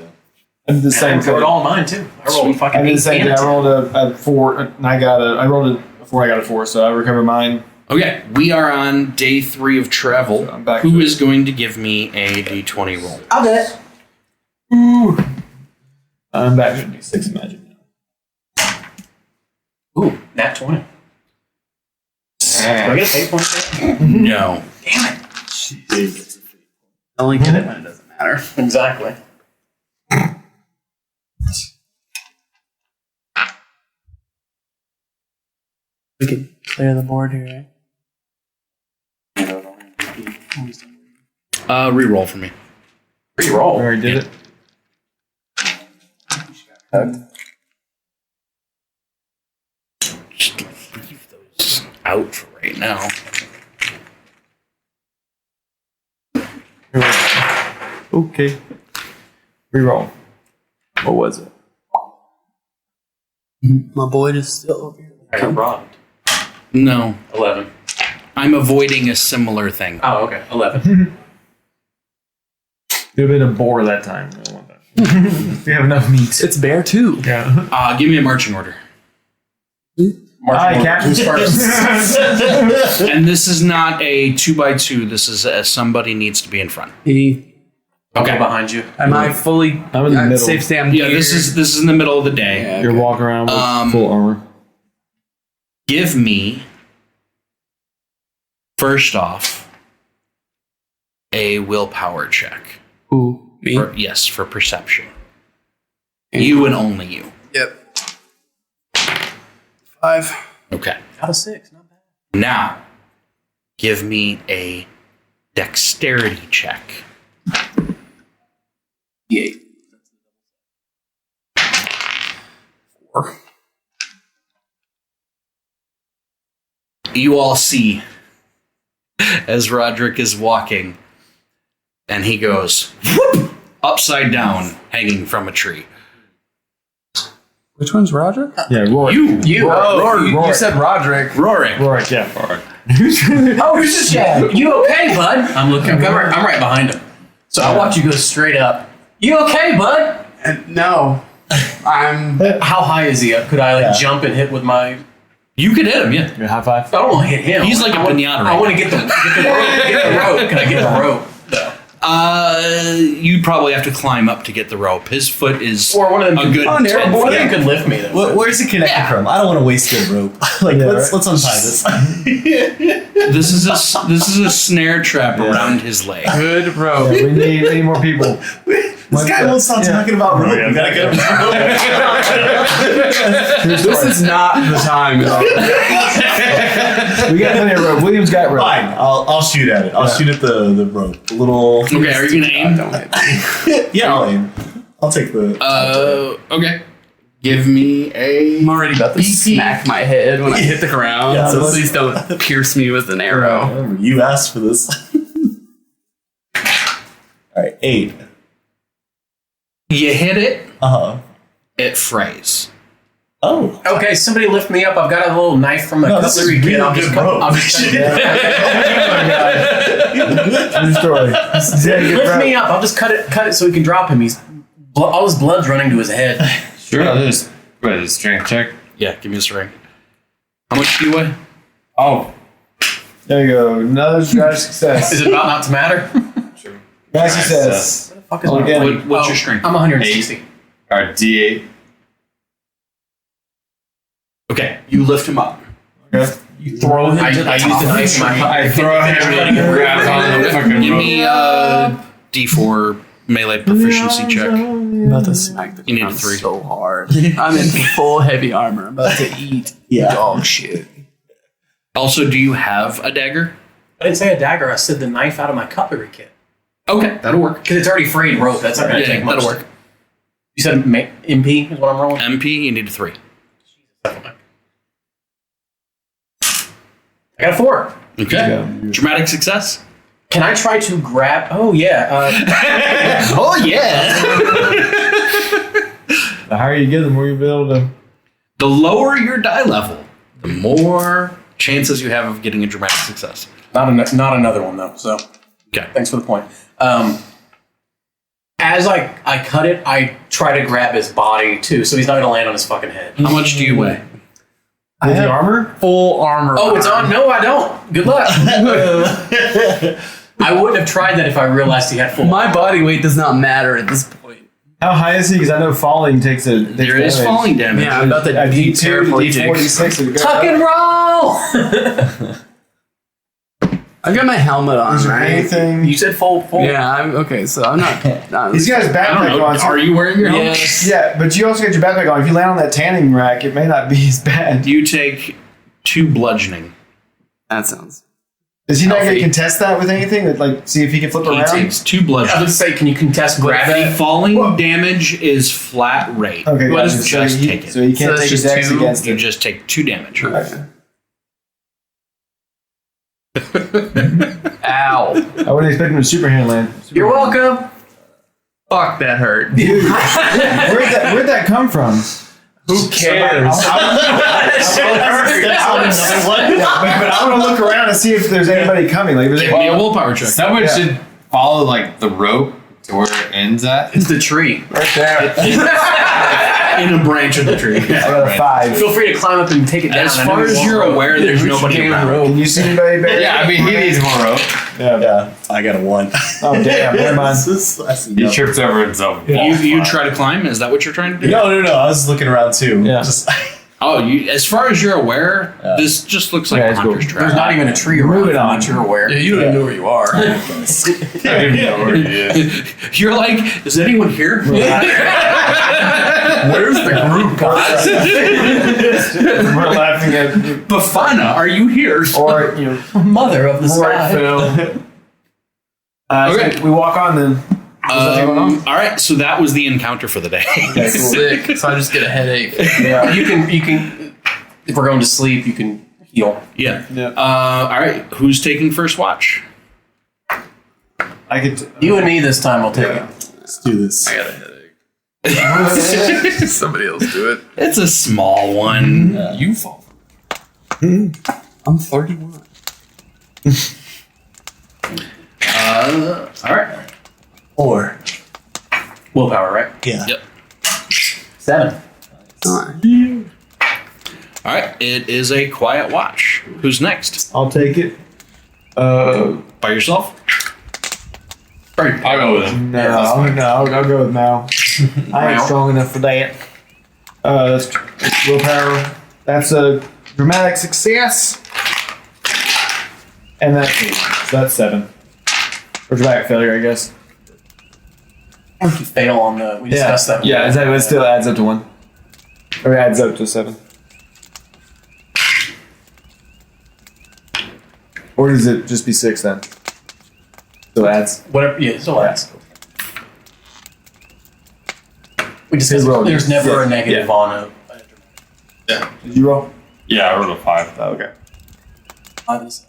I did the I same recovered thing. all of mine too. I rolled a fucking I did 8 the same and thing. a I 10. rolled a 4, and I rolled a 4. I got a 4, so I recovered mine. Okay, we are on day 3 of travel. I'm back Who to is going to give me a d20 roll? I'll do it. I'm back to D6 magic now. Ooh, nat 20. Do I get a fate point for that? No. I only get it when it doesn't matter. Exactly. We can clear the board here, right? Reroll for me. I Reroll. already did it. Just leave those out for right now. Okay. Reroll. What was it? My boy is still over here. I got robbed. No. 11. I'm avoiding a similar thing. Oh, okay. 11. It would have been a boar that time. I don't want that. We have enough meat. It's bear too. Yeah. Give me a marching order. Hi, Captain. Who's first? And this is not a 2x2. This is somebody needs to be in front. Okay, behind you. Am I fully? I'm in the middle. Safe stand. Yeah, this is in the middle of the day. Yeah, You're walking around with full armor. Give me, first off, a willpower check. Who? Me? Yes, for perception. You and only you. Yep. 5. Okay. Got a 6. Not bad. Now, give me a dexterity check. 8. 4. You all see as Roderick is walking, and he goes whoop, upside down, hanging from a tree. Which one's Roderick? Yeah, Rorik. You. You said Roderick. Rorik, yeah. Oh, who's this guy? You okay, bud? I'm looking. I'm right behind him. So I watch you go straight up. You okay, bud? No. I'm. How high is he up? Could I jump and hit with my? You could hit him, yeah. Your high five. I don't want to hit him. He's like a pinata I want to get the rope. Can I get the rope? No. You'd probably have to climb up to get the rope. His foot is Or one of them. a good 10 One of feet. them could lift me. Then. Where's it connected from? I don't want to waste good rope. Let's untie this. This is a snare trap around his leg. Good rope. Yeah, we need more people. This guy won't stop talking about rope. We gotta get him. This is not the time. We got plenty of rope. William's got rope. Fine, I'll shoot at it. I'll shoot at the rope. A little. Okay, are you gonna aim? Don't hit me. Yeah, I'll aim. I'll take the. Okay. Give me a. I'm already about to smack my head when I hit the ground, Yeah, so let's- please don't pierce me with an arrow. You asked for this. All right, 8. You hit it, It frays. Oh. Okay, somebody lift me up. I've got a little knife from a No, this is cutlery kit. really I'll just good cut. rope. I'll just cut True story. Lift me up. I'll just cut it so we can drop him. All his blood's running to his head. Sure, I'll just what is it, strength check? Yeah, give me a string. How much do you weigh? Oh, There you go. Another dry success. Is it about not to matter? Dry success. Fuck is Oh, my again. What's your strength? I'm 160. all right, D8. Okay, you lift him up. Okay. You throw him I to the use top the of knife in my pocket. I throw him and grabs on the fucking Give rope. me a D4 melee proficiency check. I'm about to smack the You need a ground 3. so hard. I'm in full heavy armor. I'm about to eat dog shit. Also, do you have a dagger? I didn't say a dagger. I said the knife out of my cutlery kit. Okay, that'll work. Because it's already frayed rope. That's not going to take much. that'll work. You said MP is what I'm rolling? MP, you need a 3. I got a 4. Okay. Dramatic success. Can I try to grab... Oh, yeah. Oh, yeah. The higher you get, the more you'll be able to. The lower your die level, the more chances you have of getting a dramatic success. Not another one, though. So Okay. thanks for the point. As I cut it, I try to grab his body, too, so he's not going to land on his fucking head. How much do you weigh? With the armor? Full armor. Oh, it's on? No, I don't. Good luck. I wouldn't have tried that if I realized he had full. My body weight does not matter at this point. How high is he? Because I know falling takes a. There is falling damage. Yeah, I'm about to D2 eat to D46. would go Tuck up. and roll! I've got my helmet on, Is there right? anything? You said full. Yeah, I'm okay. So I'm not. He's got his I don't backpack know. on. so- Are you wearing your helmet? Yes. Yeah, but you also got your backpack on. If you land on that tanning rack, it may not be as bad. You take 2 bludgeoning. That sounds. Is he not going Healthy. to contest that with anything? Like, see if he can flip He around? takes 2 I was bludgeoning. going to say, can you contest But grab the that? falling damage is flat rate. Okay, But gotcha. just take it. So he can't So take it's his just dex 2? against You it. just take 2 damage. Okay. Ow. I wouldn't expect him to superhand land. You're welcome. Fuck, that hurt. Dude, where'd that come from? Who cares? But I want to look around and see if there's anybody coming. Like, Give me a willpower check. Someone should follow like the rope to where it ends at. It's the tree. right there. In a branch of the tree. I got a 5. Feel free to climb up and take it down. As I know far you as won't you're roll. aware, there's nobody around. Can you see anybody, Barry? Yeah, I mean he needs more rope. Yeah. I got a 1. Oh, damn. Never mind. He trips over himself. You try to climb? Is that what you're trying to do? No. I was looking around too. Yeah. Just Oh, as far as you're aware, this just looks like Yeah, a it's cool. hunter's trap. There's not even a tree around. Moving on. That you're aware. Yeah, you don't even know where you are. I don't even know where he is. You're like, is anyone here? Where's the group, guys? We're laughing at Bafana, are you here? or Mother of the right, sky. Phil. Okay. So we walk on then. All right, so that was the encounter for the day. Okay, cool. Sick. So I just get a headache. Yeah. You can. If we're going to sleep, you can heal. Yeah. Yeah. All right, who's taking first watch? I could. You and me this time will take it. let's do this. I got a headache. Somebody else do it. It's a small one. You fall. I'm 31. All right. 4. Willpower, right? Yeah. Yep. 7. Nine. All right. It is a quiet watch. Who's next? I'll take it. By yourself? I'll go with him. No, I'll go with Mal. I ain't strong enough for that. That's willpower. That's a dramatic success. And that's 7. Or dramatic failure, I guess. If you fail on the, we discussed that. Yeah, exactly. It still adds up to 1. Or it adds up to 7. Or does it just be 6 then? Still adds. Whatever. Yeah, it still adds. We discussed roll. there's never a negative Yeah. on a Yeah. Did you roll? Yeah, I rolled a 5. Oh, okay. honest.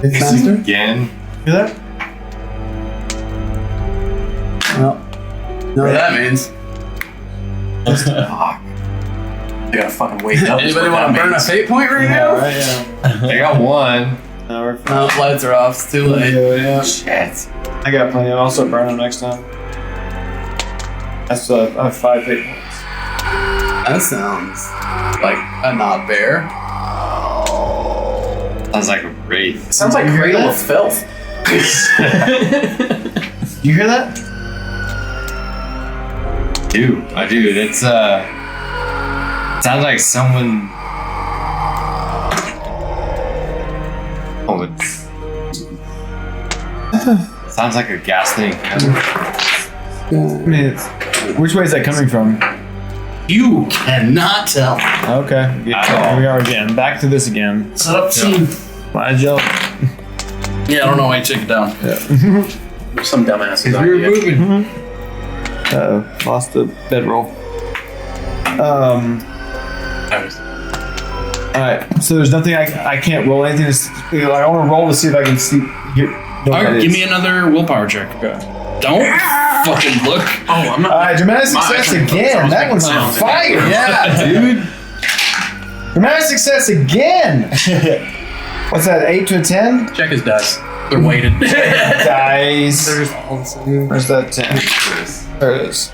Fifth master? Again. Hear that? Well, know what that means. I gotta fucking wake up. Anybody want to burn a fate point right now? Right, yeah. I got 1. No, we're No, lights are off. It's too late. yeah. Shit. I got plenty. I'll start burning them next time. That's I have 5 hit points. That sounds like a not bear. Sounds like a wraith. Sounds like You hear Cradle that? of Filth. You hear that? Dude, my dude, it's sounds like someone. Oh, it's sounds like a ghastly encounter. I mean, which way is that coming from? You cannot tell. Okay. Yeah, here we are again. Back to this again. Set up scene. Why'd you? Yeah, I don't know why you took it down. Some dumbasses. We were moving. Lost the bedroll. Alright, so there's nothing I can't roll anything. I want to roll to see if I can see. All right, give me another willpower check. Okay. Don't fucking look. Oh, I'm not. Alright, dramatic success again. That one's on fire. Yeah, dude. Dramatic success again. What's that? 8 to a 10? Check his dice. They're weighted. Dice. There's all the same. Where's that 10? There it is.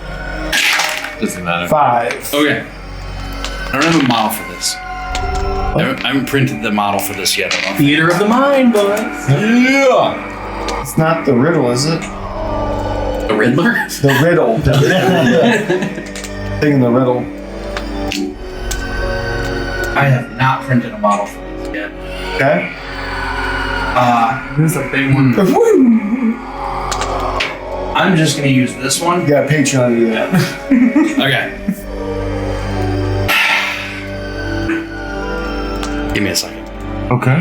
Doesn't matter. 5. Okay. I don't have a model for this. I haven't printed the model for this yet. I don't know. Theater of the mind, boys. Yeah. It's not the riddle, is it? The Riddler. The riddle. Thinking the riddle. I have not printed a model for this yet. Okay. This is a big one. I'm just gonna use this one. You got Patreon to do that. Okay. Give me a second. Okay.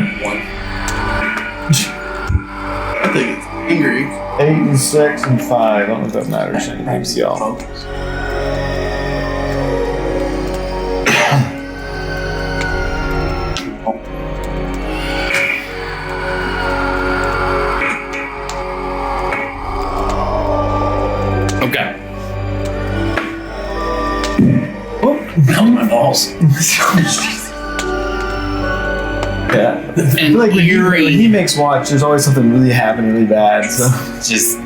I think it's angry. 8 and 6 and 5. I don't know if that matters anything to y'all. Okay. Oh, my balls. Yeah. I And feel like when eerie. he makes watch, there's always something really happening really bad. So Just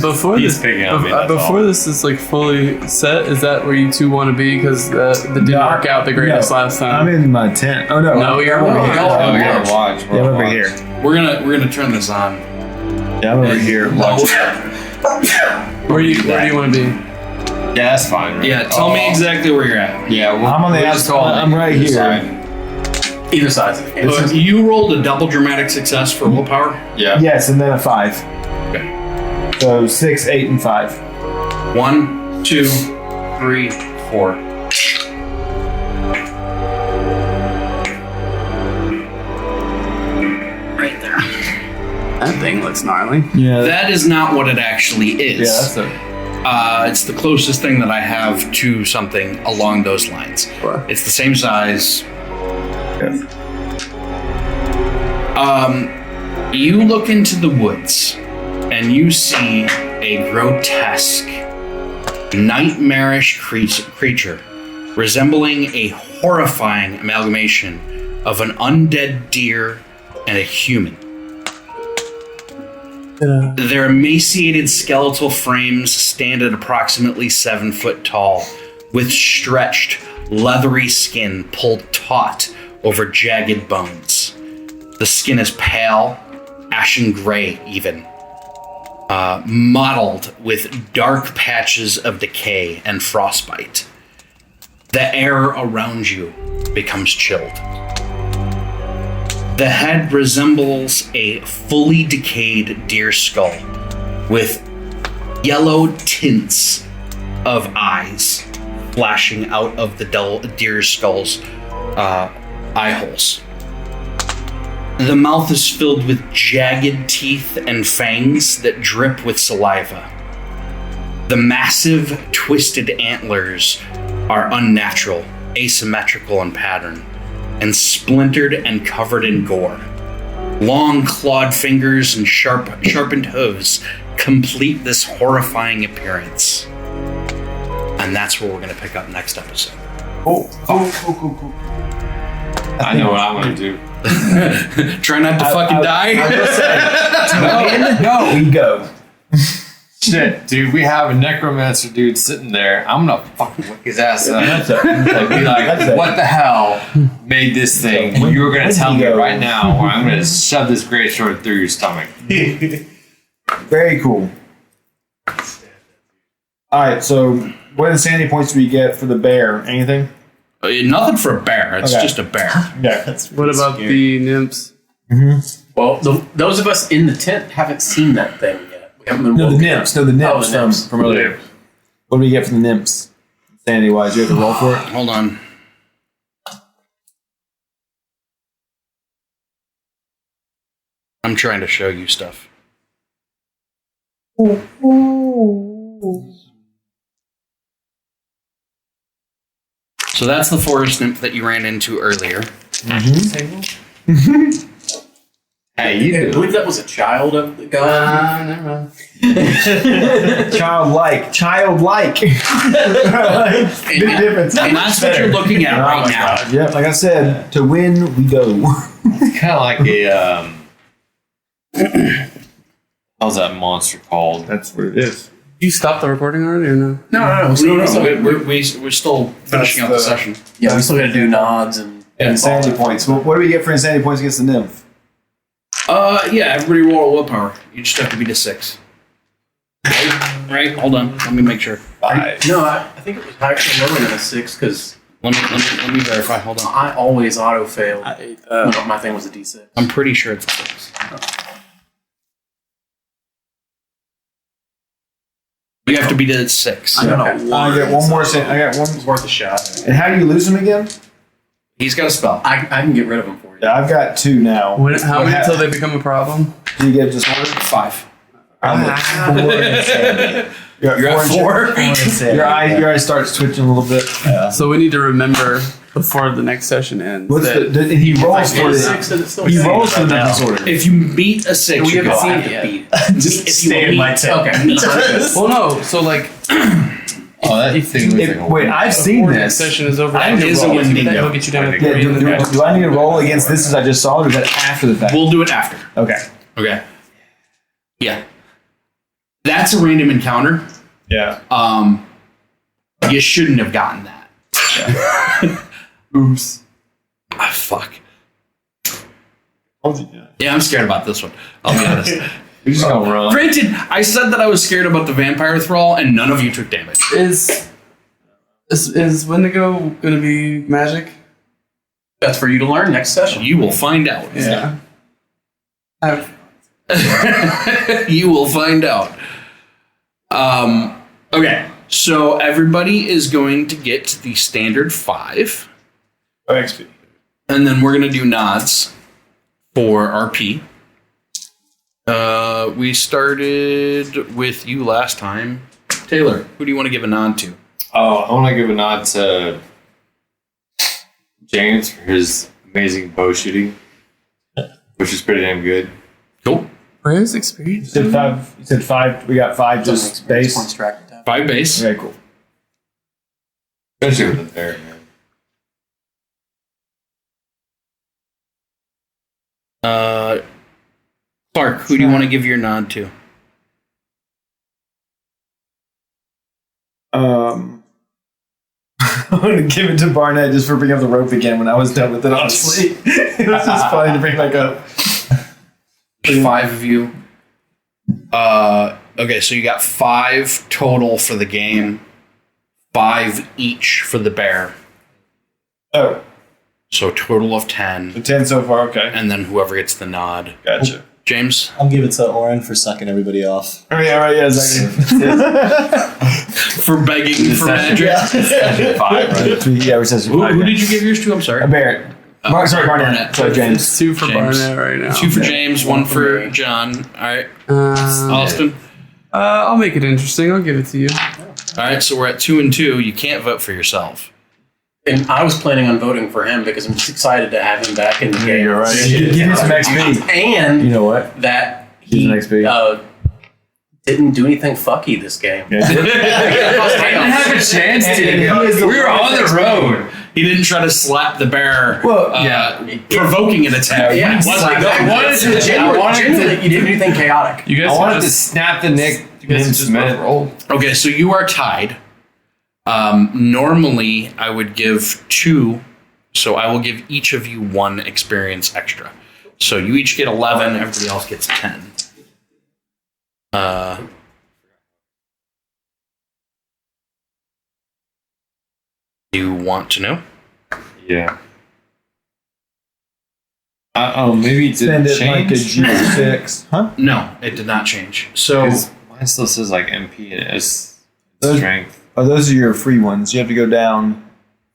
Before He's this, picking on me, that's before all. this is like fully set, is that where you two want to be? Because the didn't work out the greatest last time. I'm in my tent. Oh no. No, you're I'm over over here. here. Oh, we gotta watch. Yeah, I'm over here. We're gonna turn this on. Yeah, I'm over here. Watch. where do you want to be? Yeah, that's fine. Right? Yeah, tell me exactly where you're at. Yeah, I'm on the outside. I'm right Either here. side. Either side. So you rolled a double dramatic success for willpower. Yeah. Yes, and then a 5. Okay. So 6, 8, and 5. 1, 2, 3, 4. Right there. That thing looks gnarly. Yeah. That is not what it actually is. Yeah, that's a. It's the closest thing that I have to something along those lines. What? It's the same size. You look into the woods and you see a grotesque, nightmarish creature resembling a horrifying amalgamation of an undead deer and a human. Their emaciated skeletal frames stand at approximately 7 foot tall, with stretched, leathery skin pulled taut over jagged bones. The skin is pale, ashen gray even, mottled with dark patches of decay and frostbite. The air around you becomes chilled. The head resembles a fully decayed deer skull with yellow tints of eyes flashing out of the deer skull's eye holes. The mouth is filled with jagged teeth and fangs that drip with saliva. The massive, twisted antlers are unnatural, asymmetrical in pattern, and splintered and covered in gore. Long clawed fingers and sharpened hooves complete this horrifying appearance. And that's where we're going to pick up next episode. Cool. I know what I'm going to do. Try not to fucking die. No, we go. Shit, dude, we have a necromancer dude sitting there. I'm gonna fucking whip his ass up. Be like, what the hell made this thing? You were gonna tell me right now, or I'm gonna shove this great sword through your stomach. Very cool. Alright, so what insanity points do we get for the bear? Anything? Nothing for a bear. It's Okay. just a bear. Yeah. What about the nymphs? Well, those of us in the tent haven't seen that thing yet. We haven't been No, the woken nymphs. up. No, the nymphs Oh, the nymphs. from earlier. What do we get from the nymphs? Insanity wise, you have to roll for it? Hold on. I'm trying to show you stuff. So that's the forest nymph that you ran into earlier. Hey, you I do. believe that was a child of the god. Never mind. Childlike. Big difference. And that's what you're looking at right now. Yeah, like I said, to win, we go. It's kind of like a how's that monster called? That's what it is. Did you stop the recording already or no? No. We're still finishing up the session. Yeah, we still got to do nods and Insanity points. Well, what do we get for insanity points against the nymph? Yeah, everybody roll a willpower. You just have to beat a 6. Right? Hold on. Let me make sure. No, I think it was actually lower than a 6 because Let me verify. Hold on. I always auto failed. My thing was a D6. I'm pretty sure it's a 6. You have to beat it at 6. I got a I get one more. I got one. It's worth a shot. And how do you lose them again? He's got a spell. I can get rid of him for you. Yeah, I've got 2 now. How many until they become a problem? Do you get disorder? 5. I'm at 4 insanity. You're at 4? Your eye starts twitching a little bit. So we need to remember before the next session ends. What's that he rolls for Get a it. 6, then it's still He the same. rolls for the disorder. If you beat a 6, We you haven't go. seen it beat. Just If stay you in my meet- tent. Okay, meet us. Well, no. So like, Oh, that thing looks like a Wait, I've seen before the this. session is over, That is a Wendigo. He'll get you down at Yeah, 3 in the night. do I need to roll against this as I just saw it, or is that after the fact? We'll do it after. Okay. Okay. Yeah. That's a random encounter. Yeah. You shouldn't have gotten that. Oops. Ah, fuck. Yeah, I'm scared about this one. I'll be honest. You're just gonna run. Granted, I said that I was scared about the vampire thrall, and none of you took damage. Is Wendigo going to be magic? That's for you to learn next session. You will find out. Yeah. You will find out. Okay, so everybody is going to get the standard 5, XP. and then we're going to do nods for RP. We started with you last time. Taylor, who do you want to give a nod to? Oh, I want to give a nod to James for his amazing bow shooting. which is pretty damn good. Cool. Where's experience? You said 5. You said 5. We got 5 just base. Points tracked down. 5 base. Very cool. Especially with the bear, man. Clark, who do you want to give your nod to? I'm going to give it to Barnett just for bringing up the rope again when I was done with it, honestly. It was just funny to bring back up. 5 of you. Okay, so you got 5 total for the game. 5 each for the bear. Oh, So a total of 10. 10 so far, okay. And then whoever gets the nod. Gotcha. James? I'll give it to Oren for sucking everybody off. Oh, yeah, right, yeah, exactly. For begging for magic. Session 5, right? Yeah, we said Who did you give yours to? I'm sorry. Barrett. Sorry, Barnett. Sorry, James. It's 2 for James. Barnett right now. 2 for James, 1 for John. All right. Austin? I'll make it interesting. I'll give it to you. All right, so we're at 2 and 2. You can't vote for yourself. And I was planning on voting for him because I'm just excited to have him back in the game. You're right. Give me some XP. And You know what? that He's he an XP. didn't do anything fucky this game. I didn't have a chance to. We were on the road. He didn't try to slap the bear, Well, provoking an attack. Yeah, He wasn't I wanted genuinely, you didn't do anything chaotic. You guys I can wanted to just, snap the neck. you guys can just both roll. Okay, so you are tied. Normally, I would give 2, so I will give each of you 1 experience extra. So you each get 11, everybody else gets 10. You want to know? Yeah. Maybe it Spend didn't it like a change. G6. Huh? No, it did not change. So Mine still says like MP and S Those- strength. Oh, those are your free ones. You have to go down.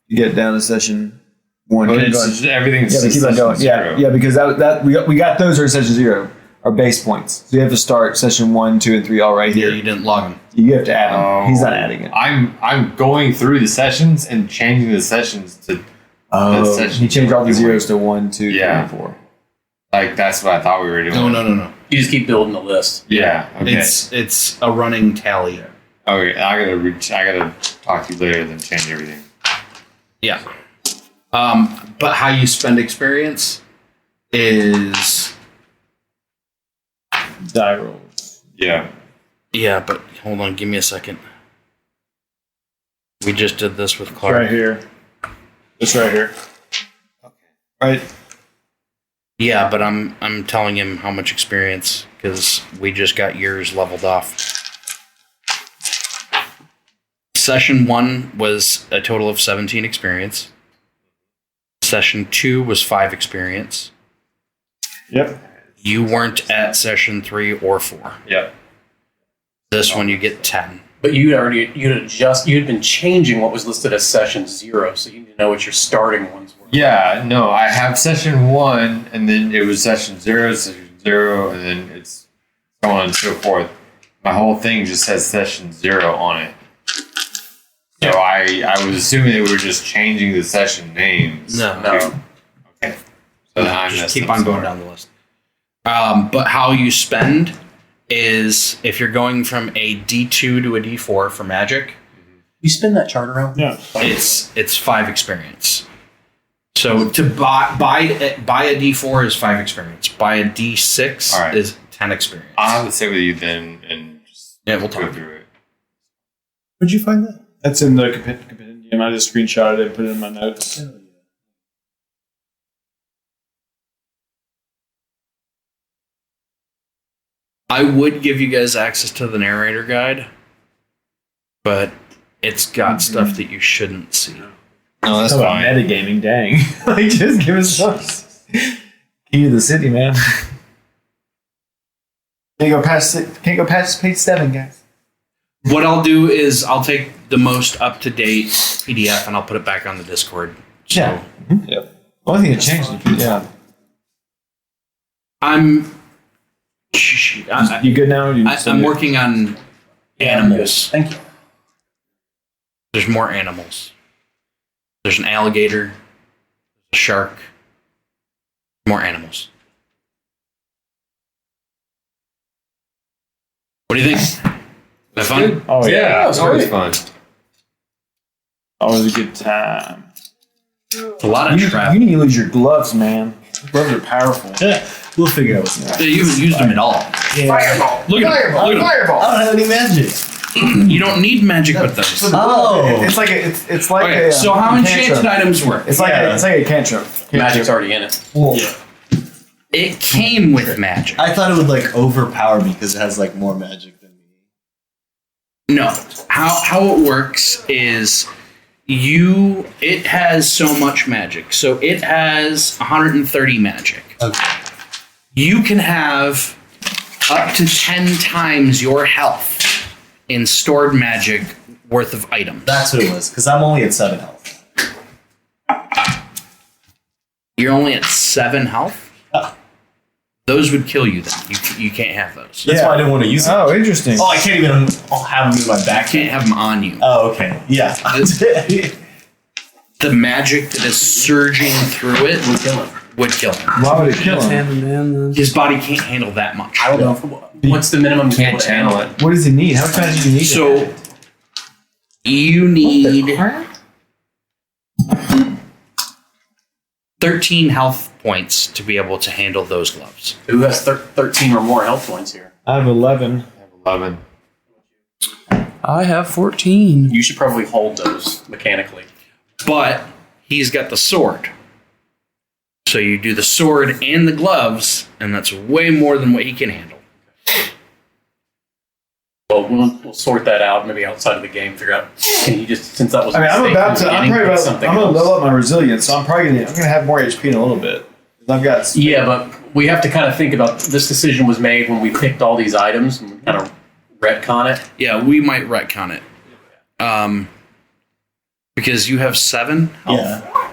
You get down to session 1. But Keep it's going. just, everything's Yeah, but keep on session going. Yeah, 0. yeah, because that we got those are in session 0, our base points. So you have to start session 1, 2, and 3 all right yeah, here. you didn't log them. You have to add them. He's not adding it. I'm going through the sessions and changing the sessions to session he changed all the you zeros to 1, 2, 3, Yeah. and 4. like that's what I thought we were doing. No. You just keep building the list. Yeah. Okay. It's a running tally. Okay. I gotta talk to you later, then change everything. Yeah. But how you spend experience is Die rolls. Yeah. yeah. But hold on, give me a second. We just did this with Clark. Right here. It's right here. Right. Yeah, but I'm telling him how much experience because we just got yours leveled off. Session 1 was a total of 17 experience. Session 2 was 5 experience. Yep. You weren't at session 3 or 4. Yep. This one you get 10. But you'd been changing what was listed as session 0, so you need to know what your starting ones were. Yeah. No, I have session 1, and then it was session 0, and then it's so on and so forth. My whole thing just says session 0 on it. So I was assuming they were just changing the session names. No. Okay. So then I Just messed keep up on going somewhere. down the list. But how you spend is if you're going from a D2 to a D4 for magic, You spin that chart around? Yeah. it's 5 experience. So to buy a D4 is 5 experience. Buy a D6 All right. is 10 experience. I'll have to sit with you then and just Yeah, we'll go talk. through it. Where'd you find that? That's in the compendium. I just screenshotted it and put it in my notes. I would give you guys access to the narrator guide, but it's got stuff that you shouldn't see. No, that's Talk about fine. metagaming, dang. Like, just give us some key to the city, man. Can't go past page 7, guys. What I'll do is I'll take the most up-to-date PDF and I'll put it back on the Discord. So Yeah. Yep. The only thing that changed is you good now? I'm working on animals. Thank you. There's more animals. There's an alligator, a shark, more animals. What do you think? That fun? Oh Yeah, it it's was always great. fun. Always a good time. It's a lot of trap. You need to use your gloves, man. Gloves are powerful. We'll figure out what's next. You haven't used them at all. Fireball. Look at them. Look at them. Fireball. I don't have any magic. You don't need magic with those. Oh. It's like Okay, so how enchanted cantrip. items work? It's like a cantrip. Magic's already in it. Well, It came with magic. I thought it would like overpower me because it has like more magic than me. No. How it works is it has so much magic. So it has 130 magic. Okay. You can have up to 10 times your health in stored magic worth of items. That's what it was, because I'm only at 7 health. You're only at 7 health? Ah. Those would kill you then. You can't have those. That's why I didn't want to use it. Oh, interesting. Oh, I can't even have them in my You back. can't have them on you. Oh, okay. Yeah. The magic that is surging through it would kill him. Why would it kill him? Hand in hand, His body can't handle that much. I don't know. What's the minimum you Can't channel it. What does he need? How much time do you need? So you need 13 health points to be able to handle those gloves. Who has 13 or more health points here? I have 11. 11. I have 14. You should probably hold those mechanically. But he's got the sword. So you do the sword and the gloves, and that's way more than what he can handle. Well, we'll sort that out maybe outside of the game. Figure out. Can you just since that was. I mean, I'm about to. I'm probably about. something. I'm gonna else. level up my resilience, so I'm probably gonna have more HP in a little bit. I've got. Yeah, but we have to kind of think about this decision was made when we picked all these items and we kind of retcon it. Yeah, we might retcon it. Because you have 7 health. Yeah.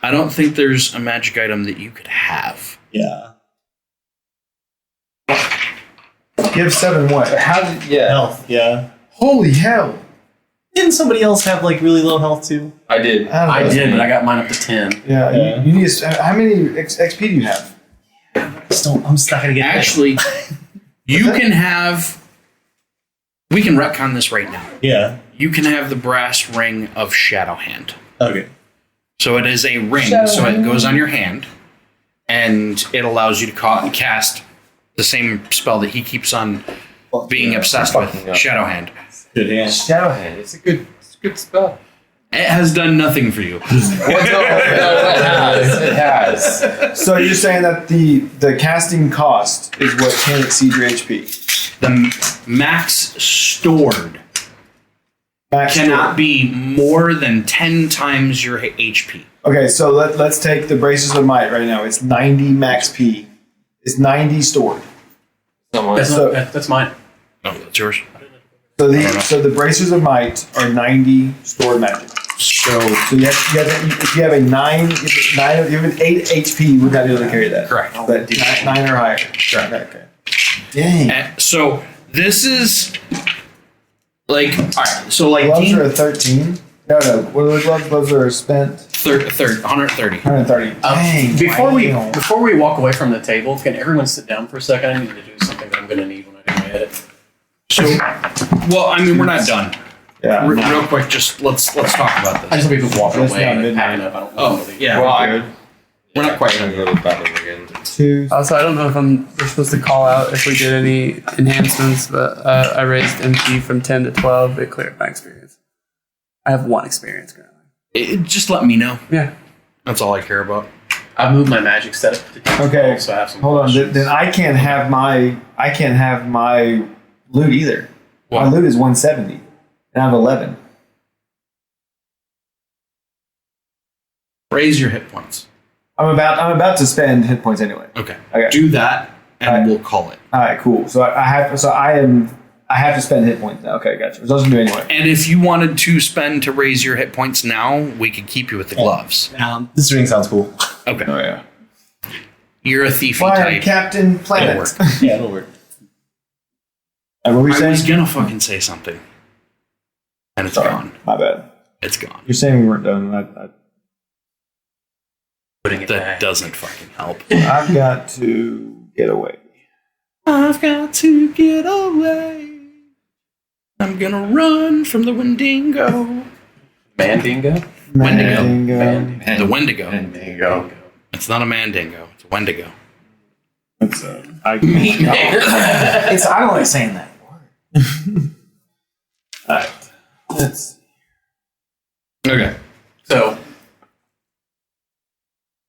I don't think there's a magic item that you could have. Yeah. You have 7 what? Health. Yeah. Holy hell! Didn't somebody else have like really low health too? I did. I did, but I got mine up to 10. Yeah. Yeah. You need. How many XP do you have? I'm just not gonna get Actually, you can have. We can retcon this right now. Yeah. You can have the brass ring of Shadowhand. Okay. So it is a ring, so it goes on your hand, and it allows you to cast the same spell that he keeps on being obsessed with, Shadowhand. Good hand. Shadowhand. It's a good spell. It has done nothing for you. It has. So you're saying that the casting cost is what can exceed your HP? The max stored Max cannot be more than 10 times your HP. Okay, so let's take the Braces of Might right now. It's 90 max P. It's 90 stored. That's, So- that's mine. Oh, that's yours. So the Bracers of Might are 90 stored magic. So you have if you have a 9, if you have an 8 HP, you would not be able to carry that. Correct. But 9 or higher. Correct. Okay. Dang. And so this is like, all right. So like Gloves are a 13. No. What are the gloves? Gloves are spent. third 130. 130. Dang. Before we walk away from the table, can everyone sit down for a second? I need to do something that I'm going to need when I do my edit. So, well, I mean, we're not done. Yeah. Real quick, just let's talk about I this. just hope people walk It's away not and midnight. packing up. I don't Oh, want to leave. yeah. Well, We're not quite I'm gonna go to the bathroom again. 2. Also, I don't know if we're supposed to call out if we did any enhancements, but I raised MP from 10 to 12. It cleared my experience. I have 1 experience currently. just let me know. Yeah. That's all I care about. I moved my magic setup to 10. Okay. So I have some Hold on. questions. Then I can't have my loot either. What? My loot is 170, and I have 11. Raise your hit points. I'm about to spend hit points anyway. Okay. Okay. Do that, and Alright. we'll call it. All right, cool. So I have to spend hit points now. Okay, gotcha. Which I was gonna do anyway. And if you wanted to spend to raise your hit points now, we could keep you with the gloves. This ring sounds cool. Okay. Oh yeah. You're a thiefy Fire type. Captain Planet. It'll work. Yeah, it'll work. What were you I saying? was gonna fucking say something, and it's Sorry, gone. my bad. It's gone. You're saying we weren't done. Putting it That back. doesn't fucking help. I've got to get away. I've got to get away. I'm gonna run from the Wendigo. Mandingo? Wendigo. Mandingo. The Wendigo. Mandingo. It's not a Mandingo. It's a Wendigo. That's I It's I don't like saying that word. Alright. Let's Okay. So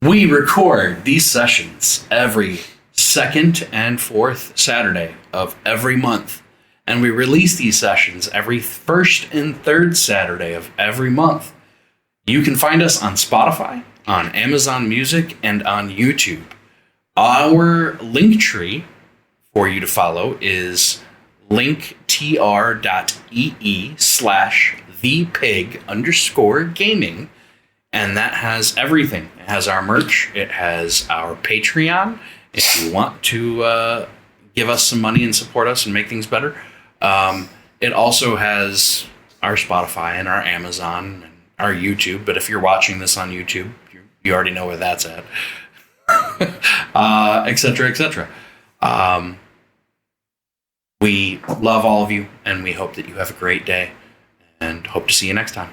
We record these sessions every second and fourth Saturday of every month. And we release these sessions every first and third Saturday of every month. You can find us on Spotify, on Amazon Music, and on YouTube. Our link tree for you to follow is linktr.ee/thepig_gaming. And that has everything. It has our merch. It has our Patreon. If you want to give us some money and support us and make things better. It also has our Spotify and our Amazon and our YouTube. But if you're watching this on YouTube, you already know where that's at. Et cetera, et cetera. We love all of you, and we hope that you have a great day, and hope to see you next time.